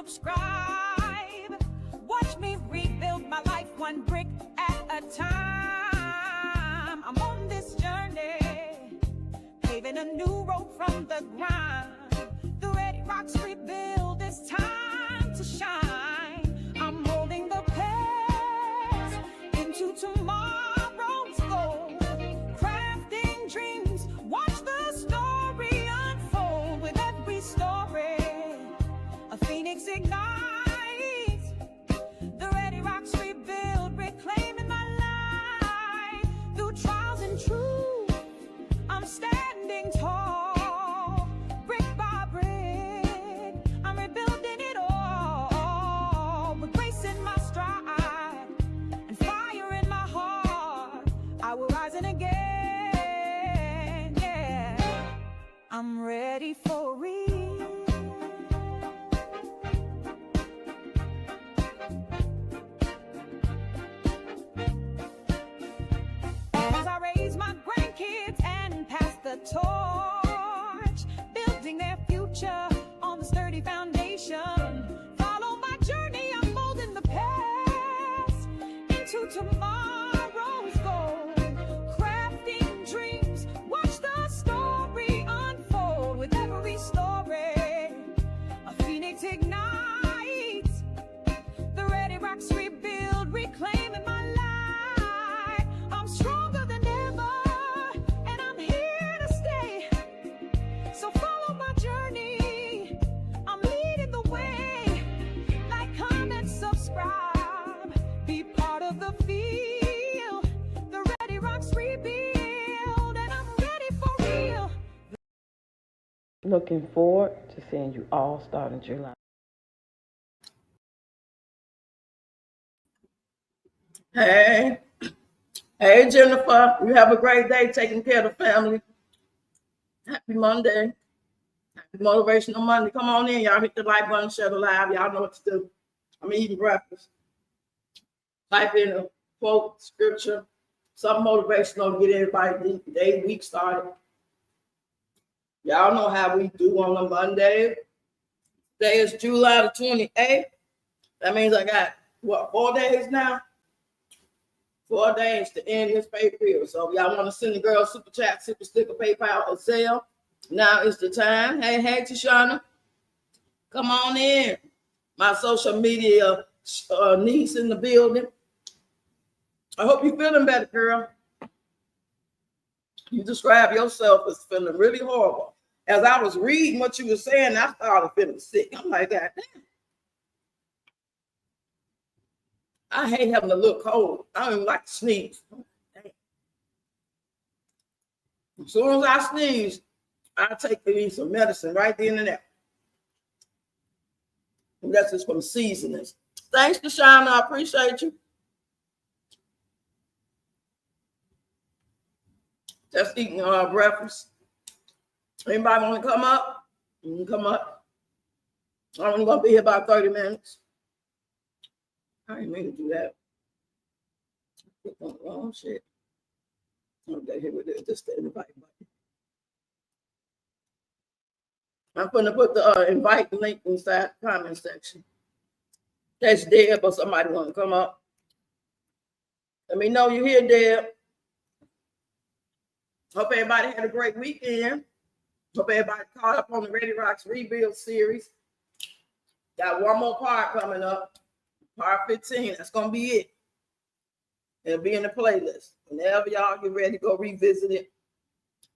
subscribe. Watch me rebuild my life one brick at a time. I'm on this journey, paving a new road from the ground. The ready rocks rebuild, it's time to shine. I'm molding the past into tomorrow's gold, crafting dreams, watch the story unfold. With every story, a phoenix ignites, the ready rocks rebuild, reclaiming my life. Through trials and truth, I'm standing tall, brick by brick, I'm rebuilding it all. With grace in my stride and fire in my heart, I will rise and again, yeah. I'm ready for real. As I raise my grandkids and pass the torch, building their future on the sturdy foundation. Follow my journey, I'm molding the past into tomorrow's goal, crafting dreams, watch the story unfold. With every story, a phoenix ignites, the ready rocks rebuild, reclaiming my life. I'm stronger than ever, and I'm here to stay. So follow my journey, I'm leading the way. Like, comment, subscribe, be part of the field. The ready rocks rebuild, and I'm ready for real. Looking forward to seeing you all starting July. Hey, Jennifer, you have a great day taking care of the family. Happy Monday. Happy Motivational Monday. Come on in, y'all. Hit the like button, share the live. Y'all know what to do. I'm eating breakfast. Type in a quote, scripture, something motivational to get everybody day week started. Y'all know how we do on a Monday. Today is July the 28th. That means I got, 4 days now? 4 days to end this pay period. So if y'all want to send the girls super chat, super sticker, PayPal, or Zelle, now is the time. Hey, Tashana, come on in. My social media niece in the building. I hope you're feeling better, girl. You describe yourself as feeling really horrible. As I was reading what you were saying, I started feeling sick. I'm like, God damn. I hate having a little cold. I don't even like to sneeze. As soon as I sneeze, I take me some medicine right then and there. And that's just from seasonings. Thanks, Deshauna. I appreciate you. Just eating breakfast. Anybody want to come up? You can come up. I'm only going to be here about 30 minutes. I didn't mean to do that. Click on the wrong shit. Okay, here we go. Just the invite button. I'm going to put the invite link inside the comment section. That's Deb, or somebody want to come up. Let me know you're here, Deb. Hope everybody had a great weekend. Hope everybody caught up on the Ready Rocks Rebuild series. Got one more part coming up, part 15. That's going to be it. It'll be in the playlist. Whenever y'all get ready, go revisit it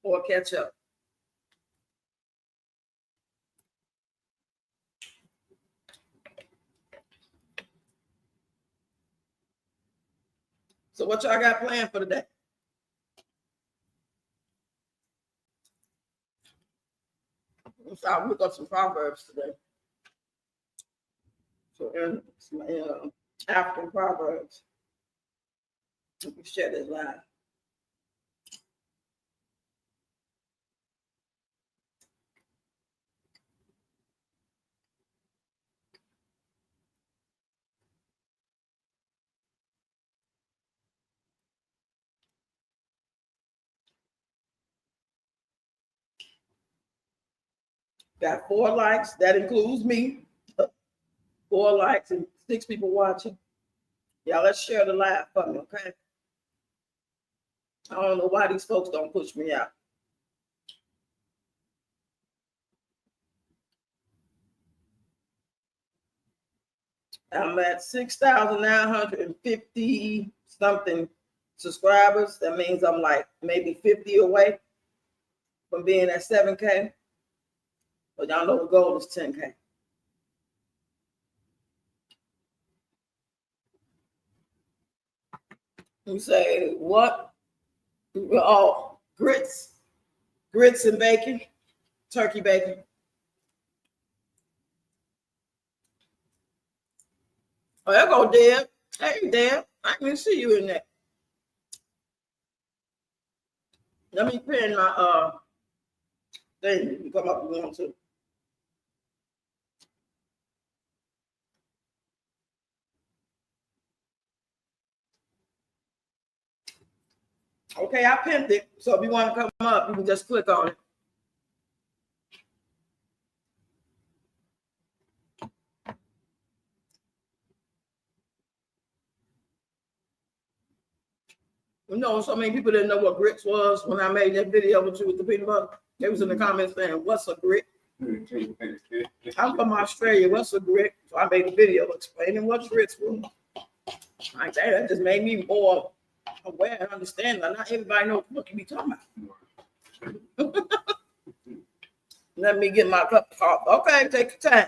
or catch up. So what y'all got planned for today? So I'll look up some Proverbs today. So it's my African Proverbs. We can share this live. Got 4 likes. That includes me. 4 likes and 6 people watching. Y'all, let's share the live for me, okay? I don't know why these folks don't push me out. I'm at 6,950 something subscribers. That means I'm like maybe 50 away from being at 7K. But y'all know the goal is 10K. You say, what? Oh, grits and bacon, turkey bacon. Oh, there go Deb. Hey, Deb, I can see you in there. Let me pin my thing. You can come up if you want to. Okay, I pinned it. So if you want to come up, you can just click on it. You know, so many people didn't know what grits was when I made that video with you with the peanut butter. They was in the comments saying, what's a grit? I'm from Australia. What's a grit? So I made a video explaining what grits were. Like that just made me more aware and understand that not everybody knows what you be talking about. Let me get my cup of coffee. Okay, take your time.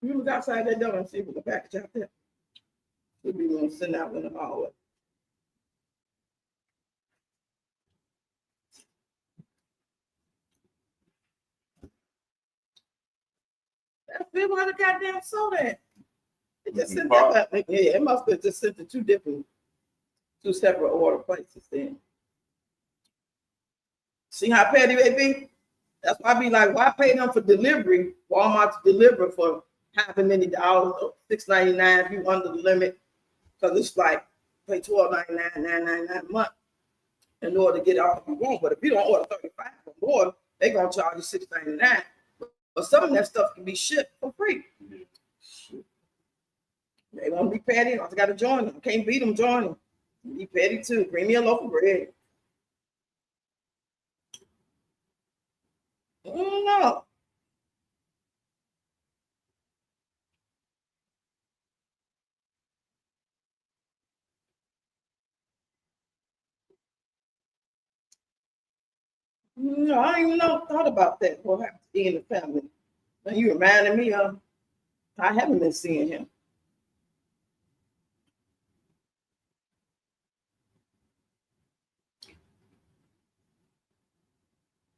You was outside that door and see if we can package out there. We'll be going to send out in the hallway. That's been why the goddamn soda. It just sent that. Yeah, it must have just sent to two separate order places then. See how petty they be? That's why I be like, why pay them for delivery? Walmart to deliver for half a million dollars or $6.99 if you under the limit. Because it's like pay $12.99, $9.99 a month in order to get all you want. But if you don't order 35 or more, they're gonna charge you $6.99. But some of that stuff can be shipped for free. They want to be petty. I got to join them. Can't beat them, join them. Be petty too. Bring me a loaf of bread. No. No, I ain't even thought about that. What happened to being the family? And you reminded me of, I haven't been seeing him.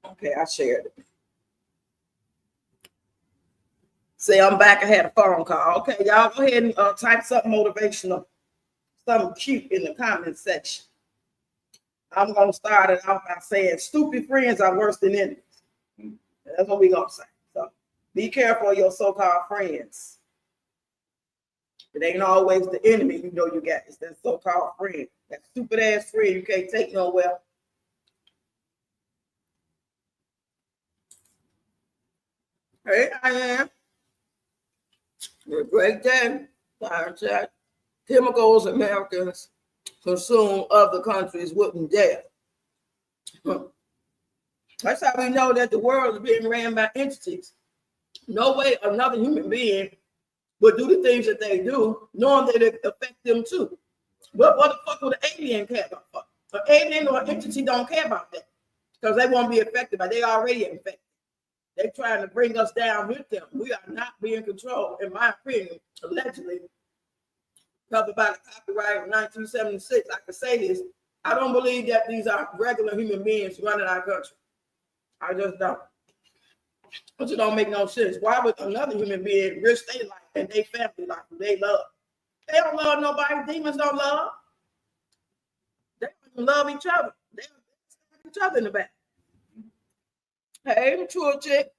Okay, I shared it. Say I'm back. I had a phone call. Okay, y'all go ahead and type something motivational, something cute in the comment section. I'm going to start it off by saying stupid friends are worse than enemies. That's what we're going to say. So be careful of your so-called friends. It ain't always the enemy you know you got. It's that so-called friend. That stupid ass friend you can't take nowhere. Hey, I am. A great day. Chemicals Americans consume other countries wouldn't dare. That's how we know that the world is being ran by entities. No way another human being would do the things that they do, knowing that it affects them too. But what the fuck would an alien care about? An alien or an entity don't care about that because they won't be affected, but they already infected. They're trying to bring us down with them. We are not being controlled, in my opinion, allegedly, covered by the copyright of 1976. I can say this. I don't believe that these are regular human beings running our country. I just don't. But it don't make no sense. Why would another human being risk their life and their family life, they love? They don't love nobody. Demons don't love. Love each other. They stab each other in the back. Hey, mature chick.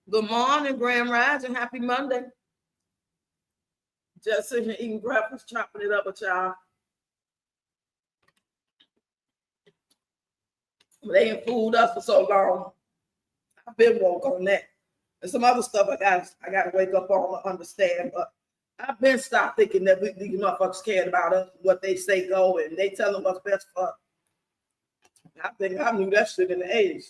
Good morning, Grand Rising. Happy Monday. Just sitting here eating breakfast, chopping it up with y'all. They ain't fooled us for so long. I've been woke on that. And some other stuff I got to wake up on to understand. But I've been stopped thinking that these motherfuckers cared about us, what they say go, and they tell them what's best for us. I think I knew that shit in the 80s.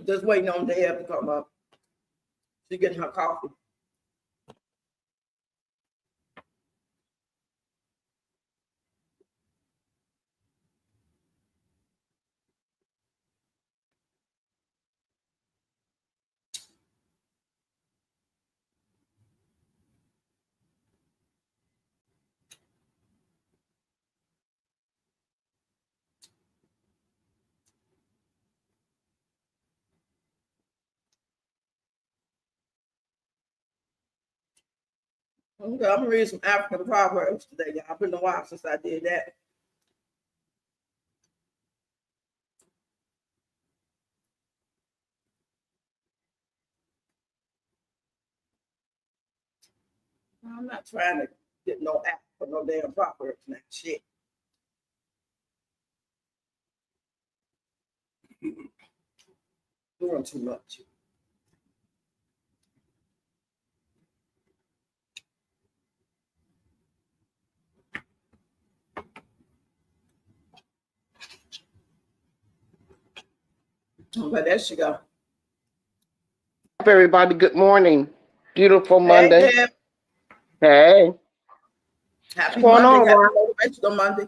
Just waiting on Deb to come up. She's getting her coffee. Okay, I'm gonna read some African proverbs today, y'all. It's been a while since I did that. I'm not trying to get no app for no damn proverbs and that shit. Doing too much. Okay, there she go. Everybody, good morning. Beautiful Hey, Monday. Deb. Hey, Happy what's going Monday. on, Happy Ron? Motivational Monday.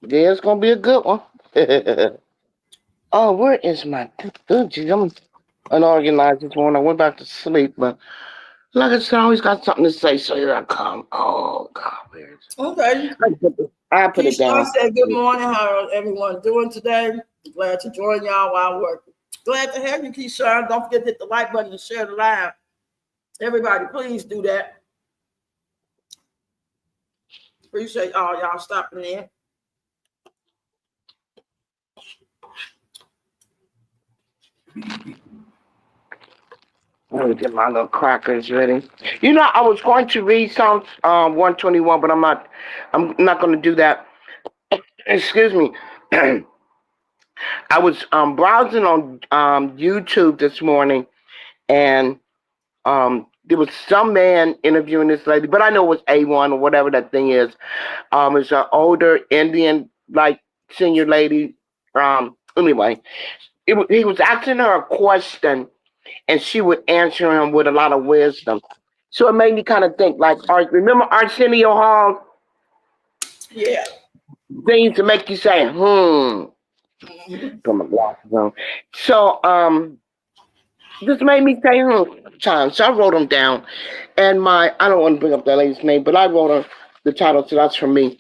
Yeah, it's gonna be a good one. Oh, where is my? Oh, geez, I'm unorganized this morning. I went back to sleep, but like I said, I always got something to say, so here I come. Oh God, where is it? Okay. I put it Keyshawn down. said, good morning. How are everyone doing today? Glad to join y'all while working. Glad to have you, Keyshawn. Don't forget to hit the like button and share the live. Everybody, please do that. Appreciate all y'all stopping in. Let me get my little crackers ready. You know, I was going to read Psalms 121, but I'm not. I'm not going to do that. Excuse me. I was browsing on YouTube this morning, and there was some man interviewing this lady, but I know it was A1 or whatever that thing is. It's an older Indian, like, senior lady. Anyway, he was asking her a question, and she would answer him with a lot of wisdom. So it made me kind of think, like, remember Arsenio Hall? Yeah. Things to make you say, Put my glasses on. So, this made me say, time. So I wrote them down. And I don't want to bring up that lady's name, but I wrote her the title, so that's from me.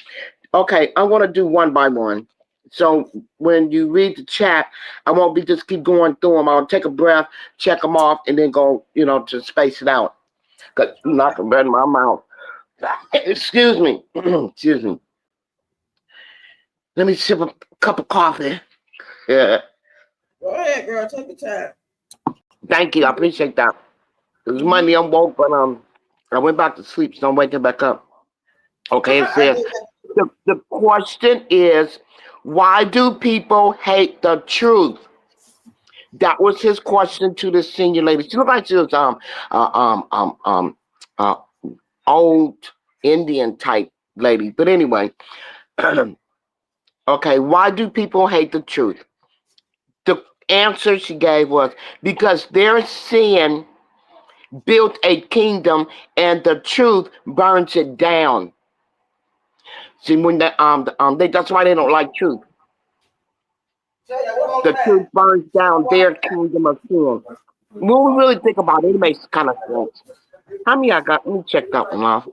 Okay, I'm going to do one by one. So when you read the chat, I won't be just keep going through them. I'll take a breath, check them off, and then go, to space it out. Because I'm not going to burn my mouth. Excuse me. Excuse me. Let me sip a cup of coffee. Yeah. Go ahead, girl. Take your time. Thank you. I appreciate that. It was Monday. I'm woke, but I went back to sleep, so I'm waking back up. Okay, it I says did that. the question is, why do people hate the truth? That was his question to this senior lady. She looked like she was uh, old Indian type lady. But anyway, okay, why do people hate the truth? The answer she gave was because their sin built a kingdom and the truth burns it down. See, when that's why they don't like truth. Say that one more The truth time. burns down their kingdom of sin. When we really think about it, it makes kind of sense. How many I got? Let me check that one off.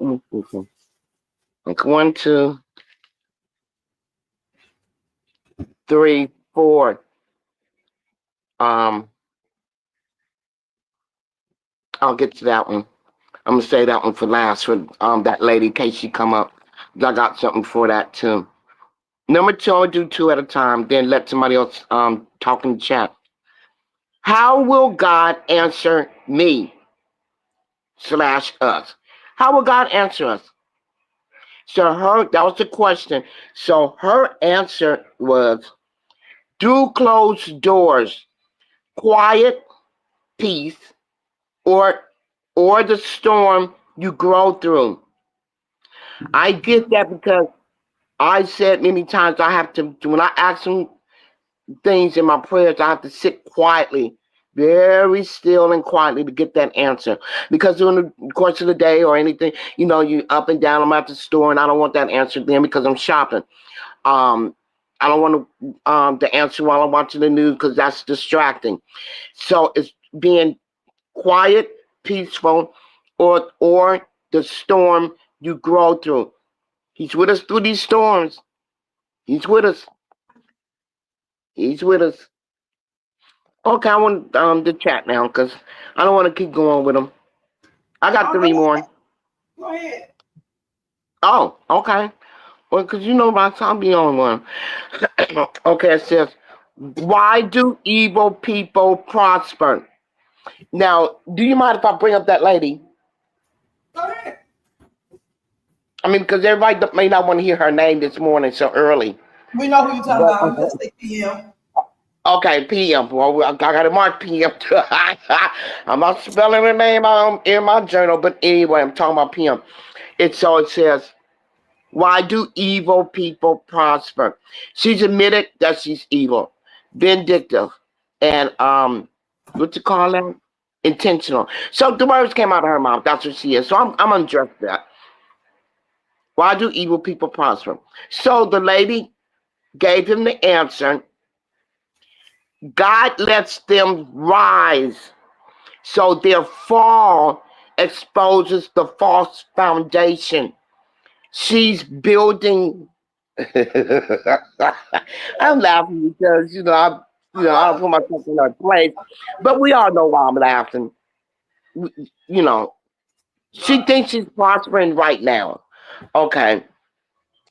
Okay, 1, 2, 3, 4. Um, I'll get to that one. I'm gonna say that one for last for that lady in case she come up. I got something for that too. Number 2, I'll do 2 at a time, then let somebody else talk in the chat. How will God answer me slash us? How will God answer us? So that was the question. So her answer was through closed doors, quiet peace, or the storm you grow through. I get that because I said many times I have to when I ask him things in my prayers, I have to sit quietly, very still and quietly to get that answer. Because during the course of the day or anything, you up and down, I'm at the store and I don't want that answer then because I'm shopping. Um, I don't want the answer while I'm watching the news because that's distracting. So it's being quiet, peaceful, or the storm you grow through. He's with us through these storms. He's with us. He's with us. Okay, I want the chat now because I don't want to keep going with them. I got 3 more. Go ahead. Oh, okay. Well, because I'll be on one. Okay, it says, why do evil people prosper? Now, do you mind if I bring up that lady? Go ahead. I mean, because everybody may not want to hear her name this morning so early. We know who you're talking But, about. Let's say PM. okay, PM. Well, I got to mark PM. I'm not spelling her name in my journal, but anyway, I'm talking about PM. It says, why do evil people prosper? She's admitted that she's evil, vindictive, and what you call that? Intentional. So the words came out of her mouth. That's what she is. So I'm gonna address that. Why do evil people prosper? So the lady gave him the answer. God lets them rise. So their fall exposes the false foundation. She's building. I'm laughing because I don't put myself in her place, but we all know why I'm laughing. You know, she thinks she's prospering right now, okay,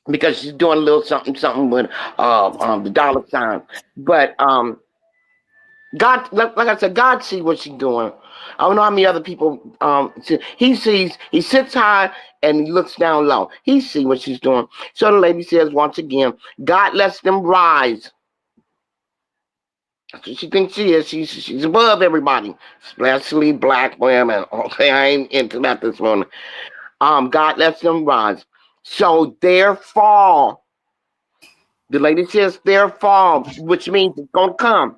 because she's doing a little something with the dollar sign. But God, like I said, God sees what she's doing. I don't know how many other people he sees. He sits high and he looks down low. He sees what she's doing. So the lady says once again, God lets them rise. That's what she thinks she is. She's above everybody, especially black women. Okay, I ain't into that this morning. God lets them rise. So their fall, the lady says their fall, which means it's gonna come.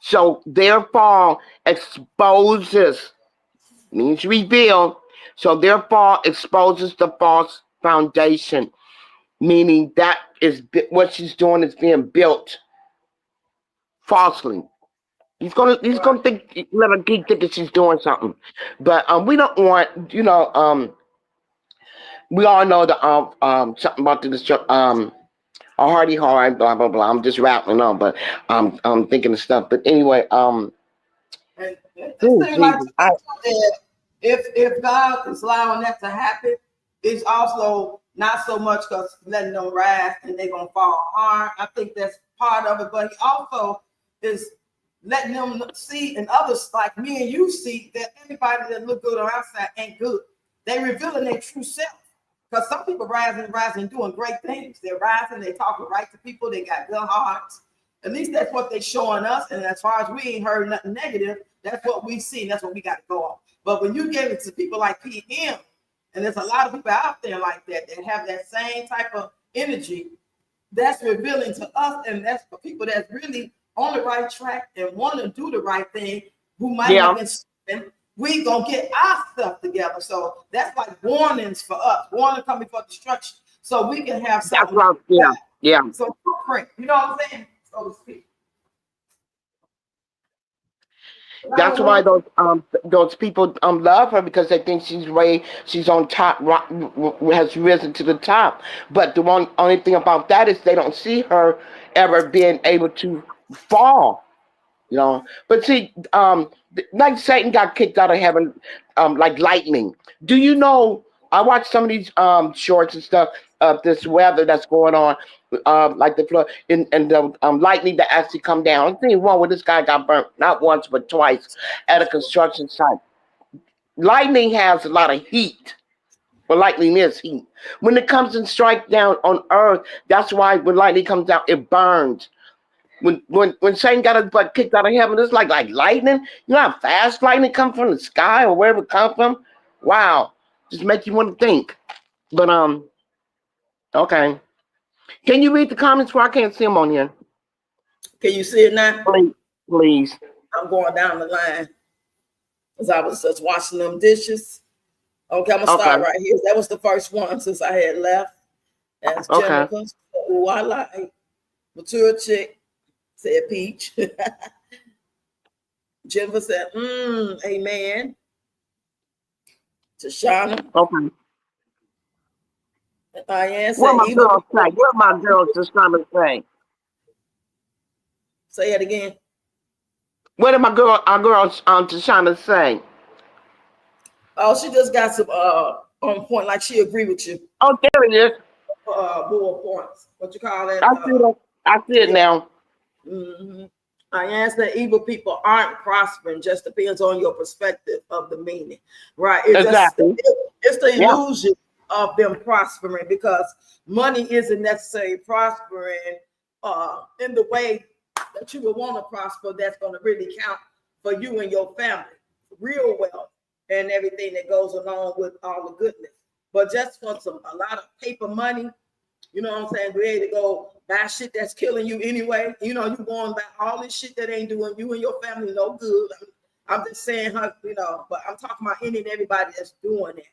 So their fall exposes, means reveal. So their fall exposes the false foundation, meaning that is what she's doing is being built falsely. He's gonna think let her keep thinking she's doing something, but we don't want we all know the something about the a hardy hard blah blah blah. I'm just rattling on, but I'm thinking of stuff. But anyway, And this oh thing like Jesus, that, if God is allowing that to happen, it's also not so much because letting them rise and they're gonna fall hard. I think that's part of it, but he also is letting them see and others like me and you see that everybody that look good on outside ain't good. They revealing their true self. Because some people rising, doing great things. They're rising, they talking right to people, they got good hearts. At least that's what they're showing us. And as far as we ain't heard nothing negative, that's what we see. That's what we got to go on. But when you give it to people like PM, and there's a lot of people out there like that that have that same type of energy, that's revealing to us. And that's for people that's really on the right track and want to do the right thing, who might yeah, have been sleeping. We gonna get our stuff together. So that's like warnings for us, warning coming for destruction. So we can have that's something. what yeah. So footprint, you know what I'm saying? So to speak. That's why those people love her, because they think she's on top, has risen to the top. But the only thing about that is they don't see her ever being able to fall. You know, but see, like Satan got kicked out of heaven, like lightning. Do you know? I watched some of these shorts and stuff of this weather that's going on, like the flood and the lightning that actually come down. The thing wrong with this guy got burnt not once but twice at a construction site. Lightning has a lot of heat. But lightning is heat. When it comes and strike down on Earth, that's why when lightning comes down, it burns. When Satan got his butt kicked out of heaven, it's like lightning. You know how fast lightning comes from the sky or wherever it comes from? Wow. Just make you want to think. But okay. Can you read the comments where I can't see them on here? Can you see it now? Please. I'm going down the line because I was just washing them dishes. Okay, I'm gonna start right here. That was the first one since I had left. That's Jennifer. Who I like. Mature chick. Said Peach. Jennifer said, amen. Tashana. Okay. Diane said, what my girls say? What my girls Tashana say? Say it again. What did our girls Tashana say? Oh, she just got some on point, like she agree with you. Oh, there it is. Bullet points. What you call that? I see it now. Mm-hmm. I answer that evil people aren't prospering, just depends on your perspective of the meaning, right? Exactly. It's the illusion of them prospering, because money isn't necessarily prospering in the way that you would want to prosper. That's going to really count for you and your family, real wealth and everything that goes along with all the goodness. But just for a lot of paper money, you know what I'm saying, ready to go buy shit that's killing you anyway. You know, you going buy all this shit that ain't doing you and your family no good. I'm just saying, you know, but I'm talking about any and everybody that's doing it.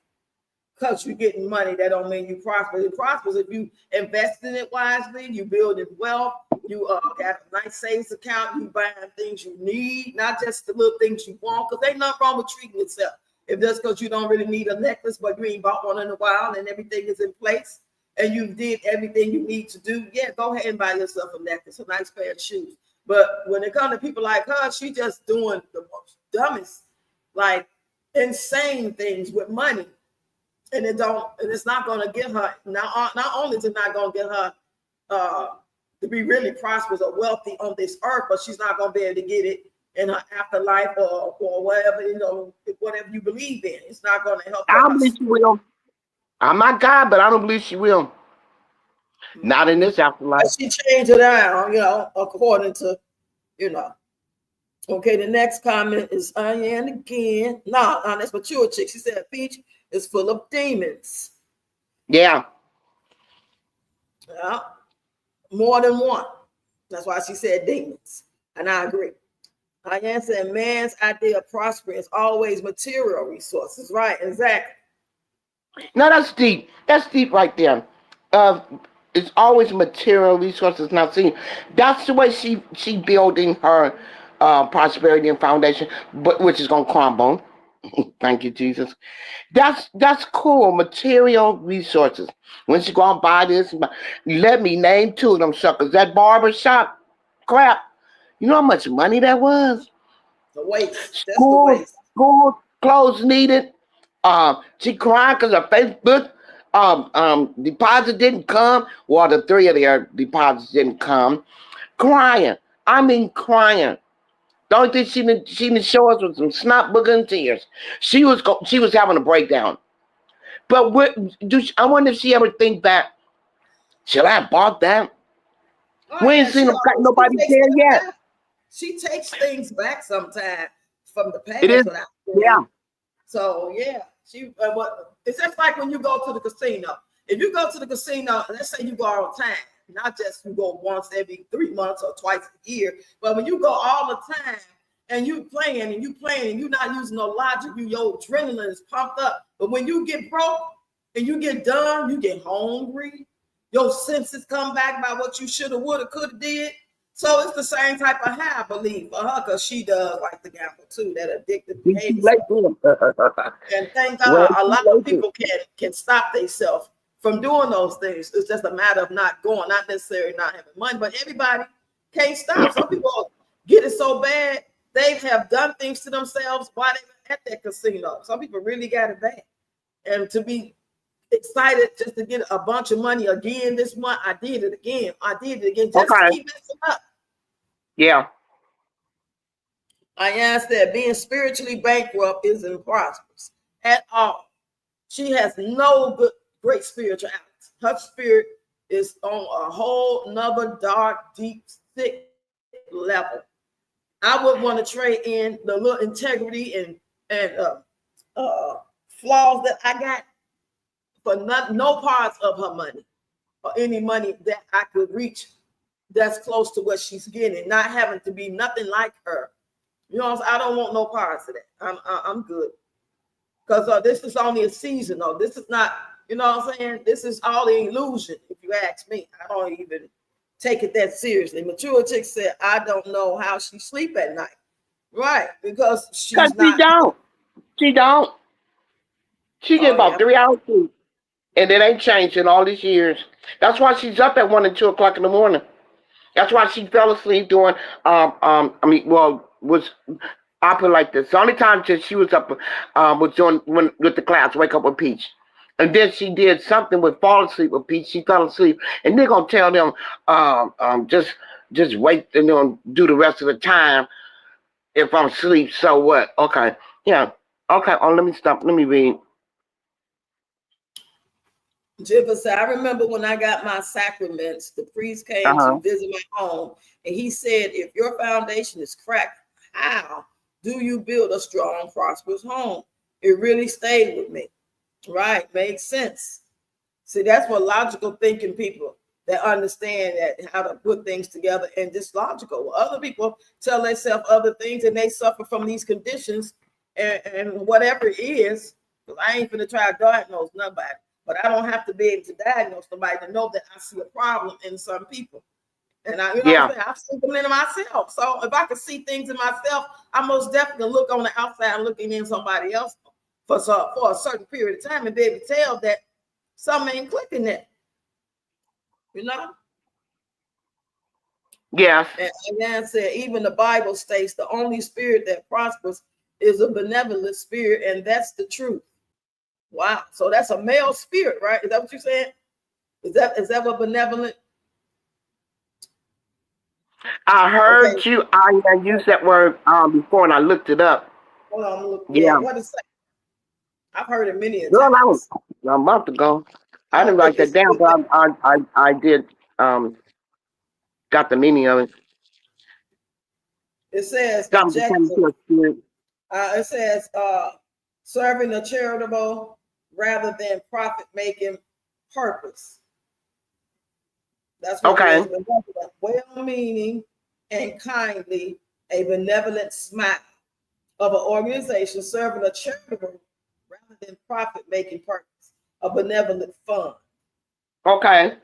Because you're getting money, that don't mean you prosper. It prospers if you invest in it wisely, you building wealth, you got a nice savings account, you buying things you need, not just the little things you want, because ain't nothing wrong with treating yourself. If that's because you don't really need a necklace, but you ain't bought one in a while and everything is in place, and you did everything you need to do, yeah, go ahead and buy yourself a necklace, a nice pair of shoes. But when it comes to people like her, she just doing the most dumbest, like insane things with money. And it's not going to get her, not only is it not going to get her to be really prosperous or wealthy on this earth, but she's not going to be able to get it in her afterlife or whatever, you know, whatever you believe in. It's not going to help her. I don't believe she will. I'm not God, but I don't believe she will. Not in this afterlife. She changed it around, you know, according to, you know. Okay, the next comment is Ian again. No, that's mature chick. She said Peach is full of demons. Yeah. Yeah. More than one. That's why she said demons. And I agree. Ian said man's idea of prospering is always material resources. Right, exactly. No, that's deep. That's deep right there. It's always material resources not seen. That's the way she building her prosperity and foundation, but which is gonna crumble. Thank you, Jesus. That's cool. Material resources. When she go and buy this, let me name two of them suckers. That barber shop crap. You know how much money that was? The waste. That's the waste. School clothes needed. She crying because her Facebook deposit didn't come. Well, the three of their deposits didn't come. Crying. I mean crying. The only thing she didn't show us was some snot, booger, and tears. She was having a breakdown. But I wonder if she ever think back, should I have bought that? We ain't seen nobody there yet. She takes things back sometimes from the past. It is, yeah. So yeah, it's just like when you go to the casino. If you go to the casino, let's say you go all the time, not just you go once every 3 months or twice a year, but when you go all the time and you playing and you're not using no logic, your adrenaline is pumped up. But when you get broke and you get done, you get hungry. Your senses come back by what you shoulda, woulda, coulda did. So it's the same type of high, I believe, for her, because she does like the gamble too, that addictive Be too behavior late stuff. for them. And thank Well, God, a too lot of late for people can stop themselves from doing those things. It's just a matter of not going, not necessarily not having money, but everybody can't stop. Some people get it so bad they have done things to themselves while they were at that casino. Some people really got it bad, and to be excited just to get a bunch of money again this month, I did it again. I did it again, just to Okay. keep messing up. Yeah. I asked that being spiritually bankrupt isn't prosperous at all. She has no good, great spirituality. Her spirit is on a whole nother dark, deep, thick level. I would want to trade in the little integrity and flaws that I got for no parts of her money or any money that I could reach that's close to what she's getting, not having to be nothing like her. You know what I'm saying? I don't want no parts of that. I'm good. Because this is only a season, though. This is not, you know what I'm saying? This is all the illusion, if you ask me. I don't even take it that seriously. Mature Chick said, I don't know how she sleep at night. Right, because Because she's she not. don't. She don't. She get Oh, about yeah. 3 hours sleep. And it ain't changed in all these years. That's why she's up at 1 and 2 o'clock in the morning. That's why she fell asleep doing was I put it like this. The only time that she was up was doing when with the class, wake up with Peach. And then she did something with fall asleep with Peach. She fell asleep. And they're gonna tell them just wait and then do the rest of the time if I'm asleep, so what? Okay. Yeah. Okay. Oh, let me stop. Let me read. Jibba said, I remember when I got my sacraments, the priest came to Uh-huh. visit my home, and he said, if your foundation is cracked, how do you build a strong, prosperous home? It really stayed with me. Right. Makes sense. See, that's what logical thinking people that understand that how to put things together and just logical. Other people tell themselves other things and they suffer from these conditions and whatever it is. Because I ain't gonna try to diagnose nobody, but I don't have to be able to diagnose somebody to know that I see a problem in some people. And I, you know what I'm Yeah. saying? I see them in myself. So if I can see things in myself, I most definitely look on the outside and looking in somebody else for a certain period of time and be able to tell that something ain't clicking there, you know? Yes. And then said, even the Bible states the only spirit that prospers is a benevolent spirit, and that's the truth. Wow. So that's a male spirit, right? Is that what you're saying? Is that what benevolent? I Okay. heard you. I used that word before, and I looked it up. Hold on, I'm looking Yeah. at what is that? I've heard it many a Girl, I was times. a month ago. I I didn't don't think write that it's down, but I did got the meaning of it. it says Something became objective. to a spirit. It says serving a charitable rather than profit making purpose. That's what it is. Okay. Benevolent, well-meaning and kindly, a benevolent smile of an organization serving a charitable rather than profit-making purpose, a benevolent fund. Okay.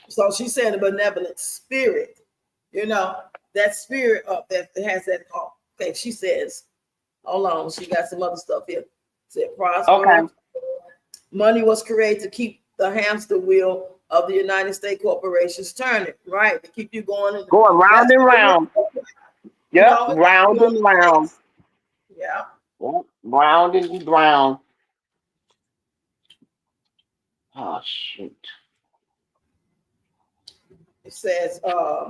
So she's saying a benevolent spirit, you know, that spirit up that has that. Oh, okay, she says, hold on, she got some other stuff here. Said Okay. prosper. Money was created to keep the hamster wheel of the United States corporations turning, right? To keep you going. And Going round that's and what it round. looks like. You Yep. know, it's like Round wheels and and round. brakes. Yeah. Yep. Round and round. Oh shoot. It says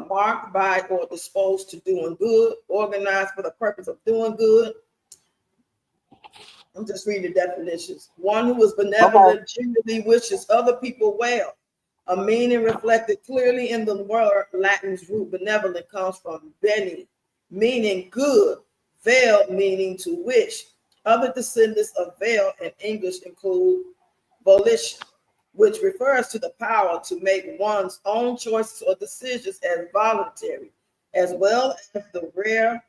marked by or disposed to doing good, organized for the purpose of doing good. I'm just reading the definitions. One who is Okay. benevolent genuinely wishes other people well. A meaning reflected clearly in the word Latin's root benevolent comes from bene, meaning good, vel meaning to wish. Other descendants of vel in English include volition, which refers to the power to make one's own choices or decisions as voluntary, as well as the rare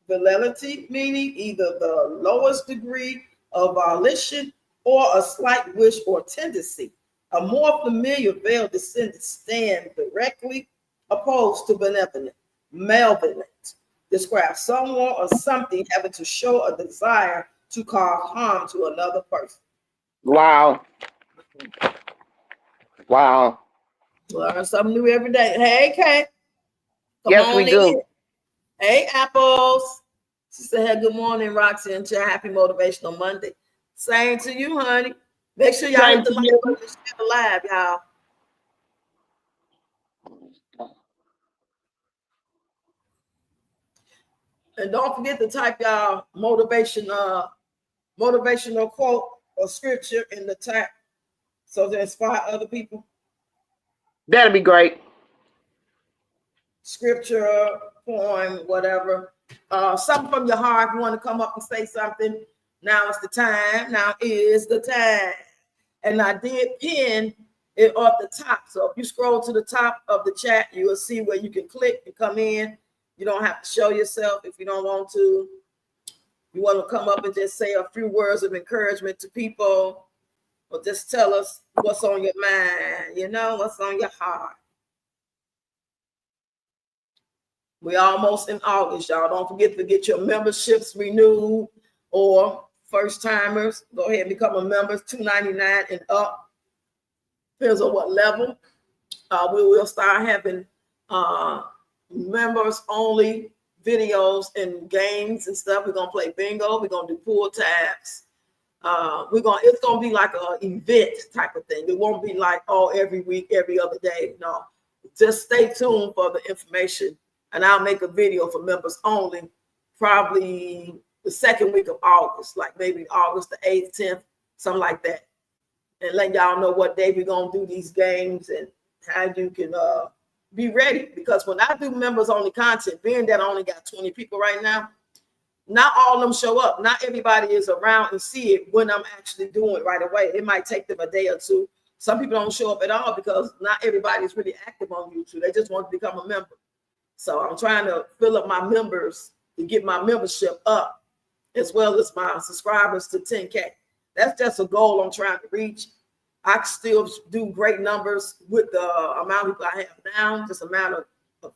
validity, meaning either the lowest degree of volition or a slight wish or tendency. A more familiar veiled descendant stand directly opposed to benevolent. Malevolent describes someone or something having to show a desire to cause harm to another person. Wow. Wow. Learn something new every day. Hey, Kate, come Yes, we on in. do. Hey, Apples. She said, hey, good morning, Roxy, and your happy motivational Monday. Same to you, honey. Make sure y'all Same hit the to like you. button and share the live, y'all. And don't forget to type y'all motivational quote or scripture in the chat so to inspire other people. That'd be great. Scripture, poem, whatever. Something from your heart. If you want to come up and say something, now is the time. Now is the time. And I did pin it off the top. So if you scroll to the top of the chat, you will see where you can click and come in. You don't have to show yourself if you don't want to. You want to come up and just say a few words of encouragement to people, or just tell us what's on your mind, what's on your heart. We're almost in August, y'all. Don't forget to get your memberships renewed, or first timers, go ahead and become a member, $2.99 and up. Depends on what level. We will start having members only videos and games and stuff. We're gonna play bingo. We're gonna do pool tabs. It's gonna be like an event type of thing. It won't be like every week, every other day. No, just stay tuned for the information, and I'll make a video for members only, probably the second week of August, like maybe August the 8th, 10th, something like that, and let y'all know what day we're gonna do these games and how you can be ready. Because when I do members only content, being that I only got 20 people right now, not all of them show up. Not everybody is around and see it when I'm actually doing it right away. It might take them a day or two. Some people don't show up at all because not everybody is really active on YouTube. They just want to become a member. So I'm trying to fill up my members to get my membership up, as well as my subscribers to 10K. That's just a goal I'm trying to reach. I can still do great numbers with the amount of people I have now, just a matter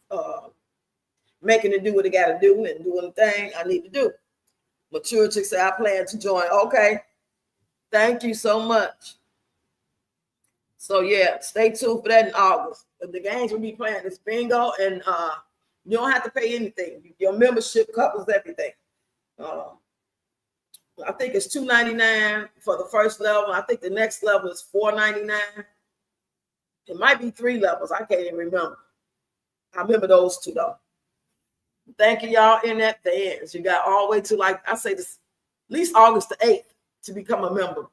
of making it do what it got to do and doing the thing I need to do. Mature Chick said, I plan to join. Okay. Thank you so much. So, yeah, stay tuned for that in August. The games we'll be playing is bingo, and you don't have to pay anything. Your membership covers everything. I think it's $2.99 for the first level. I think the next level is $4.99. It might be 3 levels. I can't even remember. I remember those 2 though. Thank you, y'all, in advance. You got all the way to, like I say, this at least August the 8th to become a member.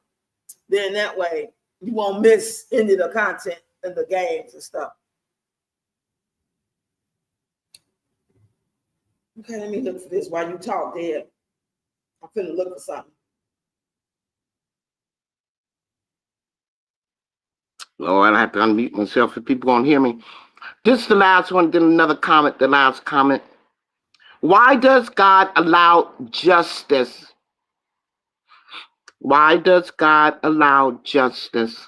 Then that way you won't miss any of the content and the games and stuff. Okay, let me look for this while you talk, Dad. I'm finna look for something. Lord, I have to unmute myself if people won't hear me. This is the last one, then another comment, the last comment. Why does God allow justice? Why does God allow justice?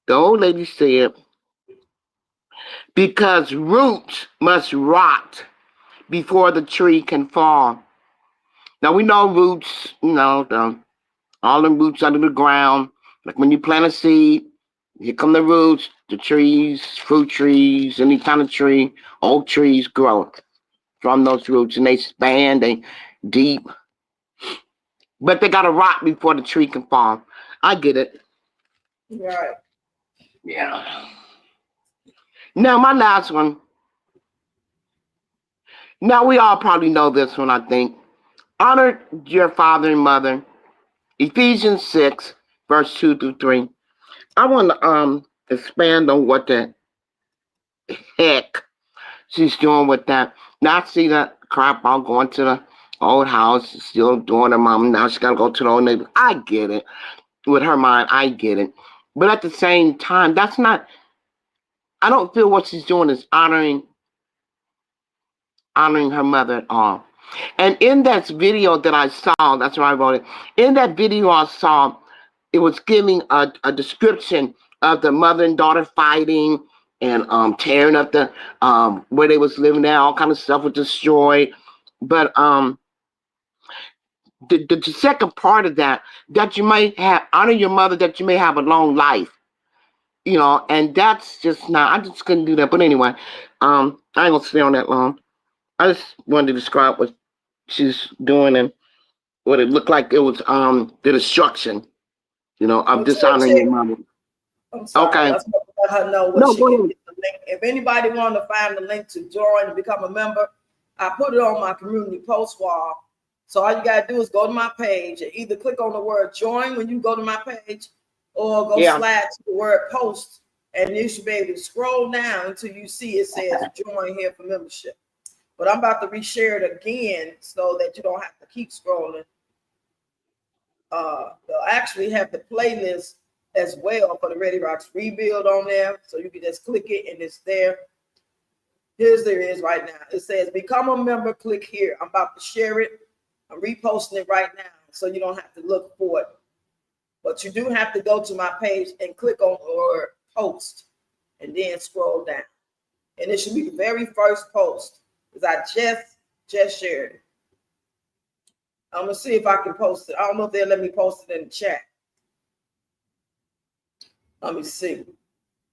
The old lady said, because roots must rot before the tree can fall. Now we know roots, all the roots under the ground. Like when you plant a seed, here come the roots, the trees, fruit trees, any kind of tree, oak trees grow from those roots, and they span, they deep. But they got to rot before the tree can fall. I get it. Right. Yeah. Now, my last one. Now, we all probably know this one, I think. Honor your father and mother. Ephesians 6, verse 2 through 3. I want to expand on what the heck she's doing with that. Now, I see that crap all going to the old house, still doing her mom. Now she got to go to the old neighbor. I get it. With her mind, I get it. But at the same time, that's not, I don't feel what she's doing is honoring her mother at all. And in that video that I saw, that's why I wrote it. In that video I saw, it was giving a description of the mother and daughter fighting, and tearing up the where they was living there. All kind of stuff was destroyed. But the second part of that, that you may have honor your mother, that you may have a long life. And that's just not. I just couldn't do that. But anyway, I ain't gonna stay on that long. I just wanted to describe what she's doing and what it looked like. It was the destruction, of Mature dishonoring your chick. mother. I'm sorry. I Okay. was going to let her know what No, she go can ahead. get the link. If anybody want to find the link to join and become a member, I put it on my community post wall. So all you got to do is go to my page and either click on the word join when you go to my page, or go Yeah. slide to the word post, and you should be able to scroll down until you see it says join here for membership. But I'm about to reshare it again so that you don't have to keep scrolling. They'll actually have the playlist as well for the Ready Rocks Rebuild on there. So you can just click it and it's there. Here's there is right now. It says become a member, click here. I'm about to share it. I'm reposting it right now so you don't have to look for it. But you do have to go to my page and click on or post and then scroll down. And it should be the very first post because I just shared it. I'm gonna see if I can post it. I don't know if they'll let me post it in the chat. Let me see.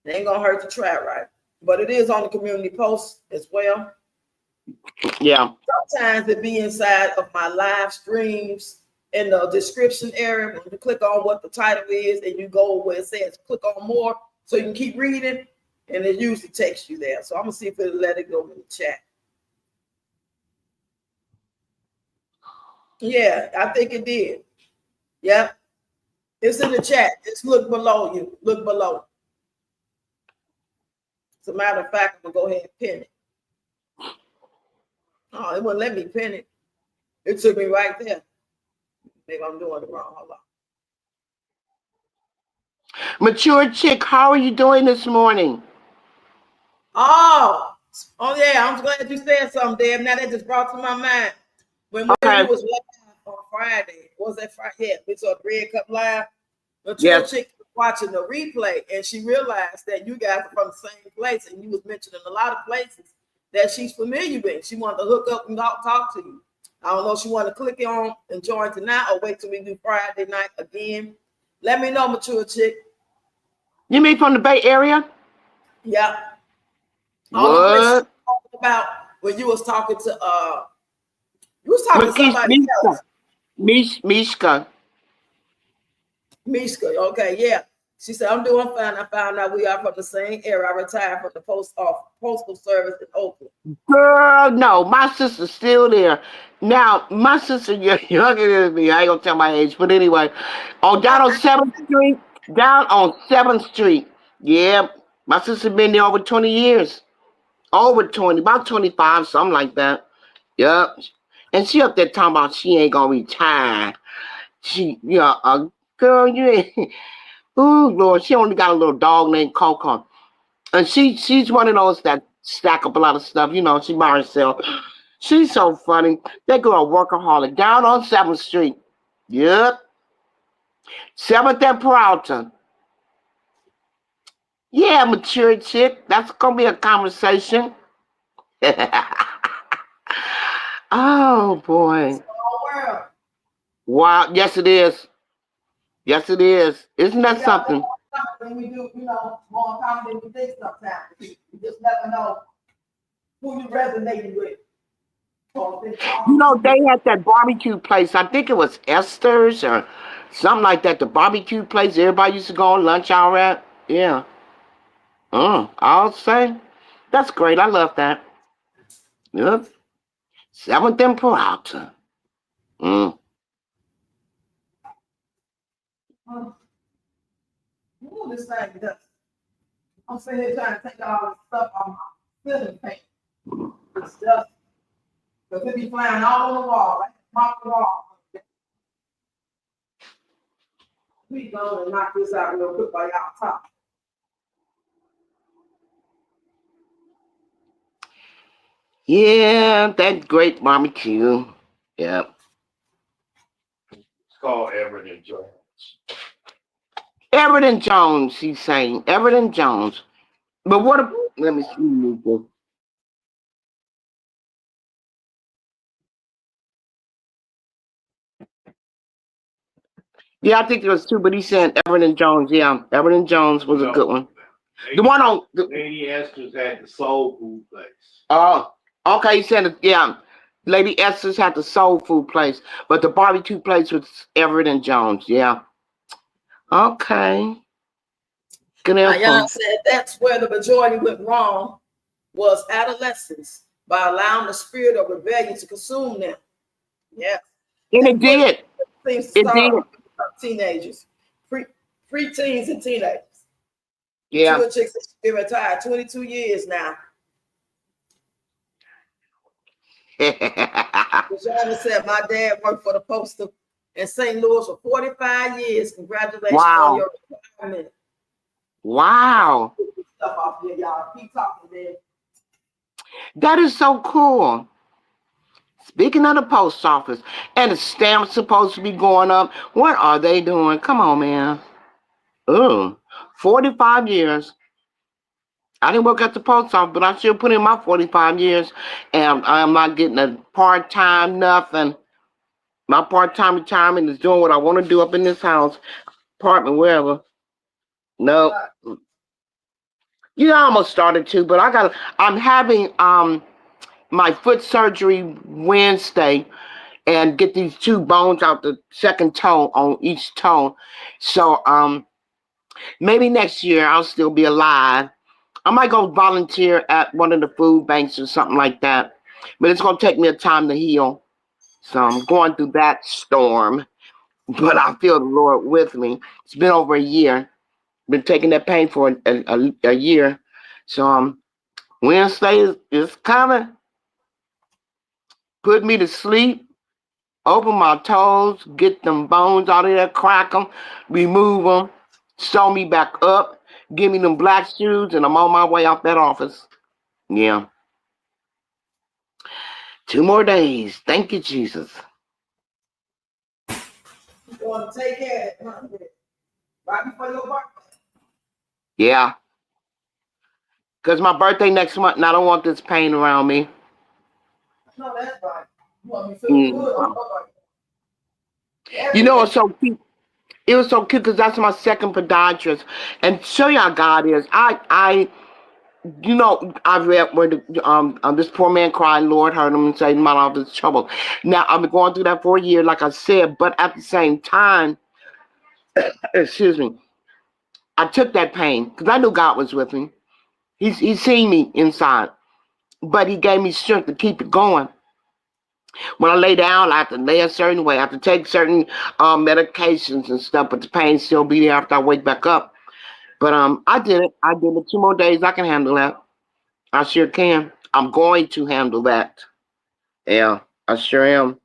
It ain't gonna hurt to try, right? But it is on the community post as well. Yeah. Sometimes it be inside of my live streams in the description area. When you click on what the title is and you go where it says click on more so you can keep reading, and it usually takes you there. So I'm gonna see if it'll let it go in the chat. Yeah, I think it did. Yep. It's in the chat. Just look below you. Look below. As a matter of fact, I'm gonna go ahead and pin it. Oh, it wouldn't let me pin it. It took me right there. Maybe I'm doing it wrong. Hold on. Mature chick, how are you doing this morning? Oh yeah, I'm glad you said something, Deb. Now that just brought to my mind. When we Okay. was live on Friday, what was that Friday? Yeah, we saw Red Cup Live. The Yes. chick was watching the replay, and she realized that you guys are from the same place, and you was mentioning a lot of places that she's familiar with. She wanted to hook up and talk to you. I don't know if she wanted to click on and join tonight or wait till we do Friday night again. Let me know, mature chick. You mean from the Bay Area? Yeah. All the places What? talking about when you was talking to you was talking to somebody else. Mishka. Mishka. Okay, yeah. She said, I'm doing fine. I found out we are from the same era. I retired from the postal service in Oakland. Girl, no, my sister's still there. Now, my sister, you're younger than me. I ain't gonna tell my age, but anyway, down on 7th Street, down on 7th Street. Yeah, my sister been there over 20 years. Over 20, about 25, something like that. Yep. And she up there talking about she ain't gonna retire. Girl, you ain't. Ooh, Lord, she only got a little dog named Coco. And she's one of those that stack up a lot of stuff. She by herself. She's so funny. That girl a workaholic. Down on 7th Street. Yep. 7th and Peralta. Yeah, mature chick. That's going to be a conversation. Oh, boy. Small world. Wow. Yes, it is. Yes, it is. Isn't that something? When we do, more common than we think sometimes. You just never know who you resonating with. They had that barbecue place. I think it was Esther's or something like that. The barbecue place everybody used to go on lunch hour at. Yeah. I'll say. That's great. I love that. Yep. 7th and Peralta. This thing does. I'm sitting here trying to take all this stuff on my ceiling paint. It's dust. Because it be flying all on the wall, right? Mop the wall. We go and knock this out real quick while y'all talk. Yeah, that great barbecue. Yep. It's called Everett and Jones. Everett and Jones, she's saying. Everett and Jones. But what? Let me see. Yeah, I think there was two, but he said Everett and Jones. Yeah, Everett and Jones was a good one. The one on Lady Esther's had the soul food place. oh, okay. He said yeah. Lady Esther's had the soul food place, but the barbecue place was Everett and Jones. Yeah. Okay. Good Ayan info. said that's where the majority went wrong was adolescence by allowing the spirit of rebellion to consume them. Yeah. And And it did. things to It did. start teenagers, pre-teens and teenagers. Yeah. Two chicks have been retired 22 years now. Vagina said, my dad worked for the post in St. Louis for 45 years. Congratulations on Wow. your retirement. Wow. Stuff off here, y'all. Keep talking, man. That is so cool. Speaking of the post office, and the stamps supposed to be going up. What are they doing? Come on, man. Ugh. 45 years. I didn't work at the post office, but I still put in my 45 years, and I'm not getting a part-time nothing. My part-time retirement is doing what I want to do up in this house, apartment, wherever. No. You almost started to, but I'm having my foot surgery Wednesday and get these two bones out the second toe on each toe. So maybe next year I'll still be alive. I might go volunteer at one of the food banks or something like that. But it's gonna take me a time to heal. So I'm going through that storm. But I feel the Lord with me. It's been over a year. Been taking that pain for a year. So Wednesday is kind of put me to sleep. Open my toes, get them bones out of there, crack them, remove them, sew me back up, give me them black shoes, and I'm on my way out that office. Yeah. 2 more days. Thank you, Jesus. You want to take care of it, right before your birthday. Yeah. Because my birthday next month, and I don't want this pain around me. No, that's right. You want me to feel good on You know, it's so cute. It was so cute because that's my second podiatrist. And show you how God is. I've read where this poor man cried, Lord heard him and saved him out of all this trouble. Now, I've been going through that for a year, like I said, but at the same time, excuse me, I took that pain because I knew God was with me. He's seen me inside, but he gave me strength to keep it going. When I lay down, I have to lay a certain way. I have to take certain medications and stuff, but the pain still be there after I wake back up. But I did it. I did it. 2 more days. I can handle that. I sure can. I'm going to handle that. Yeah, I sure am.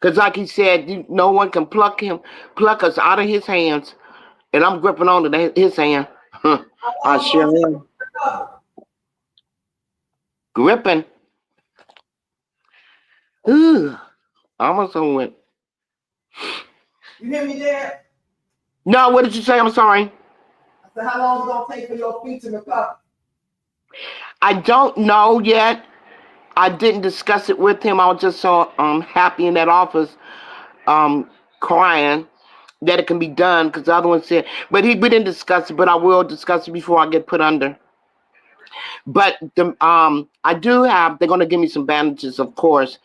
Because like he said, no one can pluck us out of his hands. And I'm gripping on to his hand. I sure am. Gripping. Ooh, almost over it. You hear me there? No, what did you say? I'm sorry. I said, how long is it going to take for your feet to recover? I don't know yet. I didn't discuss it with him. I was just so happy in that office, crying that it can be done because the other one said, but we didn't discuss it, but I will discuss it before I get put under. But I do have, they're going to give me some bandages, of course.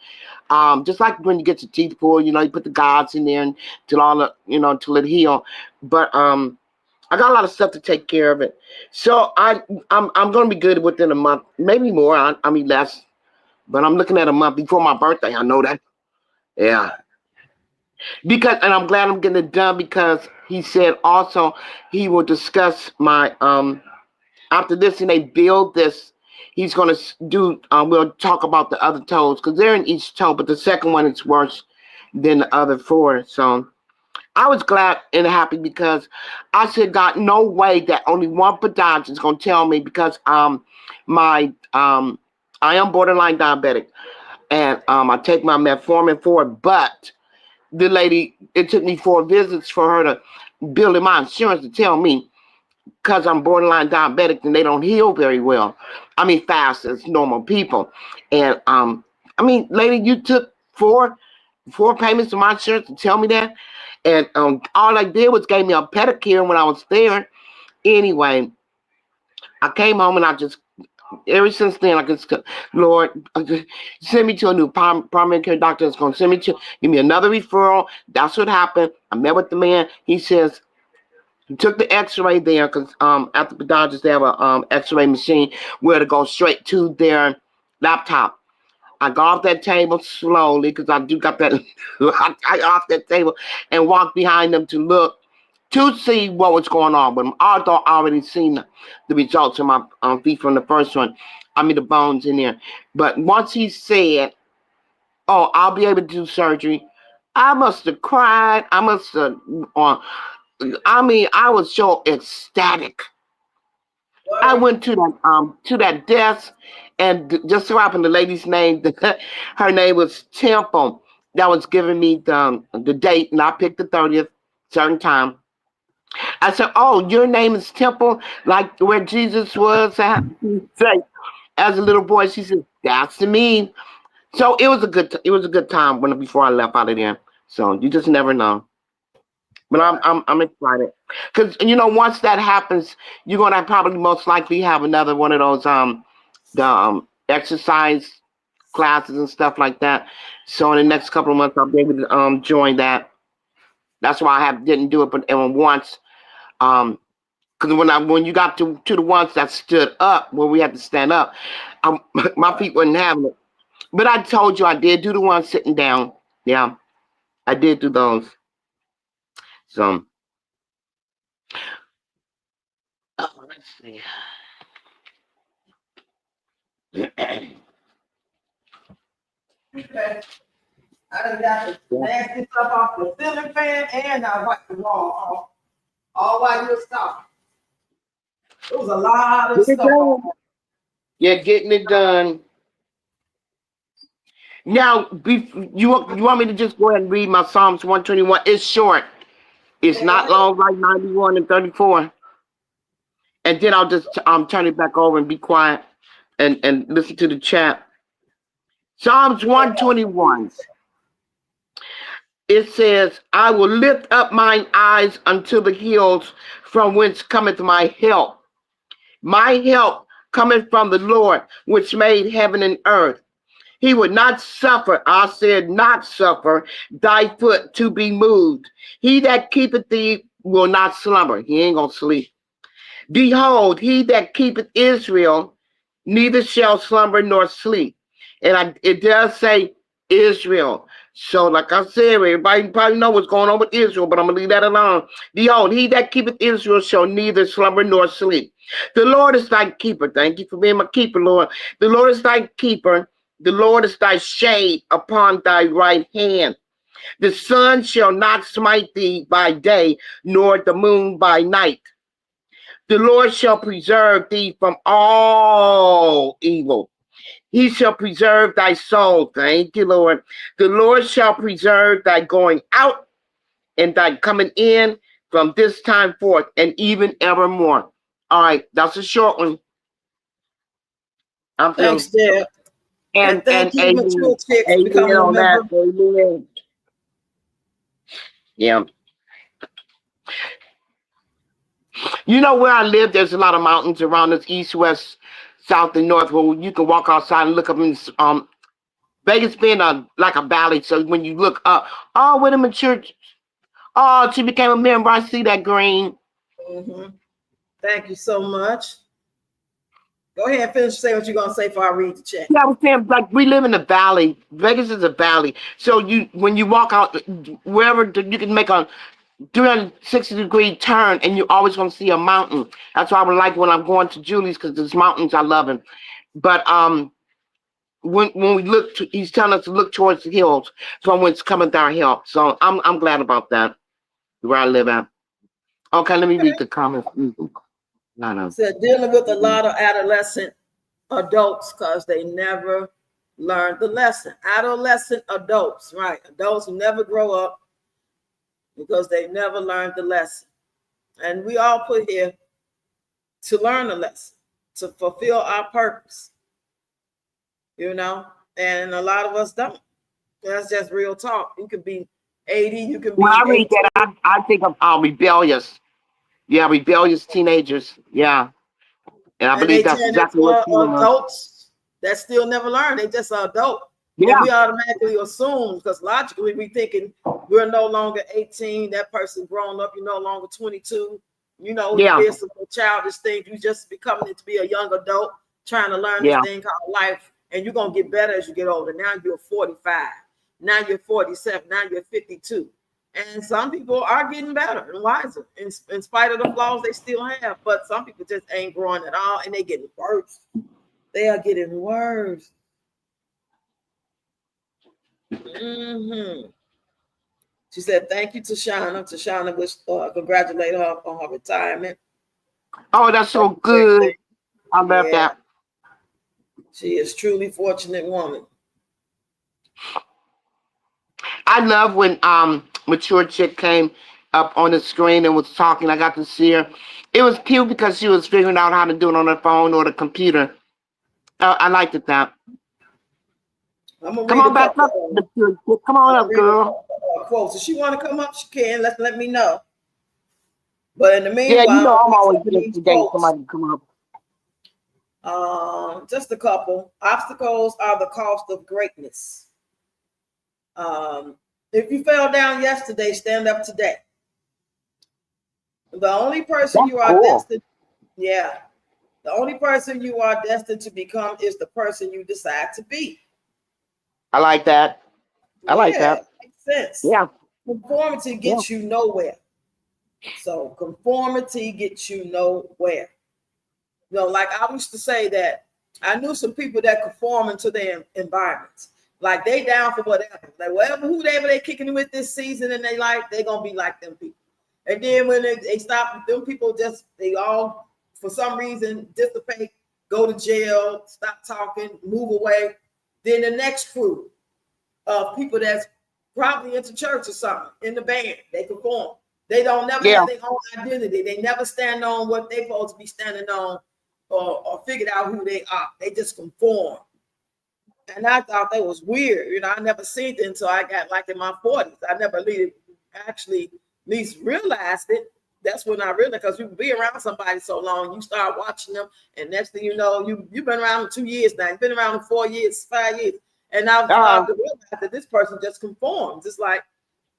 Just like when you get your teeth pulled, you put the gauze in there and till all the, till it heal. But I got a lot of stuff to take care of it. So I'm going to be good within a month, maybe more. I mean less, but I'm looking at a month before my birthday. I know that. Yeah. And I'm glad I'm getting it done because he said also he will discuss my after this and they build this. He's going to do. We'll talk about the other toes because they're in each toe, but the second one is worse than the other 4. So I was glad and happy because I said, God, no way that only one podiatrist is going to tell me because my I am borderline diabetic and I take my metformin for it, but the lady, it took me 4 visits for her to build in my insurance to tell me because I'm borderline diabetic and they don't heal very well. I mean, fast as normal people. And I mean, lady, you took four payments of my insurance to tell me that. And all I did was gave me a pedicure when I was there. Anyway, I came home and I just, ever since then, I just, Lord, just send me to a new primary care doctor. That's going to send me to, give me another referral. That's what happened. I met with the man. He says, he took the x-ray there because at the podiatrist, they have a x-ray machine where to go straight to their laptop. I got off that table slowly because I do got that. I got off that table and walked behind them to look to see what was going on. But I thought I already seen the results of my feet from the first one. I mean, the bones in there. But once he said, "Oh, I'll be able to do surgery," I must have cried. I must have. I mean, I was so ecstatic. I went to that desk, and just so happened the lady's name, her name was Temple. That was giving me the date, and I picked the 30th, certain time. I said, "Oh, your name is Temple, like where Jesus was at." Say, as a little boy, she said, "That's me." So it was a good time when before I left out of there. So you just never know. But I'm excited because once that happens, you're gonna probably most likely have another one of those the exercise classes and stuff like that. So in the next couple of months, I'll be able to join that. That's why I didn't do it, but once because when you got to the ones that stood up where we had to stand up, my feet wasn't having it. But I told you I did do the ones sitting down. Yeah, I did do those. So let's see. Okay. I done got the nasty stuff off the ceiling fan and I wiped the wall off. All while you was talking. It was a lot of Get it stuff done. on. Yeah, getting it done. Now, you want me to just go ahead and read my Psalms 121? It's short. It's not long, like 91 and 34. And then I'll just turn it back over and be quiet and listen to the chat. Psalms 121. It says, "I will lift up mine eyes unto the hills, from whence cometh my help. My help cometh from the Lord, which made heaven and earth. He would not suffer," I said, "not suffer thy foot to be moved. He that keepeth thee will not slumber." He ain't gonna sleep. "Behold, he that keepeth Israel, neither shall slumber nor sleep." And it does say Israel. So, like I said, everybody probably know what's going on with Israel, but I'm going to leave that alone. "Behold, he that keepeth Israel shall neither slumber nor sleep. The Lord is thy keeper." Thank you for being my keeper, Lord. "The Lord is thy keeper. The Lord is thy shade upon thy right hand. The sun shall not smite thee by day, nor the moon by night. The Lord shall preserve thee from all evil. He shall preserve thy soul." Thank you, Lord. "The Lord shall preserve thy going out and thy coming in from this time forth and even evermore." All right, that's a short one. I'm Thanks, through. Deb. And And thank you, amen. Mature Chicks, for Amen becoming a on that. member. Amen. Yeah. You know where I live, there's a lot of mountains around us, east, west, south, and north, where you can walk outside and look up in Vegas being like a valley. So when you look up, "Oh, wait a minute, church. Oh, she became a member. I see that green." Mm-hmm. Thank you so much. Go ahead and finish saying what you're going to say before I read the chat. Yeah, I was saying, like, we live in a valley. Vegas is a valley. So when you walk out, wherever you can make a 360-degree turn, and you're always going to see a mountain. That's why I would like when I'm going to Julie's, because there's mountains I love them. But when we look, he's telling us to look towards the hills from whence cometh our help. So I'm glad about that, where I live at. Okay, let me read the comments. No. Said dealing with a lot of adolescent adults because they never learned the lesson. Adolescent adults, right? Adults who never grow up because they never learned the lesson. And we all put here to learn a lesson, to fulfill our purpose, you know, and a lot of us don't. That's just real talk. You could be 80, you can When be I read 18, that, I think of rebellious. Yeah, rebellious teenagers. Yeah. And I and believe they that's turn exactly what into you are. adults that still never learn. They just are adult. And Yeah. we automatically assume, because logically we thinking we're no longer 18, that person grown up, you're no longer 22. You know, you Yeah. did some childish things. You just becoming to be a young adult, trying to learn this Yeah. thing called life. And you're going to get better as you get older. Now you're 45. Now you're 47. Now you're 52. And some people are getting better and wiser in spite of the flaws they still have. But some people just ain't growing at all, and they getting worse. They are getting worse. She said, thank you, Tashana. Tashana was congratulate her on her retirement. Oh, that's so That's a great good. thing. I love Yeah, that. she is truly fortunate woman. I love when mature chick came up on the screen and was talking. I got to see her. It was cute because she was figuring out how to do it on her phone or the computer. I liked it that. I'm gonna Come read a on back couple up, of them. mature chick. Come on I'm gonna up, read a girl. couple of quotes. If she want to come up, she can. Let me know. But in the Yeah, you know meanwhile, I'm read always some of looking these for days quotes. somebody to come up. Just a couple. Obstacles are the cost of greatness. Um, if you fell down yesterday, stand up today. The only person That's you are cool. destined, yeah, the only person you are destined to become is the person you decide to be. I like that. I like Yeah, that. makes sense. Yeah. Conformity Yeah. gets you nowhere. So conformity gets you nowhere. You know, like I used to say that I knew some people that conform into their environments. Like they down for whatever. Like whatever whoever they kicking with this season in their life, they gonna be like them people. And then when they stop, them people just they all for some reason dissipate, go to jail, stop talking, move away. Then the next crew of people that's probably into church or something in the band, they conform. They don't never Yeah. have their own identity. They never stand on what they're supposed to be standing on or figured out who they are. They just conform. And I thought that was weird. You know, I never seen it until I got like in my 40s. I never really actually at least realized it. That's when I realized, because you be around somebody so long, you start watching them, and next thing you know, you've been around them 2 years now. You've been around them 4 years, 5 years. And I've Uh, started to realize that this person just conforms. It's like,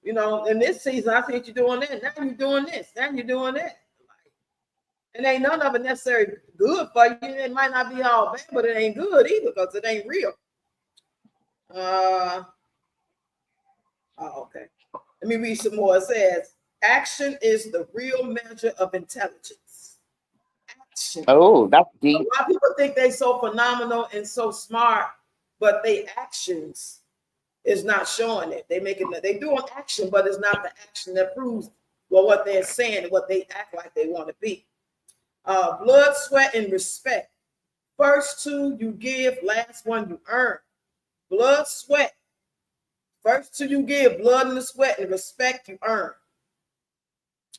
you know, in this season, I see you doing that. Now you're doing this. Now you're doing that. And ain't none of it necessarily good for you. It might not be all bad, but it ain't good either because it ain't real. Oh, okay. Let me read some more. It says, action is the real measure of intelligence. Action. oh, that's A deep. lot of people think they so phenomenal and so smart, but their actions is not showing it. They doing action, but it's not the action that proves well what they're saying and what they act like they want to be. Blood, sweat, and respect. First two you give, last one you earn. Blood, sweat. First two you give, blood and the sweat and respect you earn.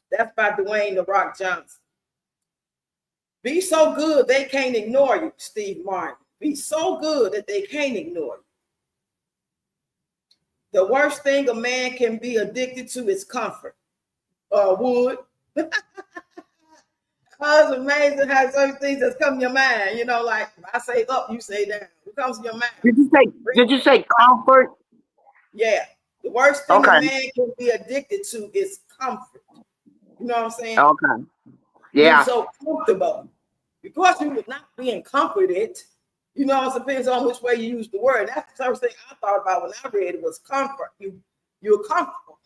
That's by Dwayne The Rock Johnson. Be so good they can't ignore you, Steve Martin. Be so good that they can't ignore you. The worst thing a man can be addicted to is comfort. Wood. Oh, it's amazing how certain things just come to your mind. You know, like I say up, you say down. What comes to your mind? Did you say? Did you say comfort? Yeah. The worst thing a Okay. man can be addicted to is comfort. You know what I'm saying? Okay. Being Yeah. so comfortable. Because you were not being comforted, you know, it depends on which way you use the word. That's the first thing I thought about when I read it was comfort. You're comfortable.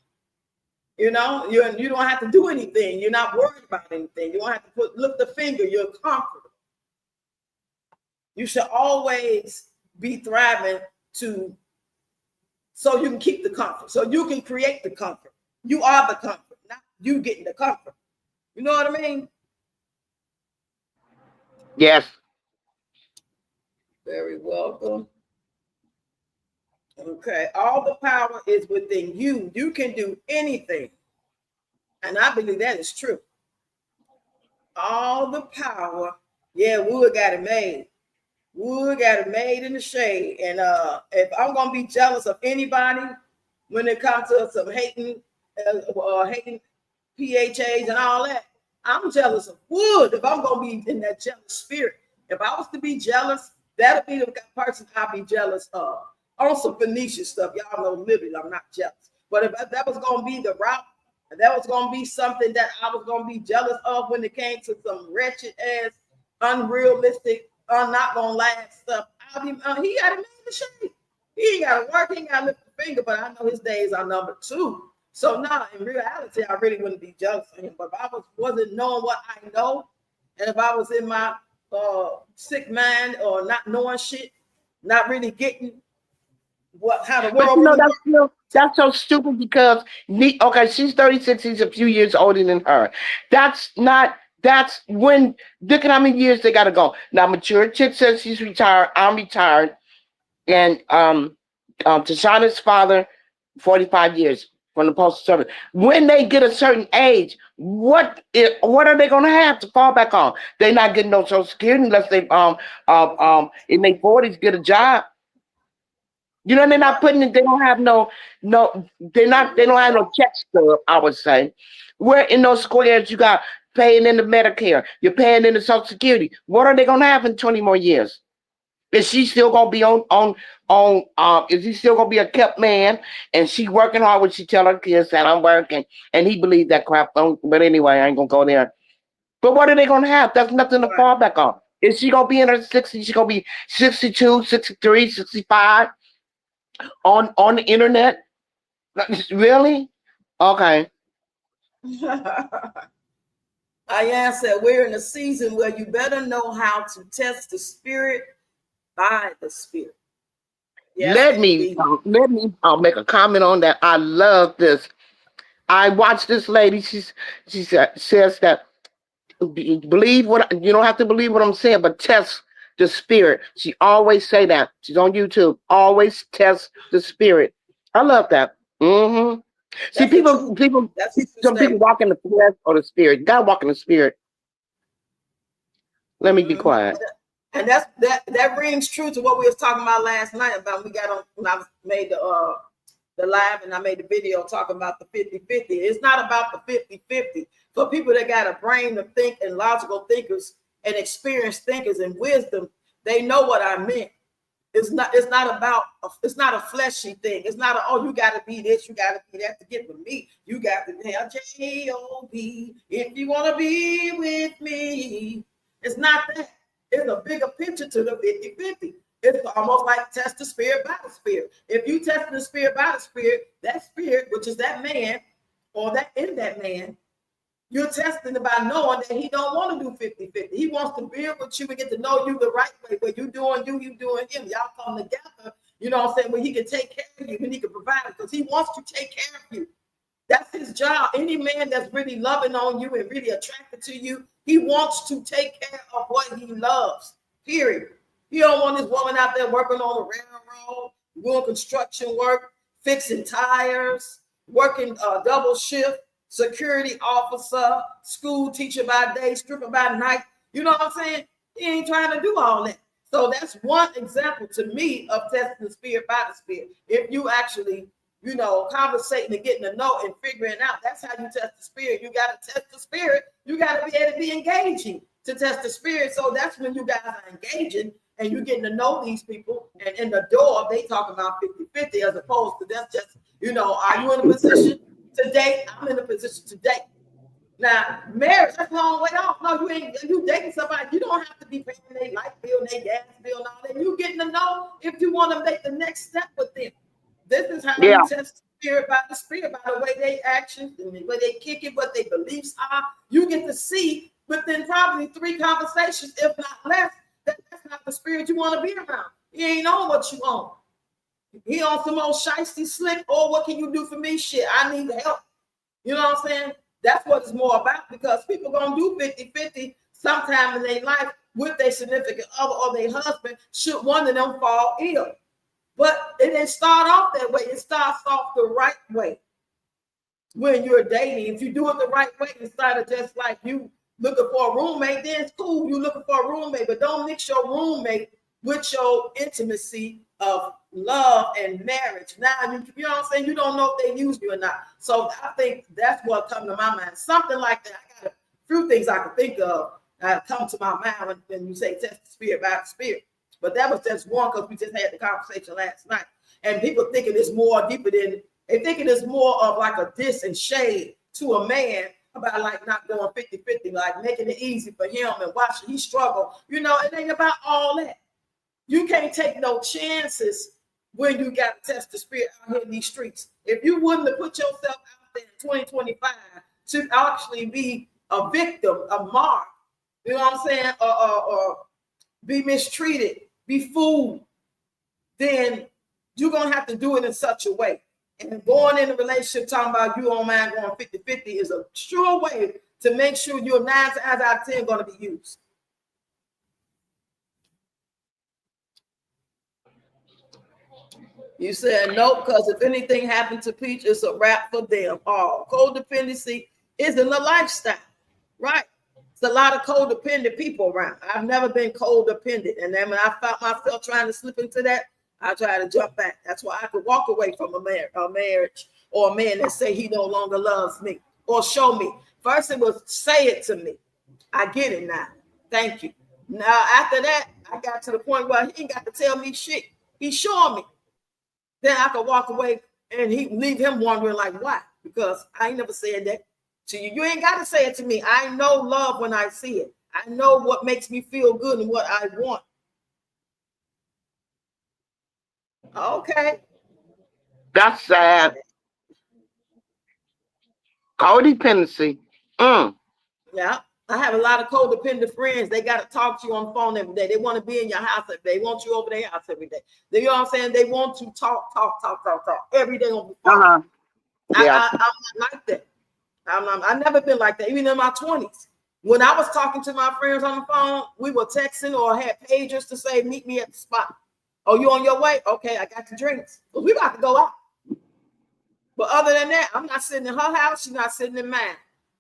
You know, you don't have to do anything. You're not worried about anything. You don't have to lift the finger. You're comfortable. You should always be thriving so you can keep the comfort. So you can create the comfort. You are the comfort, not you getting the comfort. You know what I mean? Yes. Very welcome. Okay. All the power is within you. You can do anything. And I believe that is true. all the power. Yeah, Wood got it made. Wood got it made in the shade. And if I'm gonna be jealous of anybody when it comes to some hating PHAs and all that, I'm jealous of Wood. If I'm gonna be in that jealous spirit, if I was to be jealous, that'll be the person I'd be jealous of. On some Phoenician stuff, y'all know literally I'm not jealous. But if that was gonna be the route, and that was gonna be something that I was gonna be jealous of when it came to some wretched ass, unrealistic, not gonna last stuff, I'll be. He got it made in the shade. He ain't gotta work, he ain't gotta lift a finger, but I know his days are numbered too. So now, in reality, I really wouldn't be jealous of him. But if I wasn't knowing what I know, and if I was in my sick mind or not knowing shit, not really getting how the But world really works. that's so stupid because okay, she's 36, he's a few years older than her. That's when look at how many years they gotta go. Now mature chick says she's retired, I'm retired, and Tashana's father, 45 years from the postal service. When they get a certain age, what are they gonna have to fall back on? They're not getting no social security unless they in their 40s get a job. You know, they're not putting it, they don't have they don't have no check stub, I would say. Where in those squares you got paying into Medicare, you're paying into Social Security. What are they gonna have in 20 more years? Is she still gonna be is he still gonna be a kept man and she working hard when she tell her kids that I'm working and he believed that crap but anyway, I ain't gonna go there. But what are they gonna have? That's nothing to fall back on. Is she gonna be in her 60s? She gonna be 62, 63, 65 on the internet? Really? Okay. I said we're in a season where you better know how to test the spirit by the spirit. Yes, Let me indeed. make a comment on that. I love this. I watched this lady. Says that believe what you don't have to believe what I'm saying, but test the spirit. She always say that. She's on YouTube. Always test the spirit. I love that. Mm-hmm. See, That's the truth. That's the true some people statement. walk in the flesh or the spirit. You gotta walk in the spirit. Let me be Mhm. quiet. And that rings true to what we was talking about last night about we got on when I made the live and I made the video talking about the 50-50. It's not about the 50-50. For people that got a brain to think and logical thinkers and experienced thinkers and wisdom, they know what I meant. It's not a fleshy thing. It's not oh, you gotta be this, you gotta be that to get with me. You got to have J-O-B if you wanna be with me. It's not that. It's a bigger picture to the 50-50. It's almost like test the spirit by the spirit. If you test the spirit by the spirit, that spirit, which is that man, or that in that man, you're testing by knowing that he don't want to do 50-50. He wants to build with you and get to know you the right way, where you doing you doing him. Y'all come together, you know what I'm saying, where he can take care of you and he can provide it because he wants to take care of you. That's his job. Any man that's really loving on you and really attracted to you, he wants to take care of what he loves, period. He don't want this woman out there working on the railroad, doing construction work, fixing tires, working double shift, security officer, school teacher by day, stripper by night. You know what I'm saying? He ain't trying to do all that. So that's one example to me of testing the spirit by the spirit. If you actually conversating and getting to know and figuring out. That's how you test the spirit. You got to test the spirit. You got to be able to be engaging to test the spirit. So that's when you guys are engaging and you're getting to know these people. And in the door, they talk about 50-50 as opposed to that's just, are you in a position to date? I'm in a position to date. Now, marriage, that's a long way off. No, you ain't. You dating somebody, you don't have to be paying their light bill, their gas bill, and all that. You getting to know if you want to make the next step with them. This is how you test the spirit by the way they actions, and the way they kick it, what their beliefs are. You get to see within probably 3 conversations, if not less, that's not the spirit you want to be around. He ain't on what you on. He on some old shiesty slick, or what can you do for me? Shit, I need help. You know what I'm saying? That's what it's more about, because people gonna do 50-50 sometime in their life with their significant other or their husband, should one of them fall ill. But it didn't start off that way. It starts off the right way when you're dating. If you do it the right way, instead of just like you looking for a roommate, then it's cool. You're looking for a roommate, but don't mix your roommate with your intimacy of love and marriage. Now, you know what I'm saying? You don't know if they use you or not. So I think that's what comes to my mind. Something like that. I got a few things I can think of that come to my mind when you say test the spirit by the spirit. But that was just one because we just had the conversation last night. And people thinking it's more deeper than, they thinking it's more of like a diss and shade to a man about like not going 50-50, like making it easy for him and watching he struggle. You know, it ain't about all that. You can't take no chances when you got to test the spirit out here in these streets. If you wouldn't have put yourself out there in 2025 to actually be a victim, a mark, you know what I'm saying, or be mistreated, be fooled, then you're going to have to do it in such a way. And going in a relationship talking about you don't mind going 50-50 is a sure way to make sure you're 9 times out of 10 going to be used. You said no, because if anything happened to Peach, it's a wrap for them all. Codependency isn't a lifestyle, right? It's a lot of codependent people around. I've never been codependent. And then when I found myself trying to slip into that, I try to jump back. That's why I could walk away from a marriage or a man that say he no longer loves me or show me. First it was say it to me. I get it now. Thank you. Now after that, I got to the point where he ain't got to tell me shit. He showing me. Then I could walk away and he leave him wondering like why? Because I ain't never said that to you. You ain't got to say it to me. I know love when I see it. I know what makes me feel good and what I want. Okay. That's sad. Codependency. Yeah. I have a lot of codependent friends. They got to talk to you on the phone every day. They want to be in your house every day. They want you over their house every day. You know what I'm saying? They want to talk every day on the phone. Yeah. I'm not like that. I've never been like that, even in my 20s. When I was talking to my friends on the phone, we were texting or had pagers to say, meet me at the spot. Oh, you on your way? Okay, I got the drinks. Well, we about to go out. But other than that, I'm not sitting in her house. She's not sitting in mine.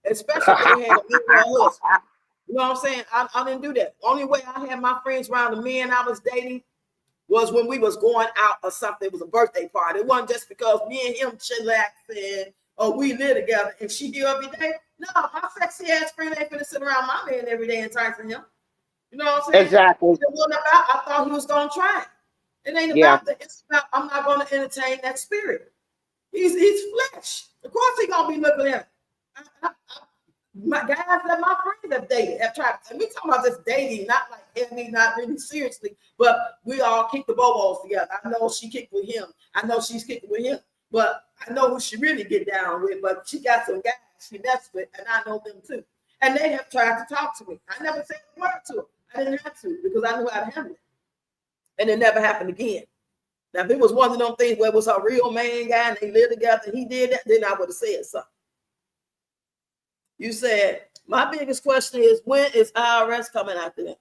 Especially if they had a me or a husband. You know what I'm saying? I didn't do that. Only way I had my friends around the men I was dating was when we was going out or something. It was a birthday party. It wasn't just because me and him chillaxing or we live together and she here every day. No, my sexy ass friend ain't finna sit around my man every day enticing him. You know what I'm saying? Exactly. It wasn't about, I thought he was gonna try it. It ain't about that. It's about I'm not gonna entertain that spirit. He's flesh. Of course he gonna be looking at it. My guys that my friends have dated have tried, and we talking about just dating, not like heavy, not really seriously, but we all kick the bobos together. I know she kicked with him. I know she's kicking with him, but I know who she really get down with. But she got some guys she messed with, and I know them too. And they have tried to talk to me. I never said a word to them. I didn't have to because I knew how to handle it, and it never happened again. Now, if it was one of them things where it was a real man guy and they lived together and he did that, then I would have said something. You said, my biggest question is, when is IRS coming after that?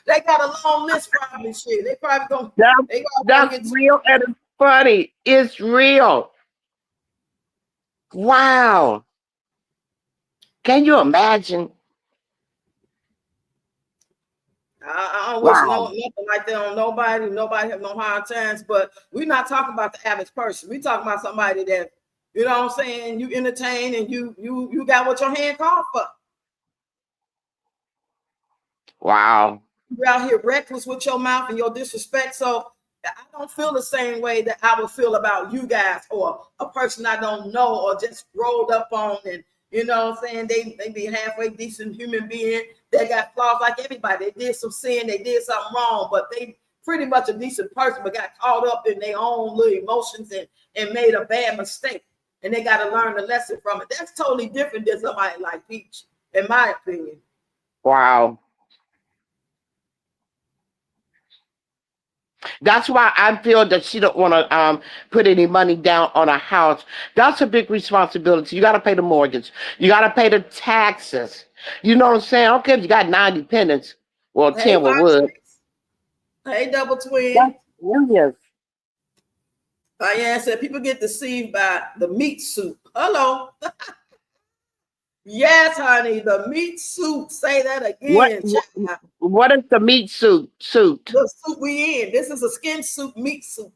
They got a long list probably. Shit. They probably going to. That's real and it's funny. It's real. Wow. Can you imagine? I don't wish nothing like that on nobody. Nobody have no hard times, but we're not talking about the average person. We're talking about somebody that, you know what I'm saying, you entertain and you got what your hand called for. Wow. You're out here reckless with your mouth and your disrespect. So I don't feel the same way that I would feel about you guys or a person I don't know or just rolled up on. And you know what I'm saying? They be halfway decent human being. They got flaws like everybody. They did some sin. They did something wrong, but they pretty much a decent person, but got caught up in their own little emotions and made a bad mistake. And they got to learn the lesson from it. That's totally different than somebody like Peach, in my opinion. Wow. That's why I feel that she don't want to put any money down on a house. That's a big responsibility. You got to pay the mortgage. You got to pay the taxes. You know what I'm saying? I don't care if you got 9 dependents. Well, 10 would. Hey, double twin. Yes. Diane said people get deceived by the meat soup. Hello. Yes, honey, the meat suit. Say that What again, child. what is the meat suit? The suit we in. This is a skin suit, meat suit.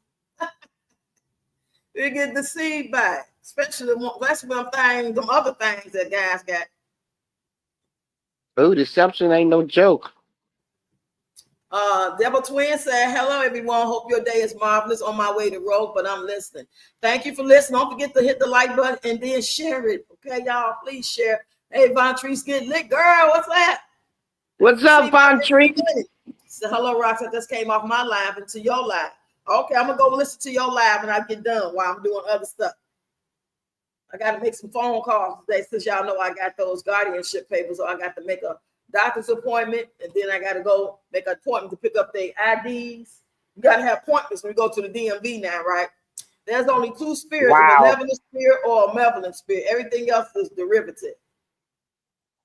You get deceived by it. Especially them things, them other things that guys got. Oh, deception ain't no joke. Devil Twin said, hello, everyone. Hope your day is marvelous. On my way to work, but I'm listening. Thank you for listening. Don't forget to hit the like button and then share it. Okay, y'all, please share. Hey, Von Trees get lit. Girl, what's that? What's You up, see my Von Tree? so, hello, Rox. I just came off my live into your live. Okay, I'm going to go listen to your live when I get done while I'm doing other stuff. I got to make some phone calls today since y'all know I got those guardianship papers. So I got to make a doctor's appointment, and then I got to go make an appointment to pick up their IDs. You got to have appointments when we go to the DMV now, right? There's only two spirits, a Wow. benevolent spirit or a malevolent spirit. Everything else is derivative.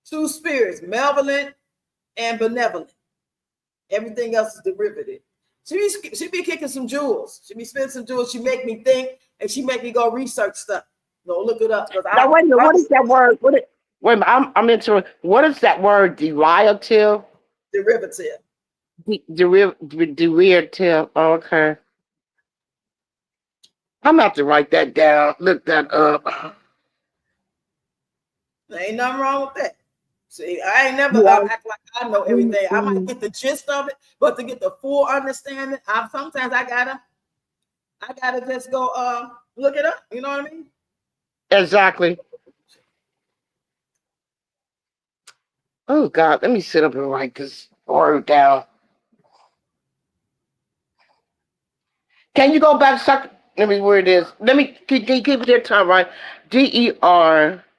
Two spirits, malevolent and benevolent. Everything else is derivative. She be kicking some jewels. She be spending some jewels. She make me think, and she make me go research stuff. Go look it up. Now wait a minute, what is that word? Wait a minute, I'm into what is that word? Derivative? Derivative. Derivative. Okay. I'm gonna have to write that down. Look that up. There ain't nothing wrong with that. See, I ain't never Yeah. act like I know everything. I might get the gist of it, but to get the full understanding, sometimes I gotta just go look it up. You know what I mean? Exactly. Oh God, let me sit up and write this word down. Can you go back? Let me where it is. Let me keep it there time right. Derivative.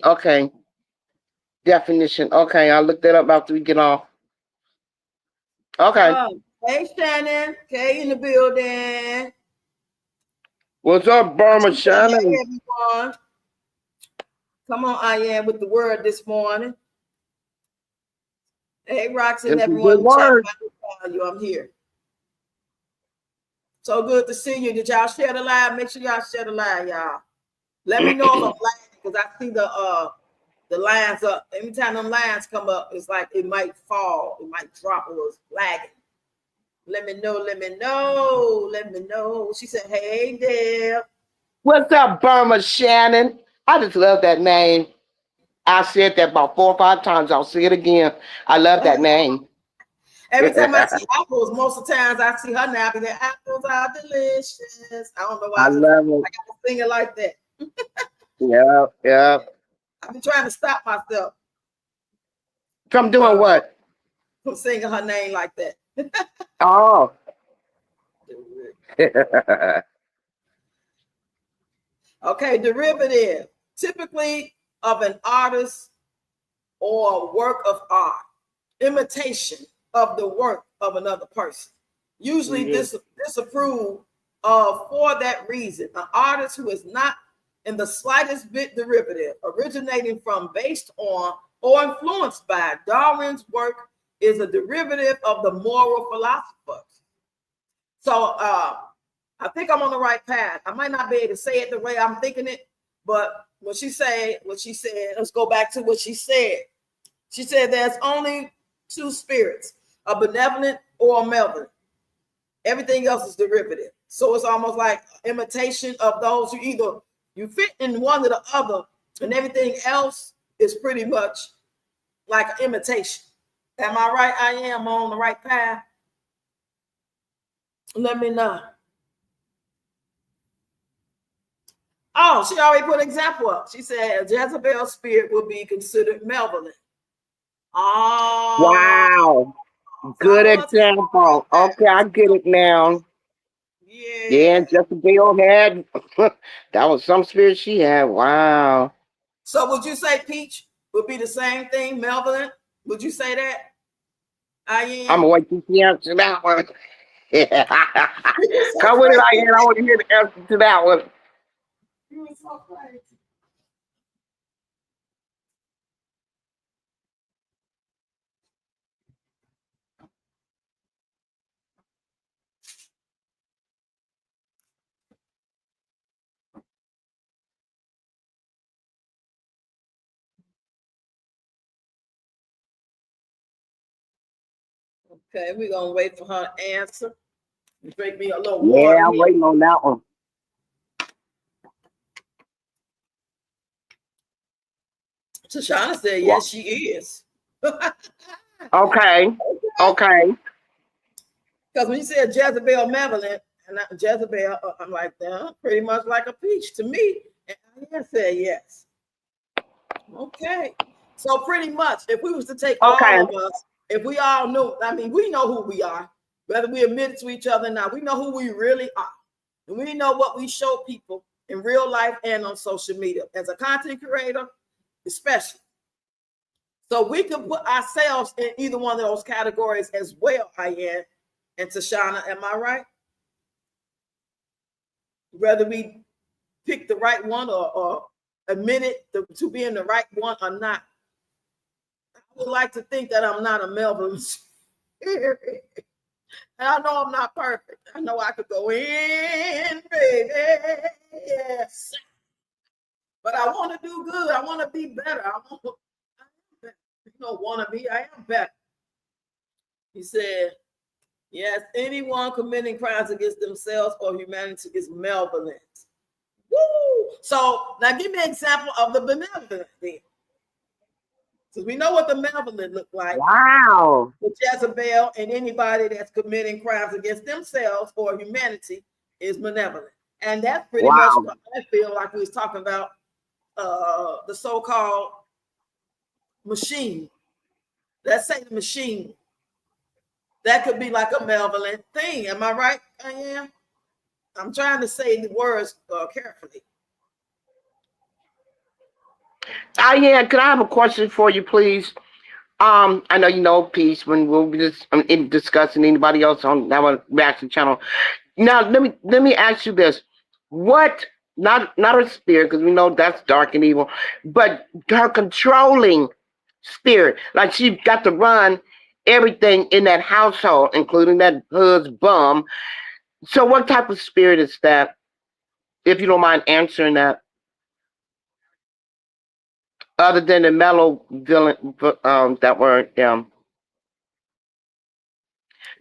Okay. Definition. Okay, I'll look that up after we get off. Okay. Hey Shannon, Kay in the building. What's up, Burma She said, hey Shannon? everyone. Come on, I am with the word this morning. Hey, Rox and It's a good everyone, chat word. you. I'm here. So good to see you. Did y'all share the live? Make sure y'all share the live, y'all. Let me know if I'm lagging because I see the lines up. Every time them lines come up, it's like it might fall, it might drop, or it's lagging. Let me know, let me know, let me know. She said, hey there. What's up, Burma Shannon? I just love that name. I said that about 4 or 5 times. I'll say it again. I love that name. Every time I see apples, most of the times I see her now, the apples are delicious. I don't know why I love it. I got to sing it like that. Yeah. I've been trying to stop myself From doing what? from singing her name like that. Oh. Okay, derivative, typically of an artist or a work of art, imitation of the work of another person. Usually disapproved of for that reason. An artist who is not in the slightest bit derivative, originating from, based on, or influenced by Darwin's work, is a derivative of the moral philosophers. So I think I'm on the right path. I might not be able to say it the way I'm thinking it, but what she said, let's go back to what she said. She said there's only two spirits, a benevolent or a malevolent. Everything else is derivative. So it's almost like imitation of those who either you fit in one or the other, and everything else is pretty much like an imitation. Am I right? I am on the right path. Let me know. Oh, she already put an example up. She said Jezebel's spirit will be considered malevolent. Oh, Wow. so I Good want to example. Okay, I get it now. Yeah, yeah. Jezebel had that was some spirit she had. Wow. So would you say Peach would be the same thing, malevolent? Would you say that? I I'm am. gonna wait till she answer that one. Yeah. You're so Come with it, I crazy. am. I want to hear the answer to that one. You're so crazy. Okay, we're gonna wait for her to answer. Drink me a little water Yeah, I'm here. waiting on that one. Tashana said, Well, yes, she is. okay. Okay. Because when you said Jezebel Madeline, and Jezebel, I'm like, yeah, pretty much like a peach to me. And I said yes. Okay. So pretty much, if we was to take Okay. all of us, if we all knew, I mean, we know who we are, whether we admit it to each other or not, we know who we really are. And we know what we show people in real life and on social media. As a content creator, especially. So we can put ourselves in either one of those categories as well, Ian and Tashana. Am I right? Whether we pick the right one or admit it to being the right one or not. I would like to think that I'm not a Melvin spirit. And I know I'm not perfect. I know I could go in, baby. Yes. But I want to do good. I want to be better. I am better. You don't want to be, I am better. He said, yes, anyone committing crimes against themselves or humanity is malevolent. Woo! So now give me an example of the benevolent then. Because we know what the malevolent look like. Wow. With Jezebel and anybody that's committing crimes against themselves or humanity is malevolent. And that's pretty much Wow. what I feel like we was talking about the so-called machine. Let's say the machine. That could be like a malevolent thing. Am I right, Diane? I'm trying to say the words carefully. Yeah, could I have a question for you, please? I know you know peace when we'll be just discussing anybody else on our reaction channel. Now let me ask you this: what? Not her spirit, because we know that's dark and evil, but her controlling spirit, like she got to run everything in that household, including that hood's bum. So, what type of spirit is that? If you don't mind answering that, other than the mellow villain, that word, the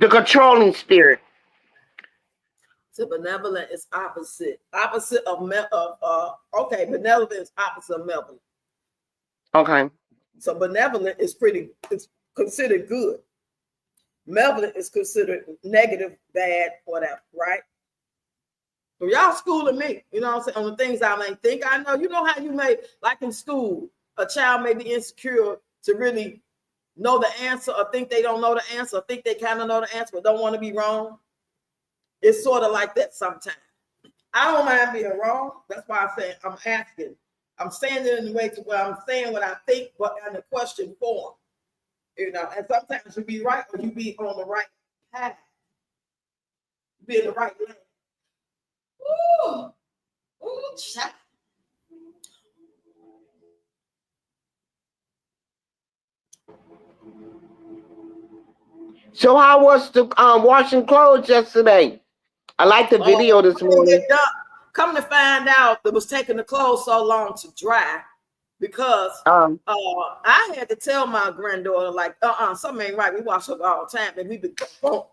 controlling spirit. So benevolent is opposite okay, benevolent is opposite of malevolent. Okay. So benevolent is it's considered good. Malevolent is considered negative, bad, whatever, right? So y'all schooling me, you know what I'm saying, on the things I may think I know. You know how you may, like in school, a child may be insecure to really know the answer or think they don't know the answer or think they kind of know the answer but don't want to be wrong. It's sort of like that sometimes. I don't mind being wrong. That's why I say I'm asking. I'm saying it in a way to where I'm saying what I think, but in a question form. You know, and sometimes you be right or you be on the right path. Be in the right lane. Ooh, ooh, child. So, how was the washing clothes yesterday? I liked the Oh, video this I didn't morning. get done. Come to find out, it was taking the clothes so long to dry because Um, I had to tell my granddaughter, like, something ain't right. We wash up all the time, and we be boom.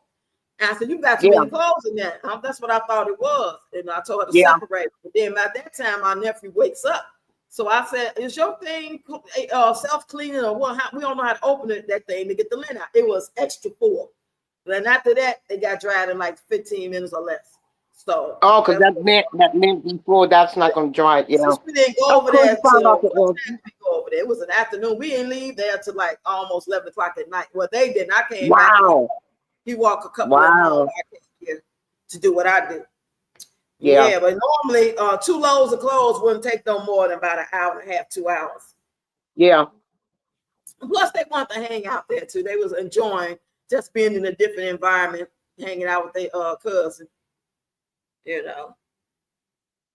And I said, you got too yeah, many clothes in there. That's what I thought it was. And I told her to yeah, separate. But then by that time, my nephew wakes up. So I said, is your thing self-cleaning or what? We don't know how to open that thing to get the lint out. It was extra full. Then after that, it got dried in like 15 minutes or less. So oh, because that meant before that's not gonna dry it. since we didn't go That's over cool there to find till out the what time answer. did we go over there? It was an afternoon. We didn't leave there till like almost 11 o'clock at night. Well, they didn't. I came back and Wow, he walked a couple of them home. wow, I came here to do what I do. yeah, Yeah, but normally 2 loads of clothes wouldn't take no more than about an hour and a half, 2 hours. yeah, Plus, they want to hang out there too. They was enjoying just being in a different environment, hanging out with their cousin. You know,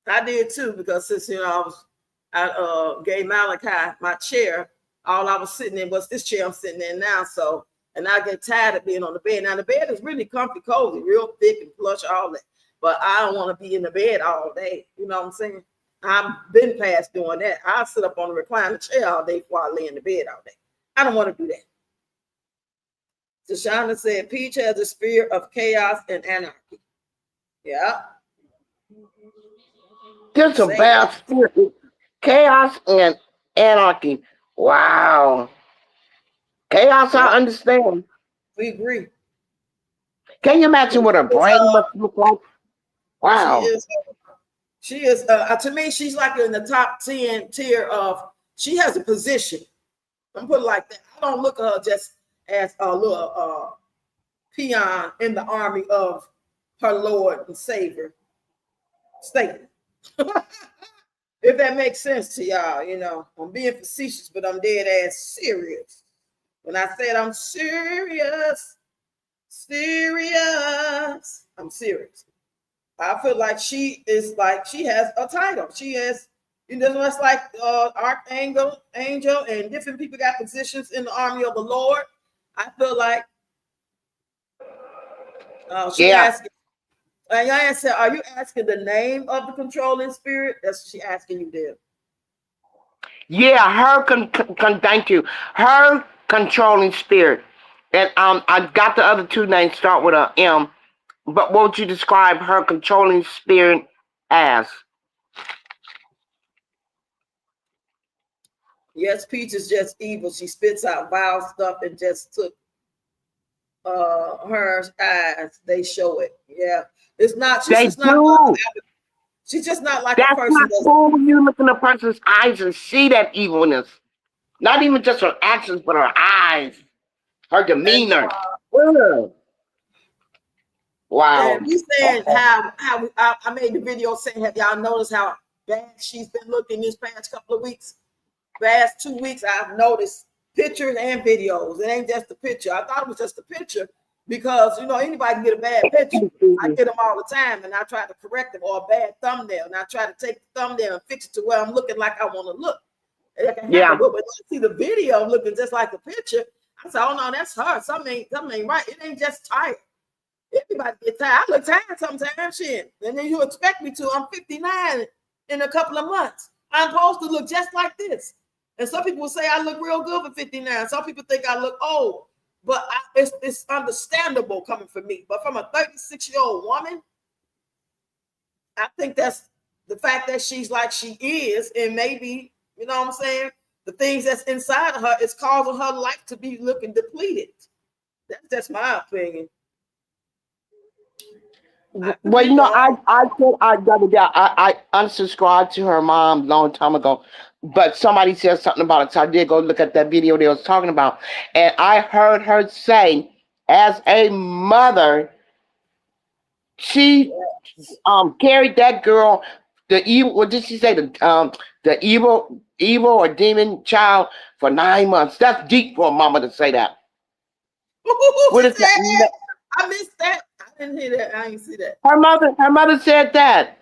I did too because since I gave Malachi my chair. All I was sitting in was this chair I'm sitting in now. So, and I get tired of being on the bed. Now the bed is really comfy, cozy, real thick and plush, all that. But I don't want to be in the bed all day. You know what I'm saying? I've been past doing that. I sit up on the recliner chair all day before I lay in the bed all day. I don't want to do that. Tashana said Peach has a spirit of chaos and anarchy. Yeah. Just a Say bad that. spirit. Chaos and anarchy. Wow. Chaos, Yeah, I understand. we agree. Can you imagine She what her is, brain must look like? she Wow. is, she is, to me, she's like in the top 10 tier of, she has a position. I'm put it like that. I don't look at her just as a little peon in the army of her Lord and Savior, Satan. If that makes sense to y'all, I'm being facetious, but I'm dead ass serious. When I said I'm serious, I'm serious. I feel like she has a title. She has, it's like archangel, angel, and different people got positions in the army of the Lord. I feel like she Yeah. asked. Y'all said, "Are you asking the name of the controlling spirit?" That's what she asking you there. Yeah, thank you. Her controlling spirit. And I got the other two names start with a M, but what would you describe her controlling spirit as? Yes, Peach is just evil. She spits out vile stuff and just took her eyes. They show it. Yeah, it's not. She's They just not. do. She's just not like a That's person not that's. cool when you look in a person's eyes and see that evilness. Not even just her actions, but her eyes, her And demeanor. Ugh. Wow. we saying Okay. I made the video saying, have y'all noticed how bad she's been looking this past couple of weeks? Past 2 weeks, I've noticed pictures and videos. It ain't just a picture. I thought it was just a picture because anybody can get a bad picture. I get them all the time, and I try to correct them, or a bad thumbnail, and I try to take the thumbnail and fix it to where I'm looking like I want to look. It can happen, Yeah. but when I see the video looking just like the picture, I say, "Oh no, that's her. Something ain't right. It ain't just tired. Everybody get tired. I look tired sometimes, shit. And then you expect me to. I'm 59 in a couple of months. I'm supposed to look just like this. And some people will say I look real good for 59. Some people think I look old, but it's understandable coming from me. But from a 36-year-old woman, I think that's the fact that she's like she is, and maybe, you know what I'm saying, the things that's inside of her is causing her life to be looking depleted. That's just my opinion. I could Well, be wrong. I unsubscribed to her mom a long time ago, but somebody said something about it, so I did go look at that video they was talking about, and I heard her say, as a mother, she carried that girl, the evil. What did she say? The evil or demon child for 9 months. That's deep for a mama to say that. What She is that? said, I missed that. I didn't hear that. I didn't see that. Her mother said that. Oh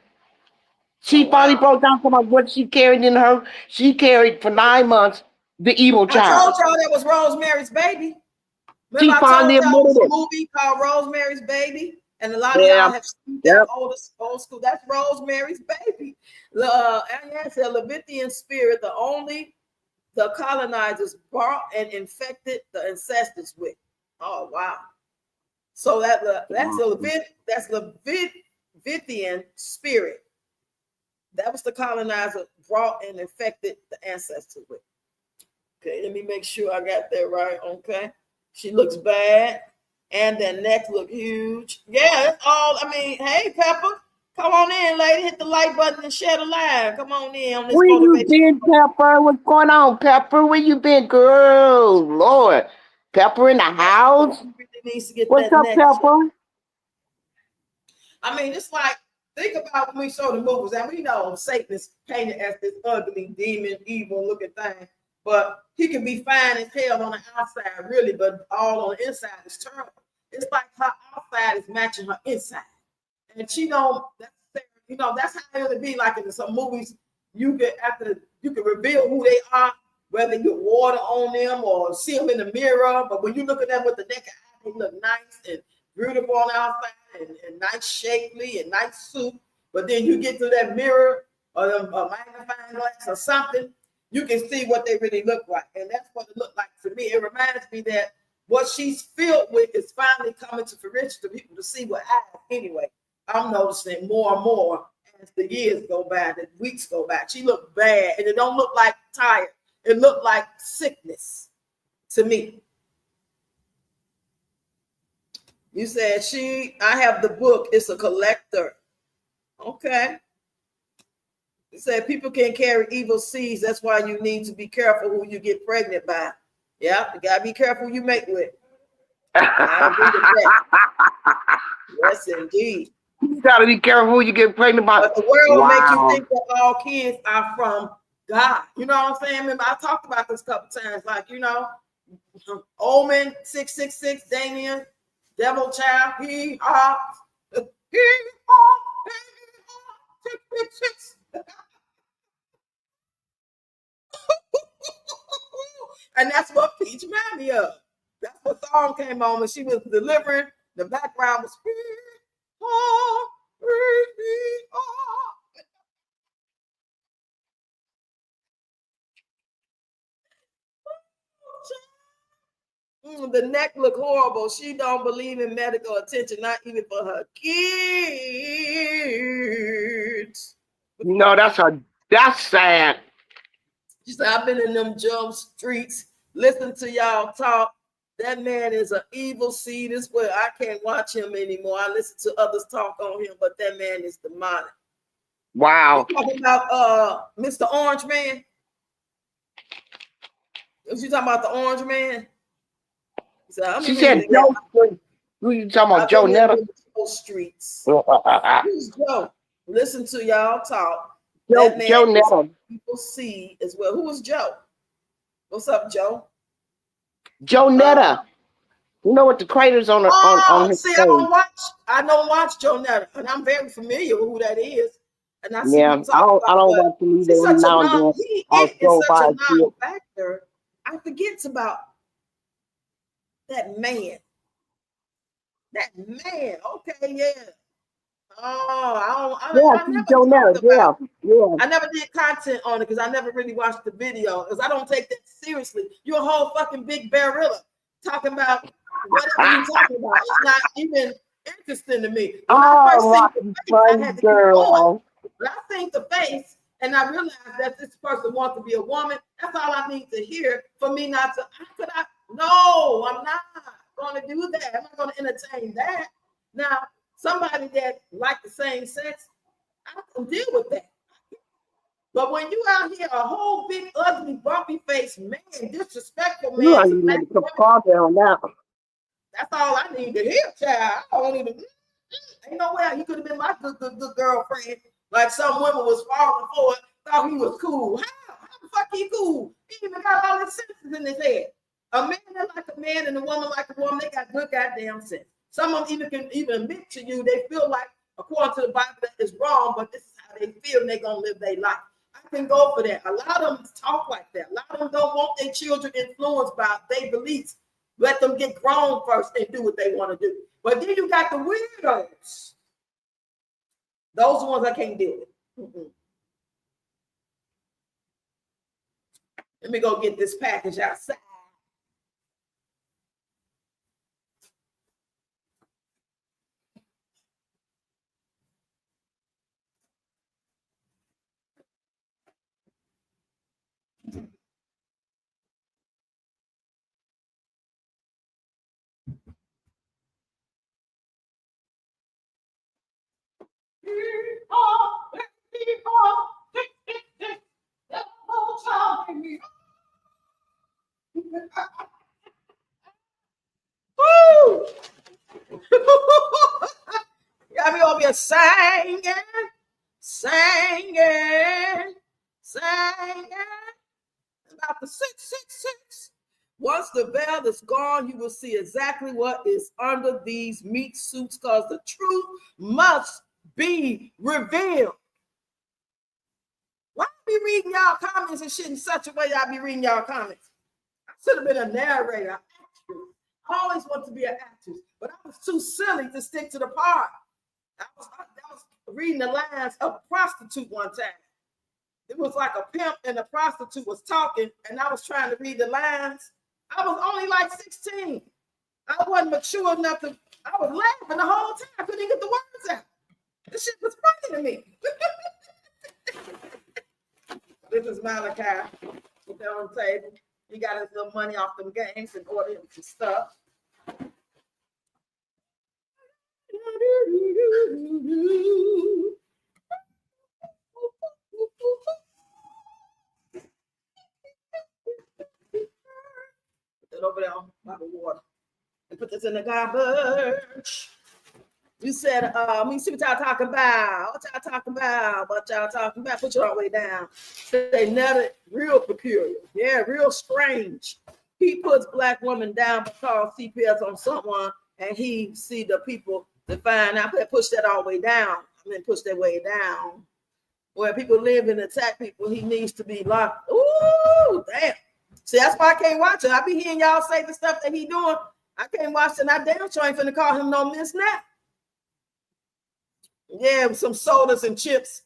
She finally wow. broke down about what she carried in her. She carried for 9 months the evil I told child. y'all that was Rosemary's Baby. Remember She I told finally y'all it admitted was a it. movie called Rosemary's Baby? And a lot of Yeah. y'all have seen that Yep. old school. That's Rosemary's Baby. The Levitian spirit, the colonizers brought and infected the ancestors with. Oh wow. So that's Levitian spirit. That was the colonizer brought and infected the ancestors with. Okay, let me make sure I got that right. Okay. She looks bad. And the neck look huge. Yeah, that's all. I mean, hey, Pepper, come on in, lady. Hit the like button and share the live. Come on in on this Where you motivation. been, Pepper? What's going on, Pepper? Where you been, girl? Lord. Pepper in the house? She really needs to get What's that up, neck checked. Pepper? I mean, it's like, think about when we show the movies, and we know Satan is painted as this ugly, demon, evil looking thing, but he can be fine as hell on the outside, really, but all on the inside is terrible. It's like her outside is matching her inside. And she don't, that's how it'll be like in some movies. You can reveal who they are, whether you water on them or see them in the mirror. But when you look at them with the naked eye, they look nice and beautiful on the outside and nice, shapely and nice suit. But then you get to that mirror or a magnifying glass or something, you can see what they really look like. And that's what it looked like to me. It reminds me that what she's filled with is finally coming to fruition to people to see what happens. Anyway, I'm noticing more and more as the years go by, the weeks go by. She looked bad, and it don't look like tired. It looked like sickness to me. You said I have the book. It's a collector. Okay. You said people can carry evil seeds. That's why you need to be careful who you get pregnant by. Yeah, you gotta be careful who you make with. I agree with that. Yes, indeed. You gotta be careful who you get pregnant by. But the world will make you think that all kids are from God. You know what I'm saying? Remember, I talked about this a couple times. Like, Omen 666, Damien, Devil Child, he, 666. And that's what Peach reminded me of. That's what song came on when she was delivering. The background was the neck look horrible. She don't believe in medical attention, not even for her kids. That's sad. She said, I've been in them jump streets, listen to y'all talk. That man is an evil seed as well. I can't watch him anymore. I listen to others talk on him, but that man is demonic. Wow. You talking about Mr. Orange Man? Was you talking about the Orange Man? She said Joe. Who you talking about? Joe Netta? Streets. Who's Joe? Listen to y'all talk. Joe Netta. People see as well. Who is Joe? What's up, Joe? Joe Netta. You know what the craters on his see, face. I don't watch Joe Netta, and I'm very familiar with who that is. And I see I don't watch him either now and then. He is such a non-factor. I forget about that man. That man. Okay, yeah. Oh, I never Joe Netta. Yeah. I never did content on it because I never really watched the video because I don't take that seriously. You're a whole fucking big barilla talking about whatever you're talking about. It's not even interesting to me. When I first seen the face, I had to keep going. But I seen the face and I realized that this person wants to be a woman. That's all I need to hear for me not to. No, I'm not going to do that. I'm not going to entertain that. Now, somebody that like the same sex, I can deal with that. But when you out here, a whole big, ugly, bumpy face man, disrespectful man, that's all I need to hear, child. I don't even. Ain't no way he could have been my good girlfriend. Like some women was falling for it, thought he was cool. How the fuck he cool? He even got all his senses in his head. A man that like a man and a woman like a woman, they got good goddamn sense. Some of them can admit to you they feel like, according to the Bible, that is wrong, but this is how they feel and they're going to live their life. I can go for that. A lot of them talk like that. A lot of them don't want their children influenced by their beliefs. Let them get grown first and do what they want to do. But then you got the weirdos. Those are the ones I can't deal with. Let me go get this package outside. Woo! Got me over here singing. About the 666. Once the veil is gone, you will see exactly what is under these meat suits because the truth must be revealed. Why be reading y'all comments and shit in such a way I be reading y'all comments? I should have been a narrator, actress. I always wanted to be an actress, but I was too silly to stick to the part. I was reading the lines of a prostitute one time. It was like a pimp and a prostitute was talking, and I was trying to read the lines. I was only like 16. I wasn't mature enough to. I was laughing the whole time. I couldn't even get the words out. This shit was funny to me. This is Malachi. Put that on the table. He got his little money off them games and ordered him some stuff. Put that over there by the water. And put this in the garbage. You said, let me see what y'all talking about. What y'all talking about? What y'all talking about? Put your all the way down. They never real peculiar. Yeah, real strange. He puts black women down because CPS on someone and he see the people define. I push that all the way down. I mean, push that way down. Where people live and attack people, he needs to be locked. Ooh, damn. See, that's why I can't watch it. I be hearing y'all say the stuff that he doing. I can't watch it. And I damn sure ain't finna call him no miss now. Yeah, with some sodas and chips.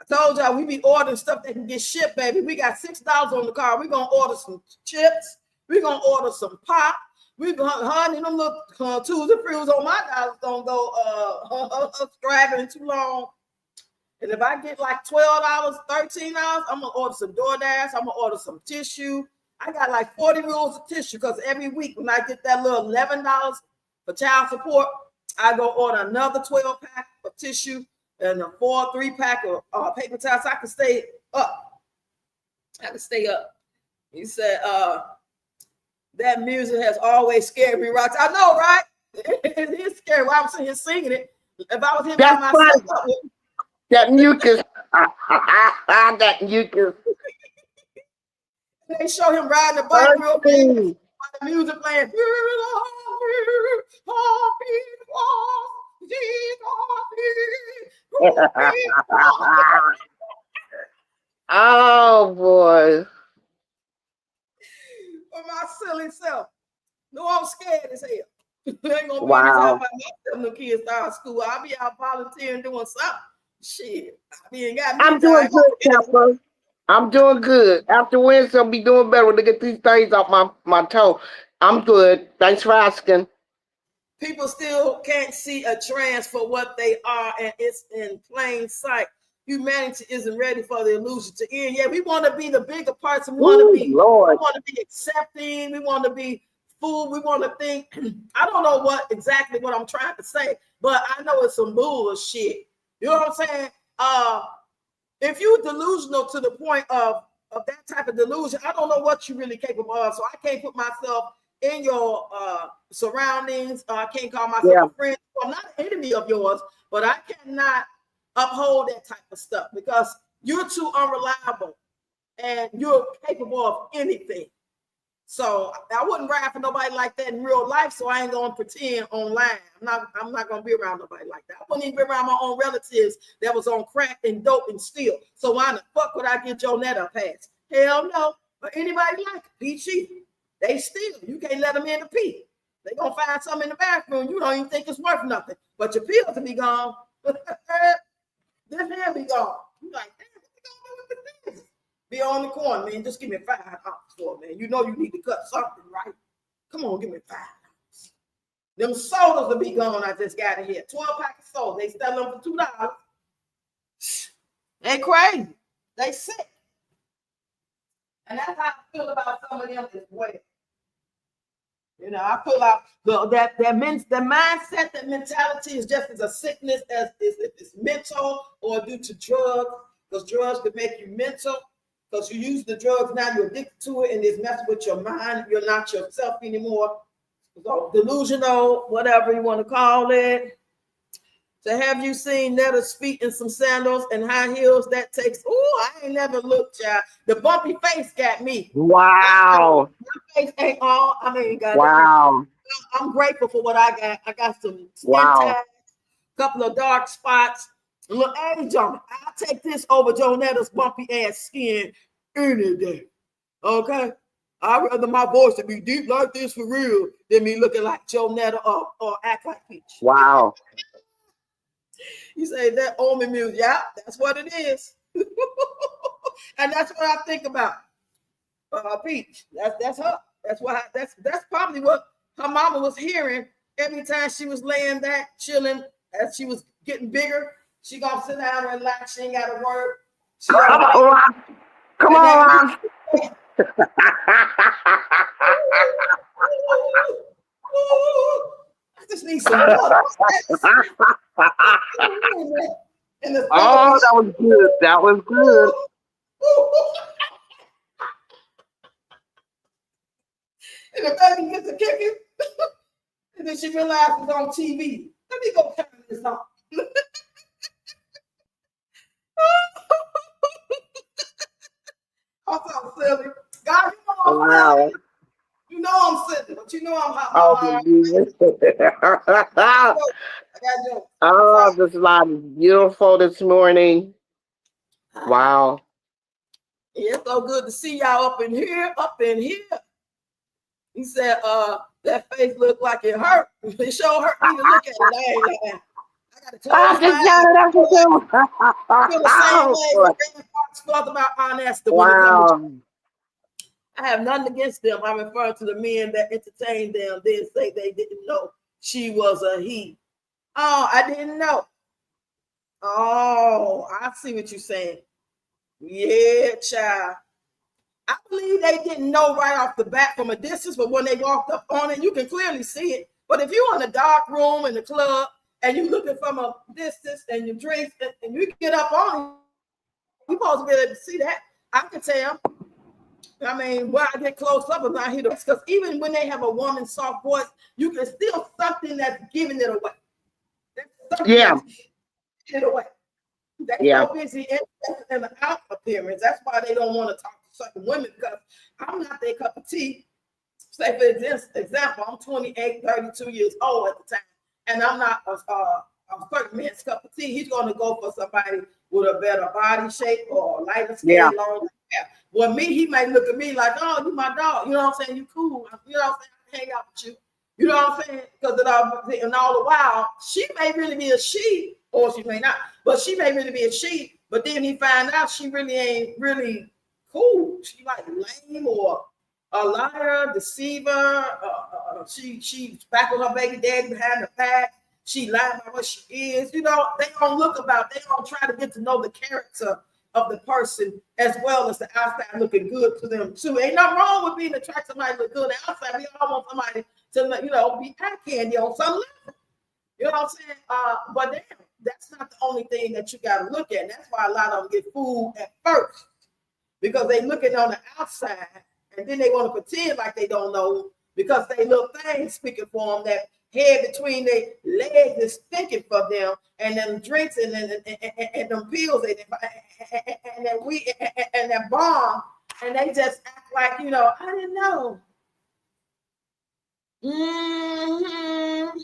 I told y'all we be ordering stuff that can get shipped, baby. We got $6 on the car. We're gonna order some chips. We're gonna order some pop. We're gonna, honey, them little twos and threes on my dollars don't go straggling too long. And if I get like $12, $13, I'm gonna order some DoorDash. I'm gonna order some tissue. I got like 40 rolls of tissue because every week when I get that little $11 for child support, I go order another 12-pack of tissue and a 3-pack of paper towels. So I can stay up. I can stay up. He said, that music has always scared me, Rox. I know, right? It is scary. While I was sitting here singing it, if I was here by myself, that mucus. That mucus. They show him riding the bike real big. The music playing. Oh boy. For my silly self. No, I'm scared as hell. I ain't gonna be Wow. in this house by myself. No kids start school. I'll be out volunteering doing something. Shit. I mean, got me I'm doing good, Pepper. I'm doing good. After Wednesday, I'll be doing better to get these things off my toe. I'm good. Thanks for asking. People still can't see a trans for what they are, and it's in plain sight. Humanity isn't ready for the illusion to end. Yeah, we want to be the bigger parts, and we want to be, Lord. we want to be accepting. We want to be full. We want to think. I don't know exactly what I'm trying to say, but I know it's some bullshit. You know what I'm saying? If you're delusional to the point of that type of delusion, I don't know what you're really capable of. So I can't put myself in your surroundings. I can't call myself a friend. I'm not an enemy of yours, but I cannot uphold that type of stuff because you're too unreliable and you're capable of anything. So I wouldn't ride for nobody like that in real life. So I ain't gonna pretend online. I'm not gonna be around nobody like that. I wouldn't even be around my own relatives that was on crack and dope and steal. So why the fuck would I get Jonetta a pass? Hell no. Or anybody like Peachy. They steal. You can't let them in the pee. They gonna find something in the bathroom. You don't even think it's worth nothing. But your pills will be gone. This hand be gone. You like, damn, what you gonna do with this? Be on the corner, man. Just give me $5 for it, man. You know you need to cut something, right? Come on, give me $5. Them sodas will be gone. I just got it here. 12-pack of soda. They sell them for $2. They crazy. They sick. And that's how I feel about some of them as well. You know, I feel like that mindset, that mentality is just as a sickness as if it's mental or due to drugs, because drugs can make you mental. Because you use the drugs now, you're addicted to it, and it's messing with your mind. You're not yourself anymore. So delusional, whatever you want to call it. So have you seen Netta's feet in some sandals and high heels? That takes, I ain't never looked, y'all. The bumpy face got me. Wow. My face ain't all, I mean, God, Wow. I'm grateful for what I got. I got some skin tags, a couple of dark spots. Look, hey, John, I'll take this over Jonetta's bumpy ass skin any day. Okay? I'd rather my voice to be deep like this for real than me looking like Jonetta or act like Peach. Wow. You say that Omi music. Yeah, that's what it is. And that's what I think about. Peach. That's her. That's probably what her mama was hearing every time she was laying back, chilling, as she was getting bigger. She gonna sit down and relax. She ain't got to work. She Come on on, Ron. Come and on, then Ron. I just need some water. And the Oh, that was good. That was good. and the baby gets to kicking. And then she realized it's on TV. Let me go turn this on. I'm so silly. God, you know I'm silly. Wow. You know I'm silly, but you know I'm hot. Oh, My yeah. I got jokes. Oh, this live is beautiful this morning. Wow. Yeah, it's so good to see y'all up in here, up in here. He said, that face looked like it hurt. It sure hurt me to look at it. I ain't lying. I gotta I close just my got it eyes. up to them. I feel the same way Oh, when Grandma Fox felt about Aunt Esther when it comes to wow. I have nothing against them. I'm referring to the men that entertained them, then say they didn't know she was a he. Oh, I didn't know. Oh, I see what you're saying. Yeah, child. I believe they didn't know right off the bat from a distance, but when they walked up on it, you can clearly see it. But if you're in a dark room in the club and you're looking from a distance and you drink and you get up on it, you're supposed to be able to see that. I can tell. I mean, when I get close up and I hear the because even when they have a woman's soft voice, you can still something that's giving it away. There's something Yeah. that's giving it away. They're Yeah. so busy in the out appearance. That's why they don't want to talk to certain women because I'm not their cup of tea. Say for example, I'm 28, 32 years old at the time, and I'm not a certain man's cup of tea. He's going to go for somebody with a better body shape or lighter skin, Yeah. longer hair. Well, me, he might look at me like, oh, you my dog. You know what I'm saying? You cool. You know what I'm saying? I hang out with you. You know what I'm saying? Because and all the while, she may really be a she, or she may not, but she may really be a she. But then he find out she really ain't really cool. She like lame or a liar, deceiver. She's back with her baby daddy behind the back. She lied about what she is. You know, they don't look about. They don't try to get to know the character of the person as well as the outside looking good to them too. Ain't nothing wrong with being attracted to somebody look good outside. We all want somebody to, be eye candy on some level. You know what I'm saying? But damn, that's not the only thing that you got to look at. That's why a lot of them get fooled at first because they looking on the outside and then they want to pretend like they don't know because they little things speaking for them that head between their legs is thinking for them and them drinks and them pills and that we and that bomb and they just act like I didn't know. Mm-hmm.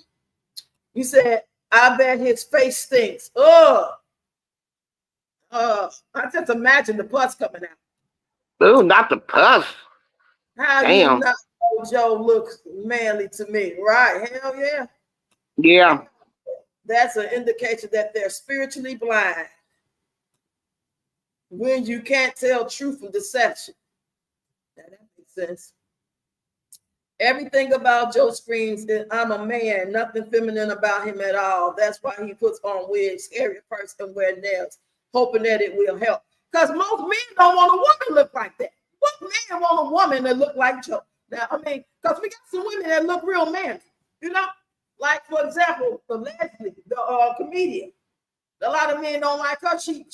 You said I bet his face stinks. I just imagine the pus coming out. Ooh, not the puff. How you Damn. not know Joe looks manly to me, right? Hell yeah. Yeah. That's an indication that they're spiritually blind. When you can't tell truth from deception. That makes sense. Everything about Joe screams that I'm a man, nothing feminine about him at all. That's why he puts on wigs, scary person, wear nails, hoping that it will help. Because most men don't want a woman to look like that. What man want a woman that look like Joe? Now, I mean, because we got some women that look real manly, like for example, the Leslie, the comedian. A lot of men don't like her. She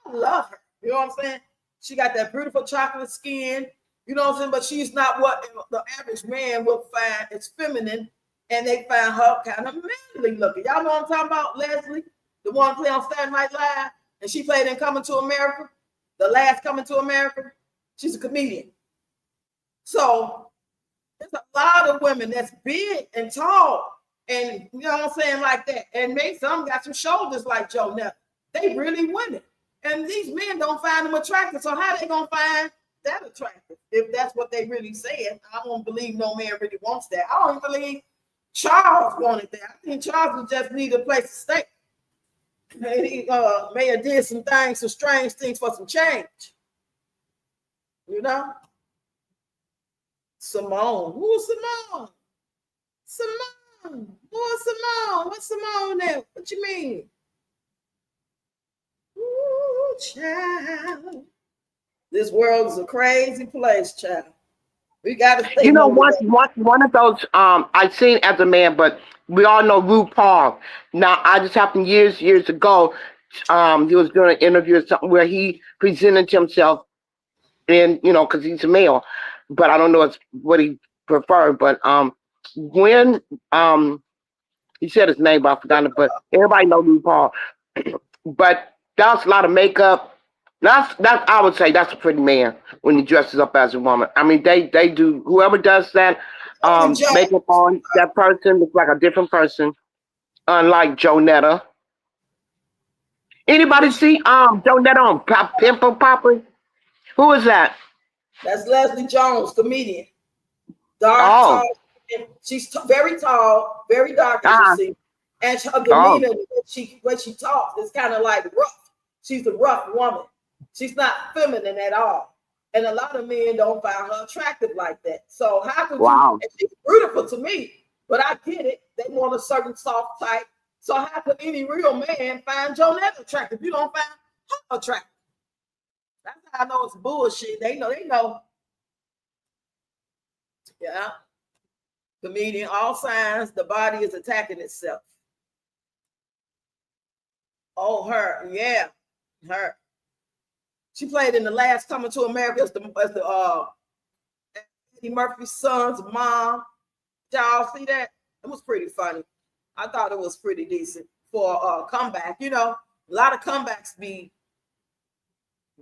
I love her. You know what I'm saying? She got that beautiful chocolate skin. You know what I'm saying? But she's not what the average man will find is feminine, and they find her kind of manly looking. Y'all know what I'm talking about? Leslie, the one playing on Saturday Night Live, and she played in Coming to America, the last Coming to America. She's a comedian. So there's a lot of women that's big and tall, and you know what I'm saying, like that. And maybe some got some shoulders like Joe Neville. They really women. And these men don't find them attractive. So how they gonna find that attractive if that's what they really said? I don't believe no man really wants that. I don't believe Charles wanted that. I think Charles would just need a place to stay. And he may have did some things, some strange things for some change. Simone. Who's Simone? Simone. Boy, Simone. What's Simone there? What you mean? Ooh, child. This world is a crazy place, child. We got to stay You know, one, motivated. one, one of those I seen as a man, but we all know RuPaul. Now, I just happened years ago. He was doing an interview or something where he presented himself in, you know, because he's a male, but I don't know what he preferred. But when he said his name, but I forgot it. But everybody know RuPaul. But that's a lot of makeup. That's I would say that's a pretty man when he dresses up as a woman. I mean, they do, whoever does that Only Joe. makeup on that person looks like a different person, unlike Jonetta. Anybody see Jonetta on Pimple Popper? Who is that? That's Leslie Jones, comedian. Dark, Oh, tall. She's very tall, very dark, as you uh, see. And her oh, demeanor, when she talks, is kind of like rough. She's a rough woman. She's not feminine at all. And a lot of men don't find her attractive like that. So how could you? wow, And she's beautiful to me, but I get it. They want a certain soft type. So how could any real man find Jonette attractive? You don't find her attractive. That's how I know it's bullshit. They know. They know. Yeah. Comedian, all signs the body is attacking itself. Oh, her, yeah, her. She played in the last Coming to America as the Eddie Murphy's son's mom. Y'all see that? It was pretty funny. I thought it was pretty decent for a comeback. You know, a lot of comebacks be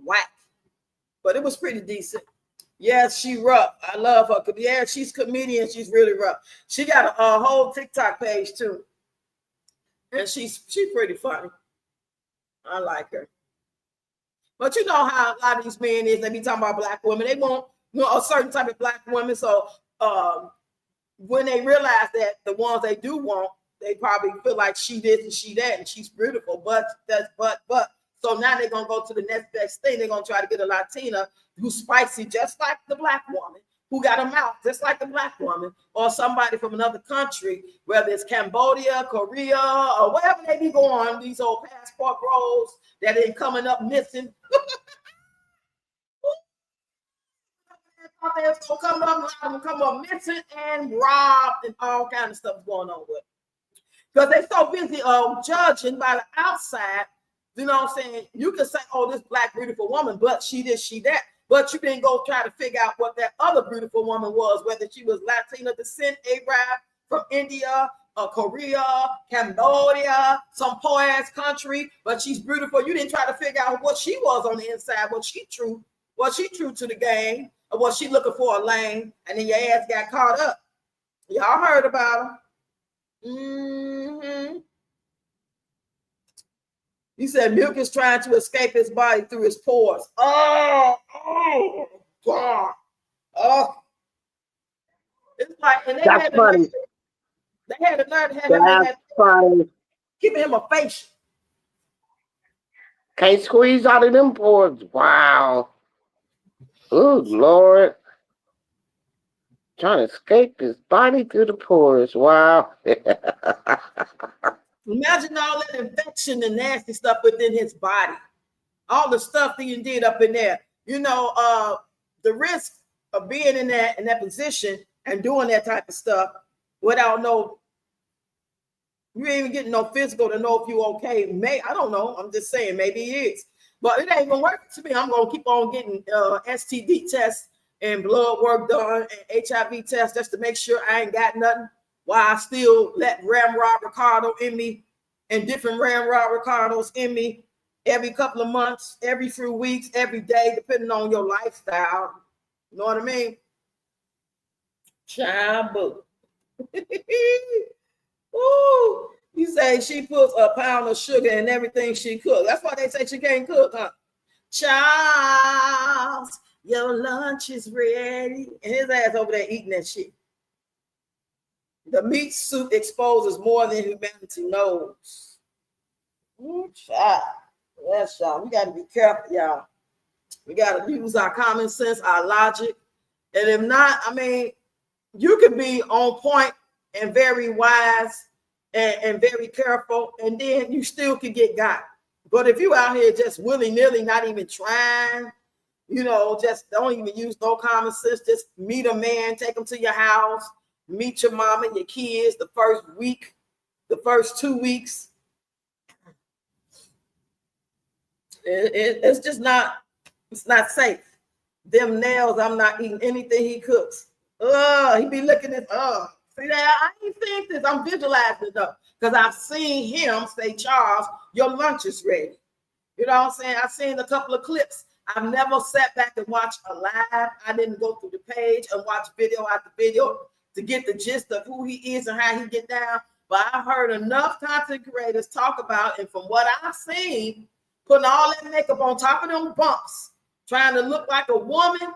whack, but it was pretty decent. Yes, she rough. I love her. Yeah, she's comedian. She's really rough. She got a whole TikTok page too, and she's pretty funny. I like her. But you know how a lot of these men is. They be talking about black women. They want, you know, a certain type of black woman. So when they realize that the ones they do want, they probably feel like she this and she that, and she's beautiful. But. So now they're gonna go to the next best thing. They're gonna try to get a Latina who's spicy, just like the black woman, who got a mouth just like the black woman, or somebody from another country, whether it's Cambodia, Korea, or wherever they be going. These old passport bros that ain't coming up missing. They come up missing and robbed and all kind of stuff going on with it. Because they're so busy judging by the outside. You know what I'm saying? You can say, oh, this black beautiful woman, but she this, she that. But you didn't go try to figure out what that other beautiful woman was, whether she was Latina descent, Arab, from India, Korea, Cambodia, some poor ass country, but she's beautiful. You didn't try to figure out what she was on the inside. Was she true to the game? Or was she looking for a lane? And then your ass got caught up. Y'all heard about her. Mm-hmm. He said milk is trying to escape his body through his pores. Oh, God. Oh. It's like, and they that's had the funny. nerve. They had the nerve to have him in That's that, funny. giving him a facial. Can't squeeze out of them pores. Wow. Oh, Lord. Trying to escape his body through the pores. Wow. Imagine all that infection and nasty stuff within his body. All the stuff that you did up in there. You know, the risk of being in that position and doing that type of stuff without you ain't even getting no physical to know if you okay. I don't know. I'm just saying, maybe it is. But it ain't gonna work to me. I'm gonna keep on getting STD tests and blood work done and HIV tests just to make sure I ain't got nothing, while I still let Ramrod Ricardo in me and different Ramrod Ricardos in me every couple of months, every few weeks, every day, depending on your lifestyle. You know what I mean? Child boo. Ooh, you say she puts a pound of sugar in everything she cooks. That's why they say she can't cook, huh? Charles, your lunch is ready. And his ass over there eating that shit. The meat suit exposes more than humanity knows. Ooh, child. Yes, y'all. We got to be careful, y'all. We got to use our common sense, our logic. And if not, I mean, you can be on point and very wise and very careful, and then you still could get got. But if you out here just willy-nilly, not even trying, just don't even use no common sense, just meet a man, take him to your house, meet your mama, your kids the first week, the first 2 weeks. It's just not, it's not safe. Them nails, I'm not eating anything he cooks. He be looking at, see that? I ain't think this. I'm visualizing it up because I've seen him say, Charles, your lunch is ready. You know what I'm saying? I've seen a couple of clips. I've never sat back and watched a live. I didn't go through the page and watch video after video to get the gist of who he is and how he get down. But I've heard enough content creators talk about, and from what I've seen, putting all that makeup on top of them bumps, trying to look like a woman.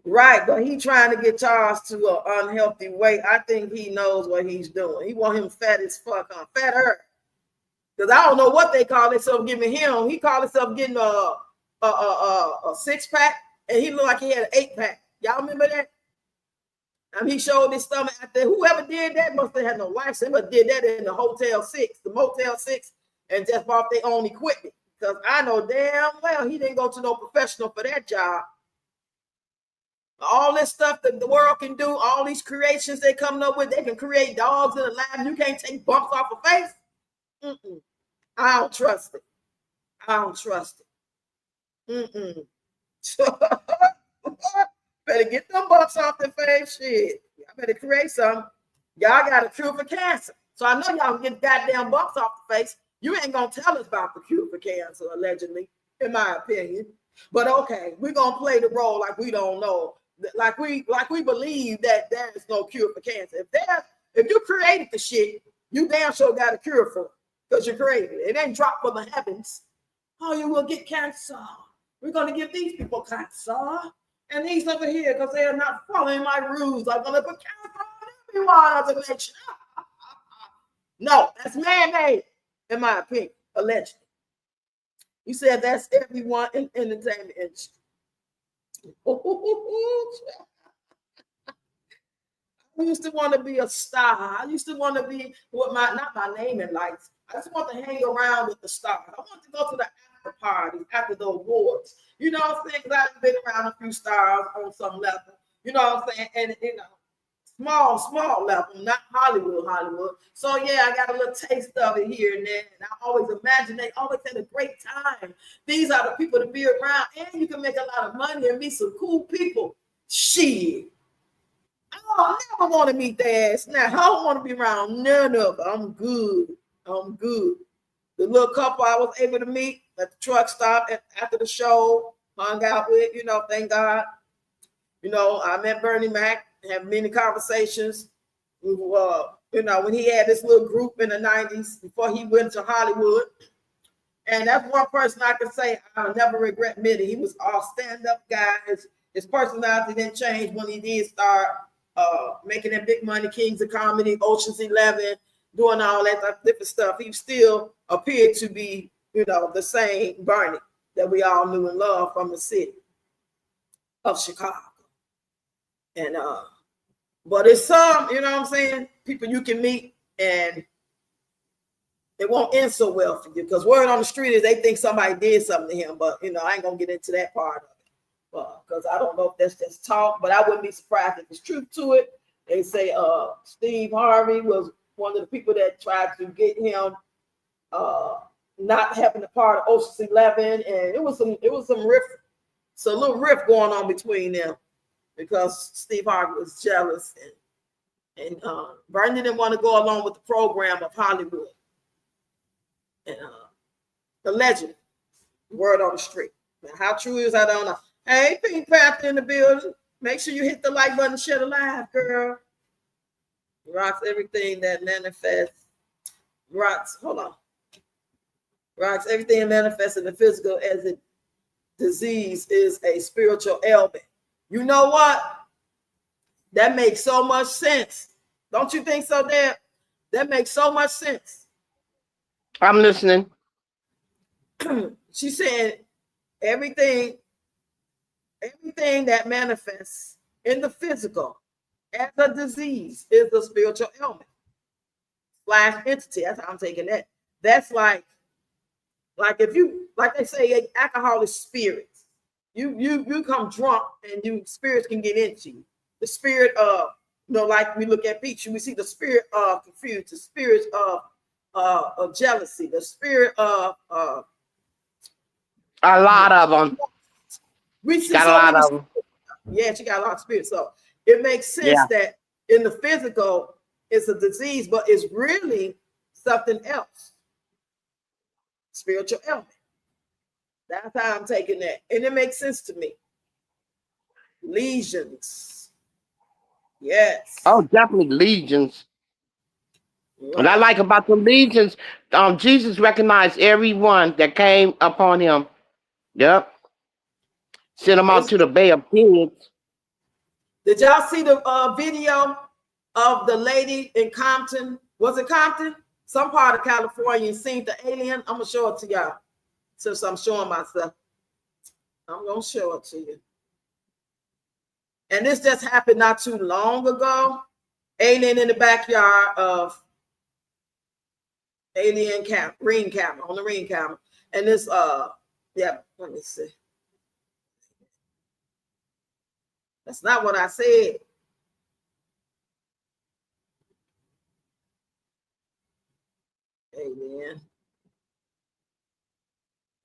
Right, but he trying to get Charles to an unhealthy weight. I think he knows what he's doing. He want him fat as fuck, fatter. Because I don't know what they call themselves giving him. He called himself getting a 6-pack, and he looked like he had an 8-pack. Y'all remember that? He showed his stomach out there. Whoever did that must have had no license. But did that in the Motel 6, and just bought their own equipment. Because I know damn well he didn't go to no professional for that job. All this stuff that the world can do, all these creations they coming up with, they can create dogs in a lab. You can't take bumps off a face. I don't trust it. Better get them bumps off the face. Shit. Y'all better create some. Y'all got a cure for cancer. So I know y'all can get goddamn bumps off the face. You ain't gonna tell us about the cure for cancer, allegedly, in my opinion. But okay, we're gonna play the role like we don't know. Like we believe that there is no cure for cancer. If you created the shit, you damn sure got a cure for it because you created it. It ain't dropped from the heavens. Oh, you will get cancer. We're gonna give these people cancer, and these over here because they are not following my rules. I'm gonna put cancer on everyone as a nation. No, that's man-made, in my opinion, allegedly. You said that's everyone in entertainment industry. I used to want to be a star. I used to want to be with not my name in lights. I just want to hang around with the stars. I want to go to the after parties, after the awards. You know what I'm saying? Because I've been around a few stars on some level. You know what I'm saying? And small level, not Hollywood. So yeah, I got a little taste of it here and there. And I always imagine they always had a great time. These are the people to be around, and you can make a lot of money and meet some cool people. Shit. I don't never want to meet their ass. Now, I don't want to be around none of them. I'm good. The little couple I was able to meet at the truck stop after the show, hung out with, thank God. I met Bernie Mac, had many conversations. When he had this little group in the 90s before he went to Hollywood. And that's one person I can say I'll never regret meeting. He was all stand-up guy. His personality didn't change when he did start making that big money, Kings of Comedy, Ocean's 11, doing all that different stuff. He still appeared to be, the same Bernie that we all knew and loved from the city of Chicago. And but it's some, what I'm saying, people you can meet and it won't end so well for you because word on the street is they think somebody did something to him, but I ain't gonna get into that part of it because I don't know if that's just talk, but I wouldn't be surprised if there's truth to it. They say Steve Harvey was one of the people that tried to get him not having a part of Ocean's 11, and it was some riff, so a little riff going on between them because Steve Harvey was jealous and Bernie didn't want to go along with the program of Hollywood. And the legend, word on the street. Now, how true is I don't know. Hey, Pink Panther in the building. Make sure you hit the like button, share the live, girl. Rocks everything that manifests. Rocks everything that manifests in the physical as a disease is a spiritual ailment. You know what? That makes so much sense. Don't you think so, Dad? That makes so much sense. I'm listening. She said everything that manifests in the physical as a disease is a spiritual ailment / entity. That's how I'm taking that. That's like if you, like they say, alcohol is spirits. You become drunk and you spirits can get into you. The spirit of, like we look at Peach, we see the spirit of confusion, the spirit of jealousy, the spirit of A lot of them. we see Got a so lot many. of them. Yeah, she got a lot of spirit. So it makes sense Yeah. that in the physical it's a disease, but it's really something else. Spiritual ailment. That's how I'm taking that. And it makes sense to me. Lesions. Yes. Oh, definitely legions. What I Right. like about the legions, Jesus recognized everyone that came upon him. Yep. Sent them out to the Bay of Pigs. Did y'all see the video of the lady in Compton? Was it Compton? Some part of California, and seen the alien? I'm gonna show it to y'all. Since I'm showing myself, I'm gonna show it to you. And this just happened not too long ago. Alien in the backyard of alien ring camera, on the ring camera. And this yeah, let me see. That's not what I said.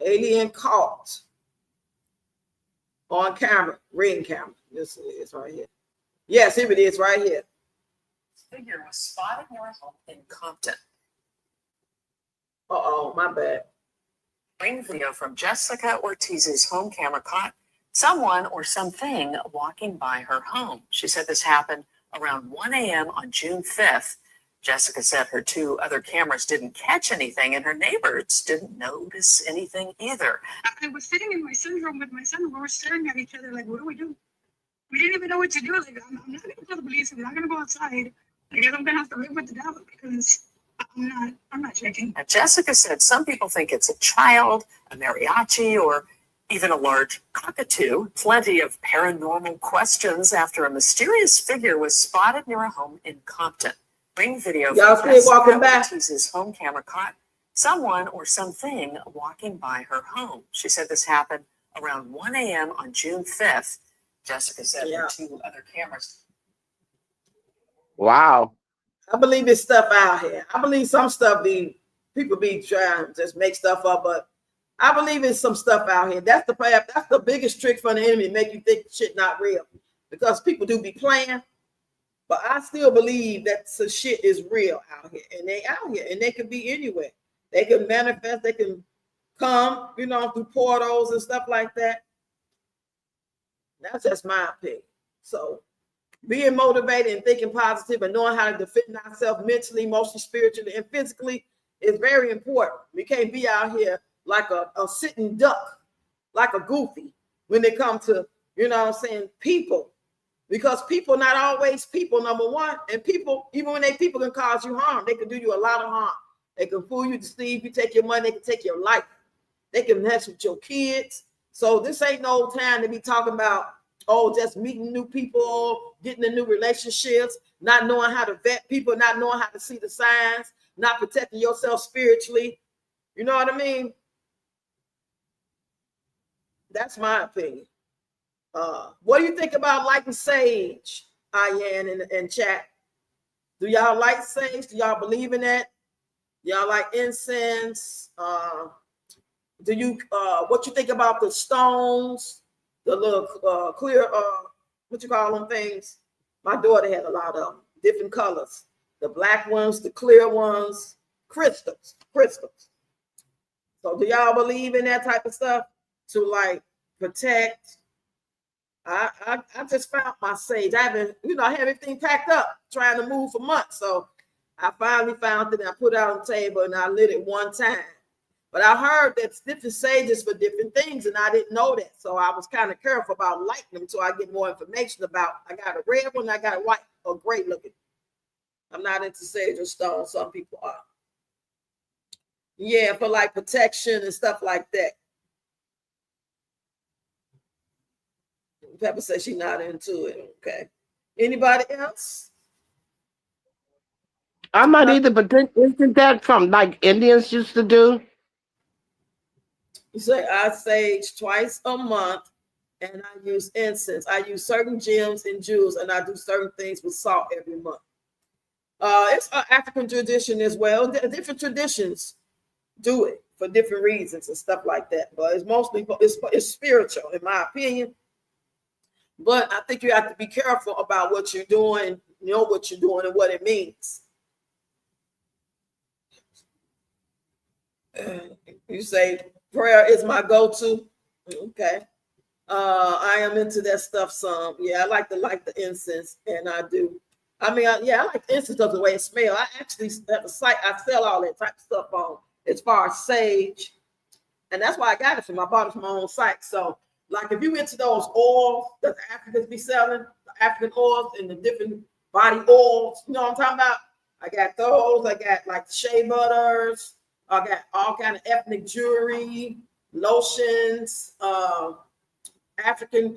Alien caught on camera, ring camera. This is right here. Yes, here it is right here. Figure was spotted near a home in Compton. Uh-oh, my bad. Ring video from Jessica Ortiz's home camera caught someone or something walking by her home. She said this happened around 1 a.m. on June 5th. Jessica said her 2 other cameras didn't catch anything and her neighbors didn't notice anything either. I was sitting in my son's room with my son and we were staring at each other like, what do we do? We didn't even know what to do. Like, I'm not going to tell the police. I'm not going to go outside. I guess I'm going to have to live with the devil because I'm not checking. And Jessica said some people think it's a child, a mariachi, or even a large cockatoo. Plenty of paranormal questions after a mysterious figure was spotted near a home in Compton. Ring video Y'all from see it walking Jessica by? Ortiz's home camera caught someone or something walking by her home. She said this happened around 1 a.m. on June 5th. Jessica said her 2 other cameras. Wow. I believe it's stuff out here. I believe some stuff people be trying to just make stuff up, but I believe it's some stuff out here. That's the biggest trick for the enemy, make you think shit not real. Because people do be playing. But I still believe that some shit is real out here. And they out here. And they can be anywhere. They can manifest. They can come, through portals and stuff like that. That's just my opinion. So being motivated and thinking positive and knowing how to defend ourselves mentally, emotionally, spiritually, and physically is very important. We can't be out here like a sitting duck, like a goofy when it comes to, people. Because people not always people, number one. And people, even when people can cause you harm, they can do you a lot of harm. They can fool you, deceive you, take your money, they can take your life. They can mess with your kids. So this ain't no time to be talking about, just meeting new people, getting in new relationships, not knowing how to vet people, not knowing how to see the signs, not protecting yourself spiritually. You know what I mean? That's my opinion. What do you think about lighting sage, Ayan, in chat? Do y'all like sage? Do y'all believe in that? Y'all like incense? Do you what you think about the stones, the little clear what you call them things? My daughter had a lot of them, different colors. The black ones, the clear ones, crystals. So do y'all believe in that type of stuff to like protect? I just found my sage. I haven't, I have everything packed up, trying to move for months. So I finally found it and I put it out on the table and I lit it one time. But I heard that different sages for different things, and I didn't know that. So I was kind of careful about lighting them until I get more information about. I got a red one, I got a white or gray looking. I'm not into sage or stone. Some people are. Yeah, for like protection and stuff like that. Pepper says she's not into it. Okay. Anybody else? I'm not either, but isn't that from like Indians used to do? You say I sage twice a month and I use incense. I use certain gems and jewels and I do certain things with salt every month. It's an African tradition as well. Different traditions do it for different reasons and stuff like that. But it's mostly it's spiritual, in my opinion. But I think you have to be careful about what you're doing, know what you're doing and what it means. You say prayer is my go-to. Okay. I am into that stuff some. Yeah, I like the incense, and I do. I mean, I like the incense of the way it smells. I actually at the site I sell all that type of stuff on as far as sage, and that's why I got it from. I bought it from my own site. So, like, if you into those oils that the Africans be selling, the African oils and the different body oils, you know what I'm talking about? I got those. I got like shea butters. I got all kind of ethnic jewelry, lotions, African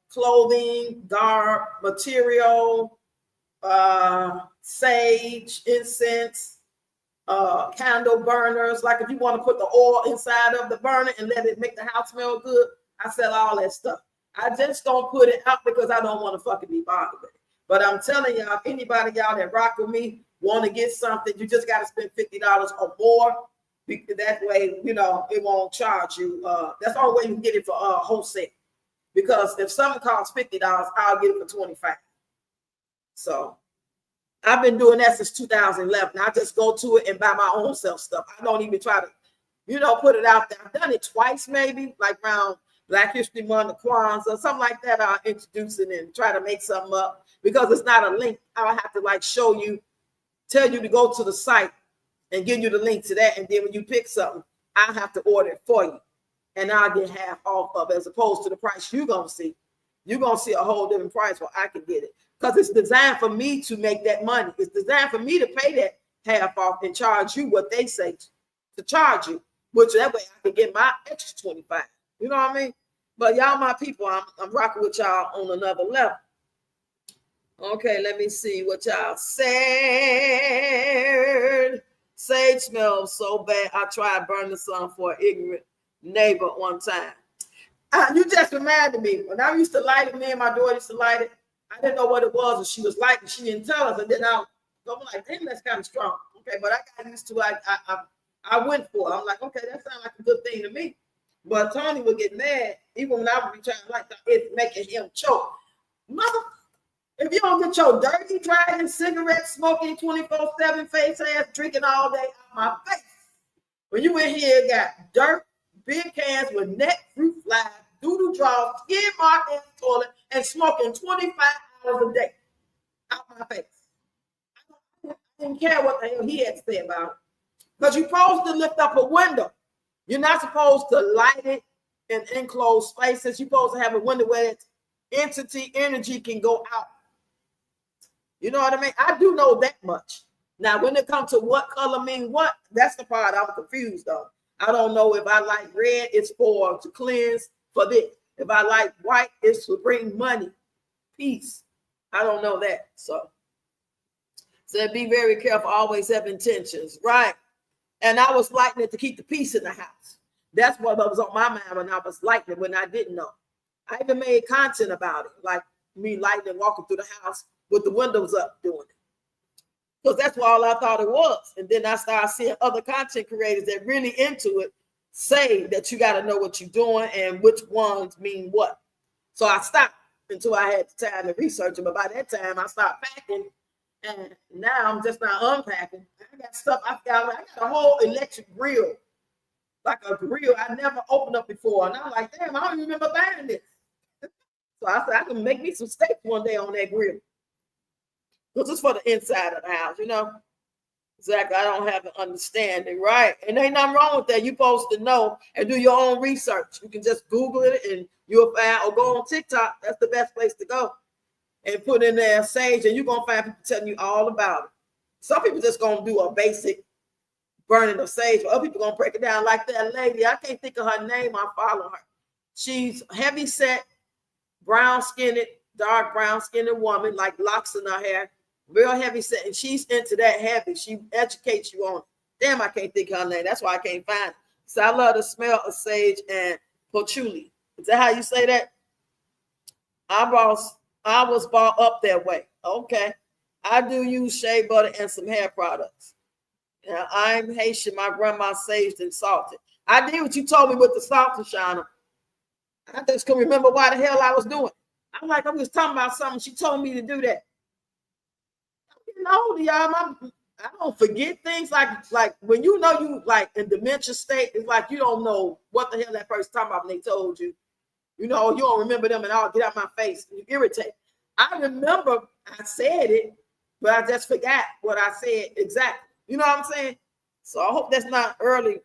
clothing, garb, material, sage, incense, candle burners. Like if you want to put the oil inside of the burner and let it make the house smell good, I sell all that stuff. I just don't put it out because I don't want to fucking be bothered with it. But I'm telling y'all, if anybody y'all that rock with me want to get something, you just got to spend $50 or more. That way, you know, it won't charge you. That's the only way you can get it for wholesale. Because if something costs $50, I'll get it for $25. So I've been doing that since 2011. I just go to it and buy my own self stuff. I don't even try to, you know, put it out there. I've done it twice, maybe, like around Black History Month, Kwanzaa, something like that. I'll introduce it and try to make something up because it's not a link. I'll have to like show you, tell you to go to the site and give you the link to that. And then when you pick something, I'll have to order it for you. And I'll get half off of it as opposed to the price you're going to see. You're going to see a whole different price where I can get it. Because it's designed for me to make that money. It's designed for me to pay that half off and charge you what they say to charge you. Which that way I can get my extra 25. You know what I mean? But y'all my people, I'm rocking with y'all on another level. Okay, let me see what y'all said. Sage smells so bad. I tried burning some for an ignorant neighbor one time. You just reminded me. When I used to light it, me and my daughter used to light it. I didn't know what it was, and she was lighting. She didn't tell us, and then I'm like, damn, that's kind of strong. Okay, but I got used to it. I went for it. I'm like, okay, that sounds like a good thing to me. But Tony would get mad, even when I would be trying to light it, making him choke. Mother, if you don't get your dirty, dragging, cigarette smoking, 24/7 face ass drinking all day out my face. When you in here, got dirt, big cans with net fruit flies, doodle draws, skin mark in the toilet, and smoking 25 hours a day out my face. I didn't care what the hell he had to say about it. Because you're supposed to lift up a window. You're not supposed to light it in enclosed spaces. You're supposed to have a window where that energy can go out. You know what I mean? I do know that much. Now, when it comes to what color mean what, that's the part I'm confused on. I don't know if I like red, it's for to cleanse for this. If I like white, it's to bring money, peace. I don't know that. So be very careful. Always have intentions, right? And I was lighting it to keep the peace in the house. That's what was on my mind when I was lighting it when I didn't know. I even made content about it, like me lighting and walking through the house with the windows up doing it. Because that's what all I thought it was. And then I started seeing other content creators that really into it say that you got to know what you're doing and which ones mean what. So I stopped until I had the time to research them. But by that time, I stopped packing. And now I'm just not unpacking. I got stuff. I got a whole electric grill, like a grill I never opened up before. And I'm like, damn, I don't even remember buying this. So I said, I can make me some steak one day on that grill. Because it's for the inside of the house, you know. Exactly. I don't have an understanding, right? And ain't nothing wrong with that. You're supposed to know and do your own research. You can just Google it and you'll find, or go on TikTok. That's the best place to go. And put in there sage, and you're going to find people telling you all about it. Some people just gonna do a basic burning of sage, but other people gonna break it down like that lady. I can't think of her name. I follow her. She's heavy set, brown skinned, dark brown skinned woman, like locks in her hair, real heavy set, and she's into that heavy. She educates you on it. Damn, I can't think of her name. That's why I can't find it. So I love the smell of sage and patchouli. Is that how you say that? I was brought up that way. Okay. I do use shea butter and some hair products. Now, I'm Haitian. My grandma saged and salted. I did what you told me with the salt and shiner. I just couldn't remember why the hell I was doing. I'm like, I'm just talking about something. She told me to do that. I'm getting older, y'all. I don't forget things like when you know you like in dementia state, it's like you don't know what the hell that person talking about when they told you. You know, you don't remember them at all. Get out my face. You irritate. I remember I said it, but I just forgot what I said exactly. You know what I'm saying? So I hope that's not early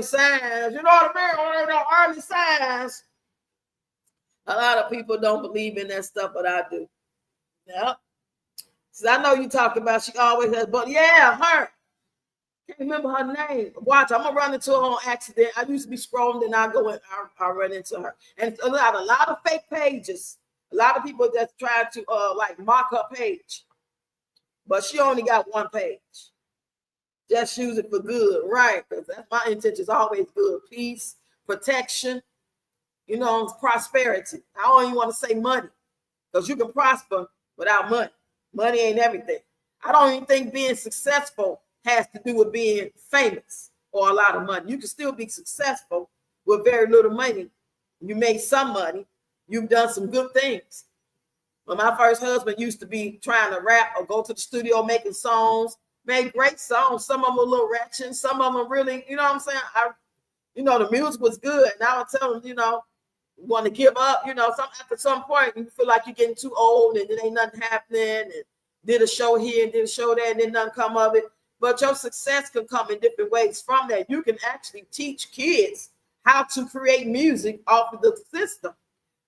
signs. You know what I mean? Early signs. A lot of people don't believe in that stuff, but I do. Yeah. So I know you talk about she always has, but yeah, her. Can't remember her name. Watch, I'm gonna run into her on accident. I used to be scrolling, and I go and I run into her. And a lot of fake pages. A lot of people that's trying to like mock her page, but she only got one page. Just use it for good, right? Because that's my intention is always good, peace, protection, you know, prosperity. I don't even want to say money, because you can prosper without money. Money ain't everything. I don't even think being successful has to do with being famous or a lot of money. You can still be successful with very little money. You made some money. You've done some good things. When my first husband used to be trying to rap or go to the studio making songs, made great songs. Some of them were a little ratchet. Some of them really, you know what I'm saying? The music was good. And I would tell him, want to give up, after some point you feel like you're getting too old and there ain't nothing happening, and did a show here and did a show there and then nothing come of it. But your success can come in different ways from that. You can actually teach kids how to create music off of the system,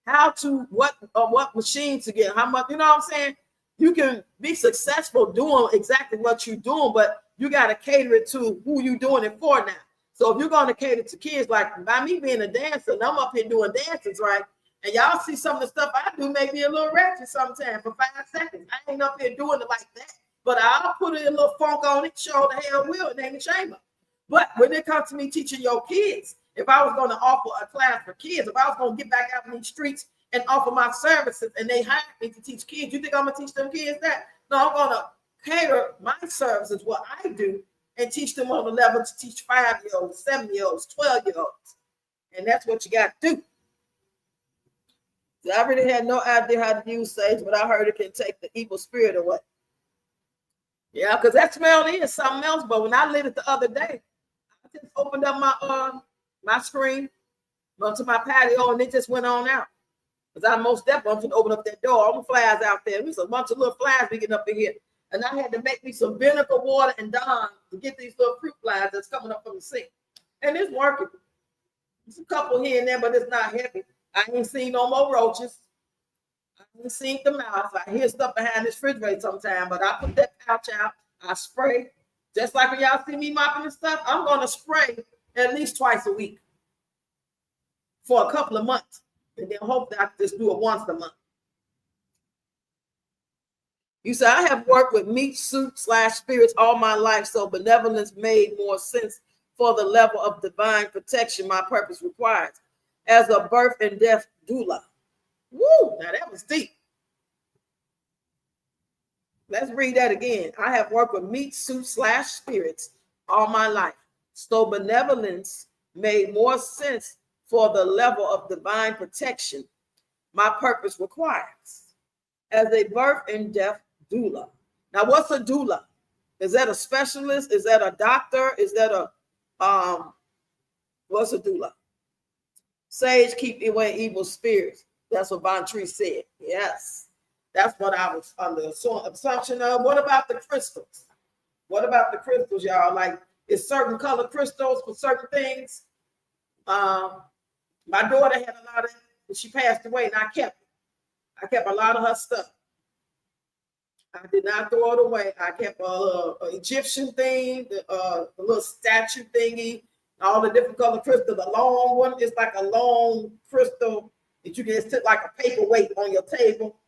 how to what machine to get, how much, you know what I'm saying? You can be successful doing exactly what you're doing, but you got to cater it to who you're doing it for now. So if you're going to cater to kids, like by me being a dancer, and I'm up here doing dances, right? And y'all see some of the stuff I do may be a little ratchet sometimes for 5 seconds. I ain't up here doing it like that, but I'll put a little funk on it, show the hell will, it ain't a shame of. But when it comes to me teaching your kids, if I was going to offer a class for kids, if I was going to get back out in these streets and offer my services and they hired me to teach kids, you think I'm going to teach them kids that? No, I'm going to cater my services, what I do, and teach them on the level to teach 5-year-olds, 7-year-olds, 12-year-olds. And that's what you got to do. So I really had no idea how to use sage, but I heard it can take the evil spirit away. Yeah, because that smell is something else. But when I lit it the other day, I just opened up my screen, went to my patio, and it just went on out. Because I most definitely going to open up that door. All the flies out there. There's a bunch of little flies we getting up in here. And I had to make me some vinegar, water, and Dawn to get these little fruit flies that's coming up from the sink. And it's working. There's a couple here and there, but it's not heavy. I ain't seen no more roaches. I ain't seen the mouse. I hear stuff behind this refrigerator sometime, but I put that pouch out. I spray. Just like when y'all see me mopping and stuff, I'm going to spray at least twice a week for a couple of months. And then hopefully I can just do it once a month. You say, I have worked with meat, soup, / spirits all my life, so benevolence made more sense for the level of divine protection my purpose requires. As a birth and death doula. Woo, now that was deep. Let's read that again. I have worked with meat, soup / spirits all my life, so benevolence made more sense for the level of divine protection my purpose requires. As a birth and death doula. Now, what's a doula? Is that a specialist? Is that a doctor? Is that what's a doula? Sage keep away evil spirits. That's what Von Tree said. Yes, that's what I was under assumption of. What about the crystals? What about the crystals, y'all? Like, is certain color crystals for certain things? My daughter had a lot of it. She passed away, and I kept it. I kept a lot of her stuff. I did not throw it away. I kept a Egyptian thing, the little statue thingy, all the different color crystal. The long one is like a long crystal that you can just sit like a paperweight on your table.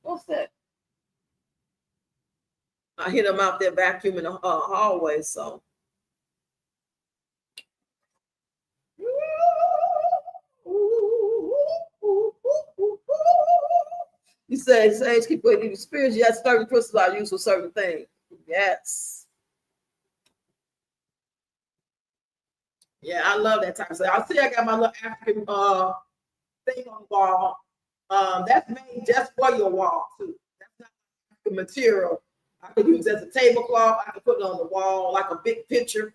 What's that? I hear them out there vacuuming the hallway, so. You say, Sage, keep putting in the spirits. Yes, certain crystals are used for certain things. Yes. Yeah, I love that type of stuff. I see I got my little African thing on the wall. That's made just for your wall, too. That's not the material. I could use it as a tablecloth. I could put it on the wall like a big picture.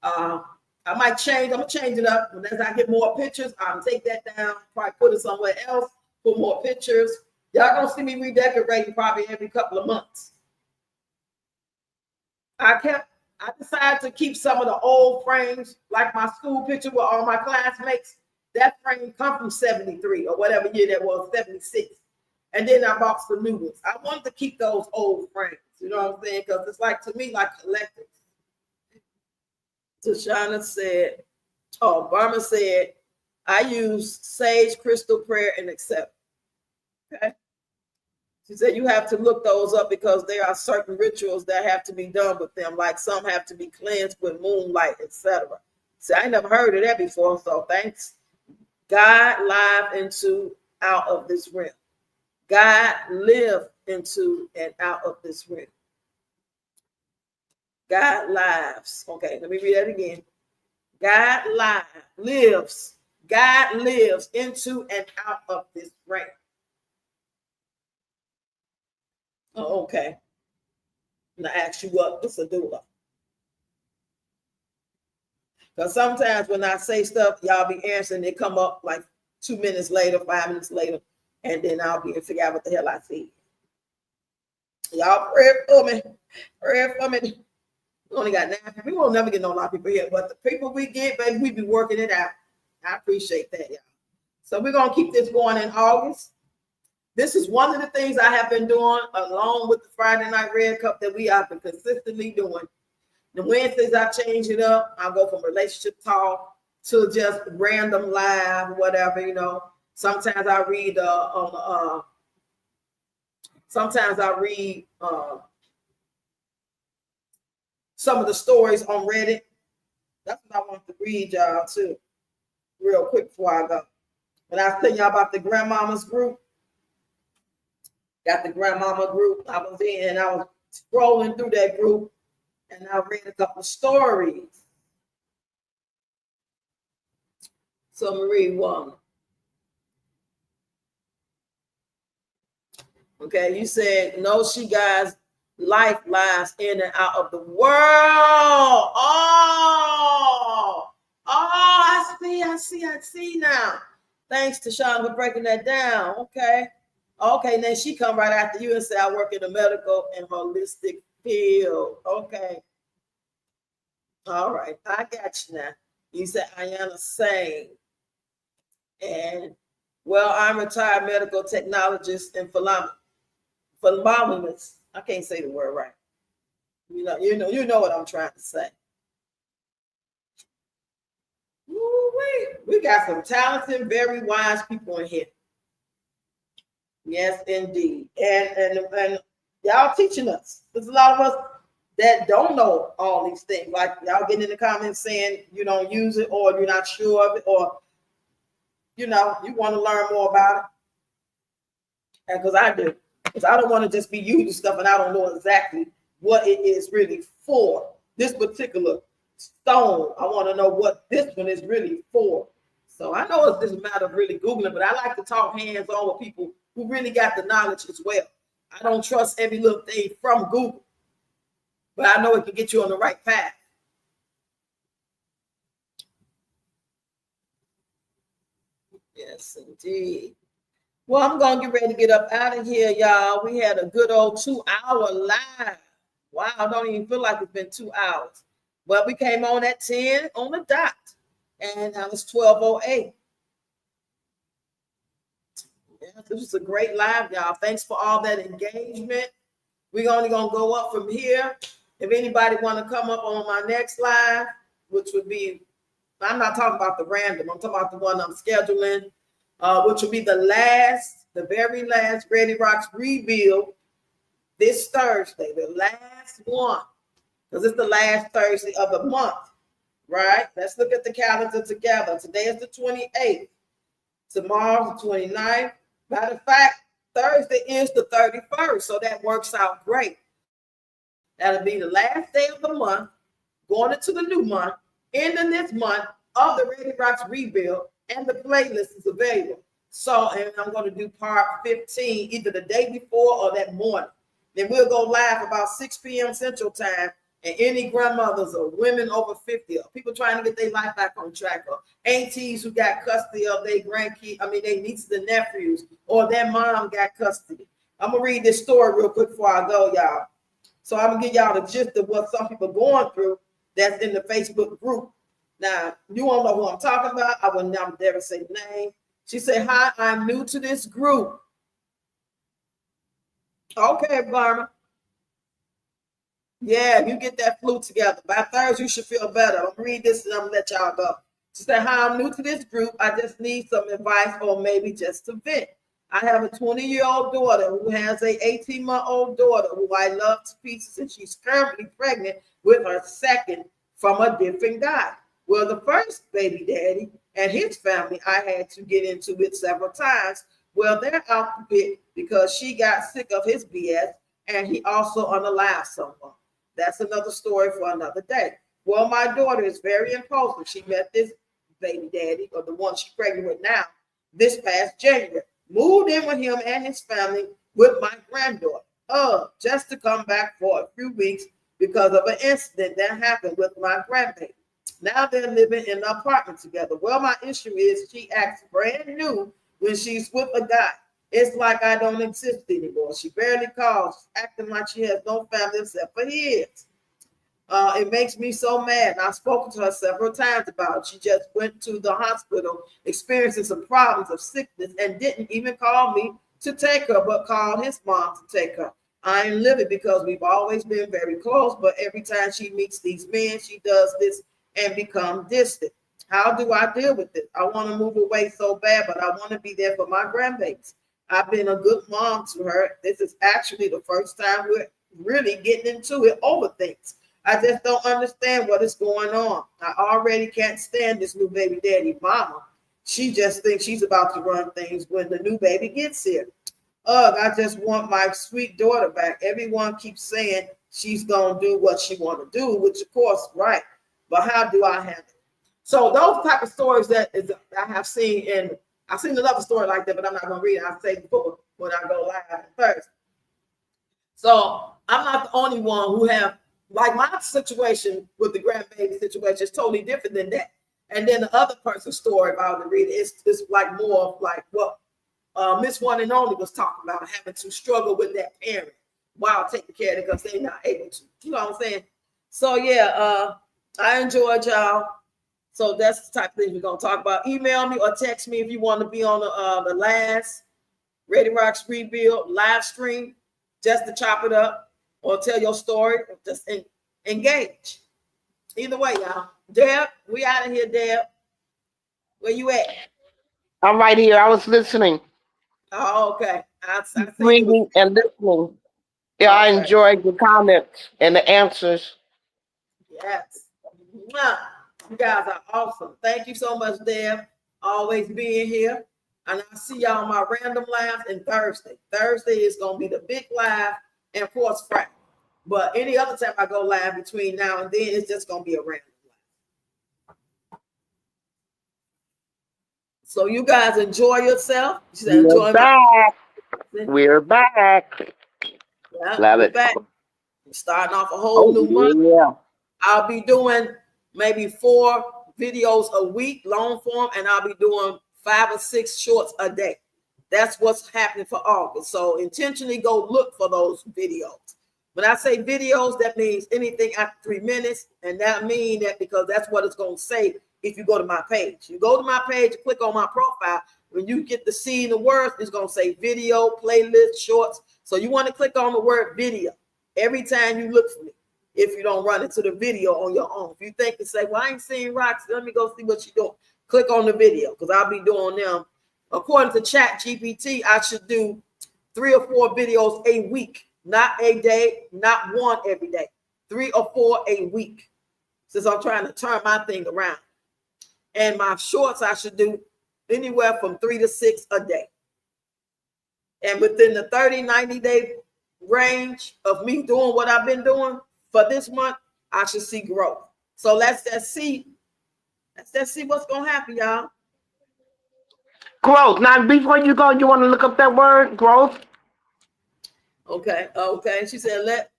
I might change. I'm gonna change it up. As I get more pictures, I'll take that down. Probably put it somewhere else. Put more pictures. Y'all gonna see me redecorating probably every couple of months. I decided to keep some of the old frames, like my school picture with all my classmates. That frame come from 73 or whatever year that was, 76. And then I bought some new ones. I wanted to keep those old frames. You know what I'm saying? Because it's like, to me, like collectors. Tashana said, Burma said, I use sage, crystal, prayer, and accept. Okay. She said you have to look those up because there are certain rituals that have to be done with them. Like some have to be cleansed with moonlight, etc. See, I never heard of that before. So thanks. God live into out of this realm. God live into and out of this realm. God lives. Okay, let me read that again. God lives. God lives into and out of this realm. Oh, okay. And I ask you what's a doula? Because sometimes when I say stuff, y'all be answering, they come up like 2 minutes later, 5 minutes later, and then I'll be and figure out what the hell I said. Y'all pray for me. Pray for me. We only got 9 people. We won't never get no lot of people here, but the people we get, baby, we be working it out. I appreciate that, y'all. So we're going to keep this going in August. This is one of the things I have been doing along with the Friday Night Red Cup that we have been consistently doing. The Wednesdays, I change it up. I'll go from relationship talk to just random live, whatever, you know. Sometimes I read some of the stories on Reddit. That's what I want to read y'all too, real quick before I go. When I was telling y'all about the grandmamas group, got the grandmama group. I was in and I was scrolling through that group and I read a couple of stories. So I'm gonna read one. Okay, you said no, she guys, life lives in and out of the world. I see now. Thanks to Sean for breaking that down. Okay, then she come right after you and say I work in the medical and holistic field. Okay. All right, I got you now. You said Ayana Sane. And well, I'm a retired medical technologist and philologist. I can't say the word right. You know what I'm trying to say. We got some talented, very wise people in here. Yes, indeed. And y'all teaching us. There's a lot of us that don't know all these things. Like y'all getting in the comments saying you don't use it or you're not sure of it or you want to learn more about it. And because I do. Because I don't want to just be using stuff and I don't know exactly what it is really for. This particular stone, I want to know what this one is really for. So I know it's just a matter of really Googling, but I like to talk hands-on with people who really got the knowledge as well. I don't trust every little thing from Google, but I know it can get you on the right path. Yes, indeed. Well, I'm going to get ready to get up out of here, y'all. We had a good old 2-hour live. Wow, I don't even feel like it's been 2 hours. Well, we came on at 10 on the dot, and now it's 12:08. Yeah, This was a great live, y'all. Thanks for all that engagement. We're only gonna go up from here. If anybody want to come up on my next live, which would be, I'm not talking about the random, I'm talking about the one I'm scheduling, which will be the very last Ready Rocks rebuild this Thursday, the last one, because it's the last Thursday of the month, right? Let's look at the calendar together. Today is the 28th. Tomorrow's the 29th. Matter of fact, Thursday is the 31st, so that works out great. That'll be the last day of the month, going into the new month, ending this month of the Ready Rocks rebuild, and the playlist is available. So, and I'm going to do part 15 either the day before or that morning. Then we'll go live about 6 p.m. Central Time, and any grandmothers or women over 50 or people trying to get their life back on track, or aunties who got custody of their grandkids, their nieces and nephews, or their mom got custody. I'm going to read this story real quick before I go, y'all. So I'm going to give y'all the gist of what some people are going through that's in the Facebook group. Now, you won't know who I'm talking about. I will never say the name. She said, "Hi, I'm new to this group." Okay, Burma. Yeah, you get that flu together. By Thursday, you should feel better. I'm gonna read this and I'm gonna let y'all go. She said, "Hi, I'm new to this group. I just need some advice or maybe just to vent. I have a 20-year-old daughter who has a 18-month-old daughter who I love to pieces, and she's currently pregnant with her second from a different guy. Well, the first baby daddy and his family, I had to get into it several times. Well, they're out the bit because she got sick of his BS, and he also unalived someone. That's another story for another day. Well, my daughter is very impulsive. She met this baby daddy, or the one she's pregnant with now, this past January. Moved in with him and his family with my granddaughter, just to come back for a few weeks because of an incident that happened with my grandbaby. Now they're living in an apartment together. Well, my issue is she acts brand new when she's with a guy. It's like I don't exist anymore. She barely calls, acting like she has no family except for his. It makes me so mad. And I've spoken to her several times about it. She just went to the hospital experiencing some problems of sickness and didn't even call me to take her, but called his mom to take her. I ain't living because we've always been very close, but every time she meets these men, she does this and become distant. How do I deal with this? I want to move away so bad, but I want to be there for my grandbabies. I've been a good mom to her. This is actually the first time we're really getting into it over things. I just don't understand what is going on. I already can't stand this new baby daddy mama. She just thinks she's about to run things when the new baby gets here. I just want my sweet daughter back. Everyone keeps saying she's going to do what she want to do, which of course, right. But how do I handle it? So those type of stories that I have seen, and I've seen another story like that, but I'm not going to read it. I'll say before when I go live first. So I'm not the only one who have, like my situation with the grandbaby situation is totally different than that. And then the other person's story about the reader is like more of like what Miss One and Only was talking about, having to struggle with that parent while taking care of it because they're not able to. You know what I'm saying? So yeah, I enjoyed y'all. So that's the type of thing we're gonna talk about. Email me or text me if you want to be on the last Ready Rocks Rebuild live stream, just to chop it up or tell your story. Just engage. Either way, y'all. Deb, we out of here, Deb. Where you at? I'm right here. I was listening, Oh, okay. I see reading, and listening. Yeah, I okay. enjoyed the comments and the answers. Yes. Mwah. You guys are awesome. Thank you so much, Deb. Always being here. And I'll see y'all on my random lives in Thursday. Thursday is going to be the big live, and of course, Friday. But any other time I go live between now and then, it's just going to be a random live. So you guys enjoy yourself. We're back. We're back. Yeah, Love we're it. back. We're starting off a whole new month. Yeah. I'll be doing maybe 4 videos a week, long form, and I'll be doing 5 or 6 shorts a day. That's what's happening for August. So intentionally go look for those videos. When I say videos, that means anything after 3 minutes, and that means that because that's what it's going to say if you go to my page. You go to my page, click on my profile. When you get to see the words, it's going to say video, playlist, shorts. So you want to click on the word video every time you look for me. If you don't run into the video on your own. If you think and say, well, I ain't seeing Roxy, let me go see what you're doing. Click on the video because I'll be doing them. According to Chat GPT, I should do 3 or 4 videos a week, not a day, not one every day. 3 or 4 a week, since I'm trying to turn my thing around. And my shorts, I should do anywhere from 3 to 6 a day. And within the 30, 90-day range of me doing what I've been doing for this month, I should see growth. So let's see what's going to happen, y'all. Growth. Now, before you go, you want to look up that word, growth? Okay. She said, let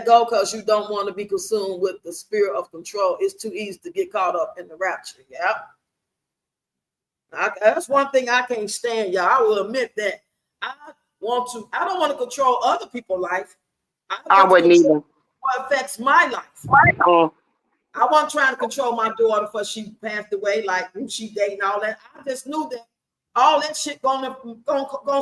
go because you don't want to be consumed with the spirit of control. It's too easy to get caught up in the rapture. Yeah. That's one thing I can't stand, y'all. I will admit that. I don't want to control other people's life. I wouldn't either. What affects my life. I wasn't trying to control my daughter before she passed away, like who she dating, all that. I just knew that all that shit gonna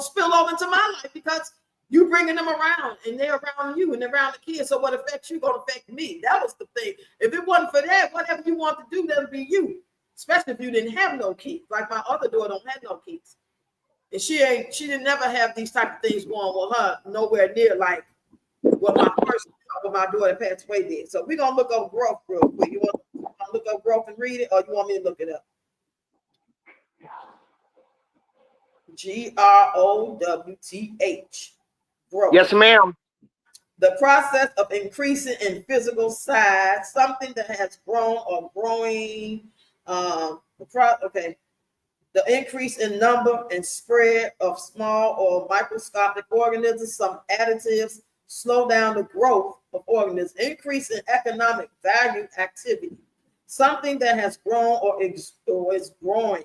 spill over into my life because you bringing them around and they're around you and they're around the kids. So what affects you gonna affect me. That was the thing. If it wasn't for that, whatever you want to do, that'll be you. Especially if you didn't have no kids. Like my other daughter don't have no kids. And she didn't never have these type of things going with her nowhere near like what my daughter passed away did. So we're gonna look up growth real quick. You want to look up growth and read it, or you want me to look it up? GROWTH. Growth. Yes, ma'am. The process of increasing in physical size, something that has grown or growing. The increase in number and spread of small or microscopic organisms, some additives slow down the growth of organisms. Increase in economic value activity, something that has grown or is growing.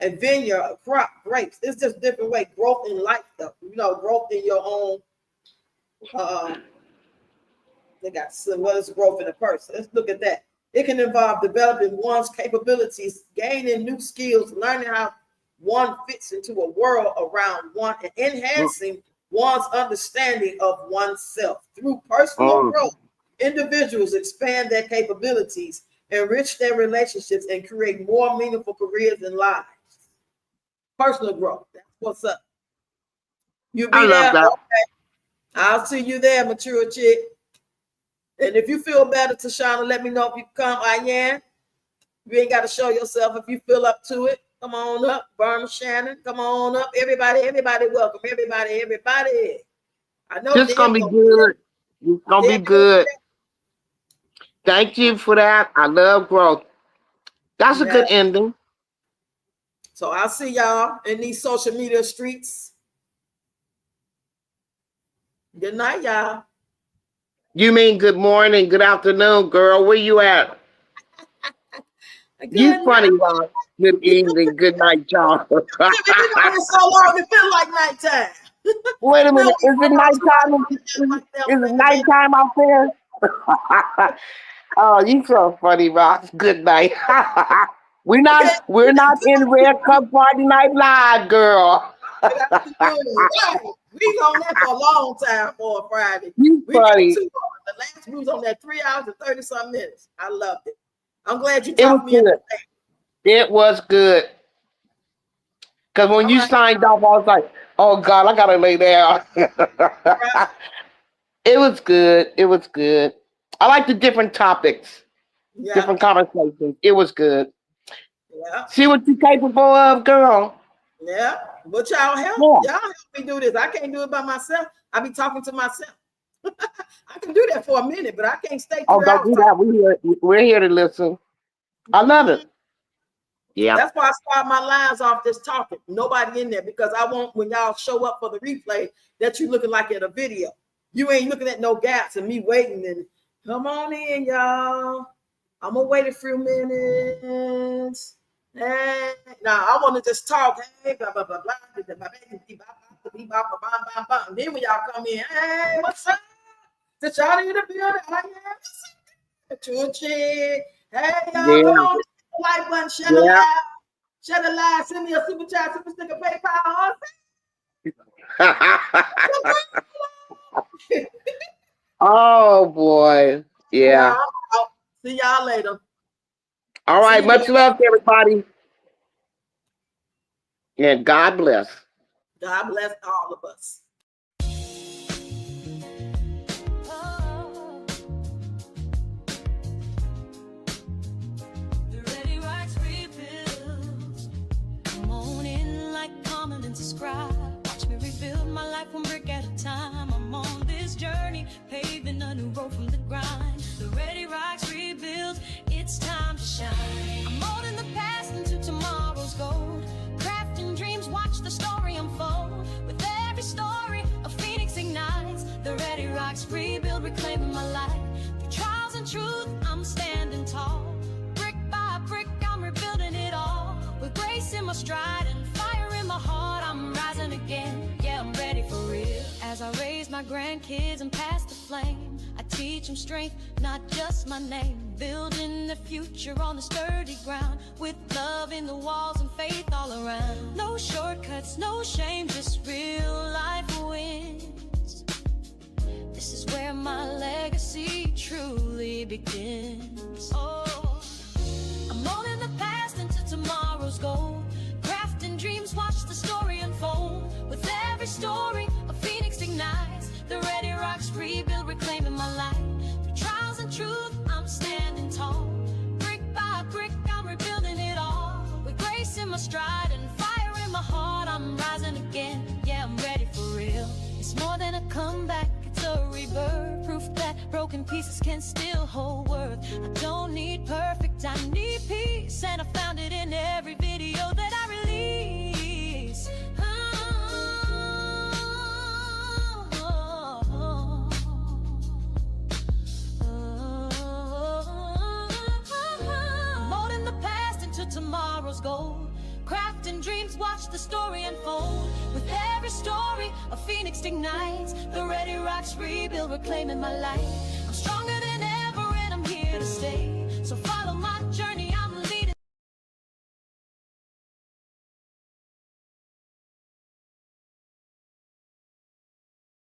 A vineyard, a crop, grapes. It's just different way. Growth in life, though. Growth in your own. What is growth in a person? Let's look at that. It can involve developing one's capabilities, gaining new skills, learning how one fits into a world around one, and enhancing one's understanding of oneself. Through personal growth, individuals expand their capabilities, enrich their relationships, and create more meaningful careers and lives. Personal growth. That's what's up. You be there. That. Okay. I'll see you there, mature chick. And if you feel better, Tashana, let me know if you come. Ayan, you ain't got to show yourself if you feel up to it. Come on up, Burma Shannon. Come on up, everybody. Welcome, everybody. I know it's gonna be good. It's gonna be good. Thank you for that. I love growth. That's a good ending. So I'll see y'all in these social media streets. Good night, y'all. You mean good morning, good afternoon, girl? Where you at? You funny, y'all. Good evening, good night, y'all. It's so long, it feels like nighttime. Wait a minute, is it nighttime? Is it nighttime out there? Oh, you so funny, Rox. Good night. We're not in Red Cup Party Night Live, girl. We on that for a long time for a Friday. You funny. The last we was on that 3 hours and 30-some minutes. I loved it. I'm glad you talked me into that. It was good. Because when you signed off, I was like, oh God, I gotta lay down. It was good. It was good. I like the different topics, different conversations. It was good. Yeah. See what you're capable of, girl. Yeah. But y'all help me do this. I can't do it by myself. I be talking to myself. I can do that for a minute, but I can't stay. Oh, don't do that. We're here to listen. I love it. Yeah. That's why I start my lives off just talking. Nobody in there, because I want, when y'all show up for the replay, that you looking like at a video. You ain't looking at no gaps and me waiting and come on in, y'all. I'm gonna wait a few minutes. Hey, now I want to just talk. Hey, blah blah blah blah. And then when y'all come in, hey, what's up? Did y'all in the building? I am. Hey, y'all, come on. Like button, share the live. Share the live. Send me a super chat, super sticker, PayPal. Oh boy. Yeah. See y'all later. All right. Much love to everybody. And God bless. God bless all of us. Subscribe, watch me rebuild my life one brick at a time. I'm on this journey, paving a new road from the grind. The Ready Rocks rebuild, it's time to shine. I'm molding the past into tomorrow's gold, crafting dreams, watch the story unfold. With every story, a phoenix ignites. The Ready Rocks rebuild, reclaiming my life. Through trials and truth, I'm standing tall. Brick by brick, I'm rebuilding it all. With grace in my stride and fire in my heart, I'm rising again. Yeah, I'm ready for real. As I raise my grandkids and pass the flame, I teach them strength, not just my name. Building the future on the sturdy ground, with love in the walls and faith all around. No shortcuts, no shame, just real life wins. This is where my legacy truly begins. Oh, I'm molding the past into tomorrow's goal, crafting dreams, watch the story unfold. With every story, a phoenix ignites. The Ready Rocks rebuild, reclaiming my life. Through trials and truth, I'm standing tall. Brick by brick, I'm rebuilding it all. With grace in my stride and fire in my heart, I'm rising again. Yeah, I'm ready for real. It's more than a comeback, it's a rebirth. Proof that broken pieces can still hold worth. I don't need perfect, I need peace. And I found it in every video that I release. I'm molding the past into tomorrow's gold, crafting dreams, watch the story unfold. With every story, a phoenix ignites. The Ready Rocks rebuild, reclaiming my life. I'm strong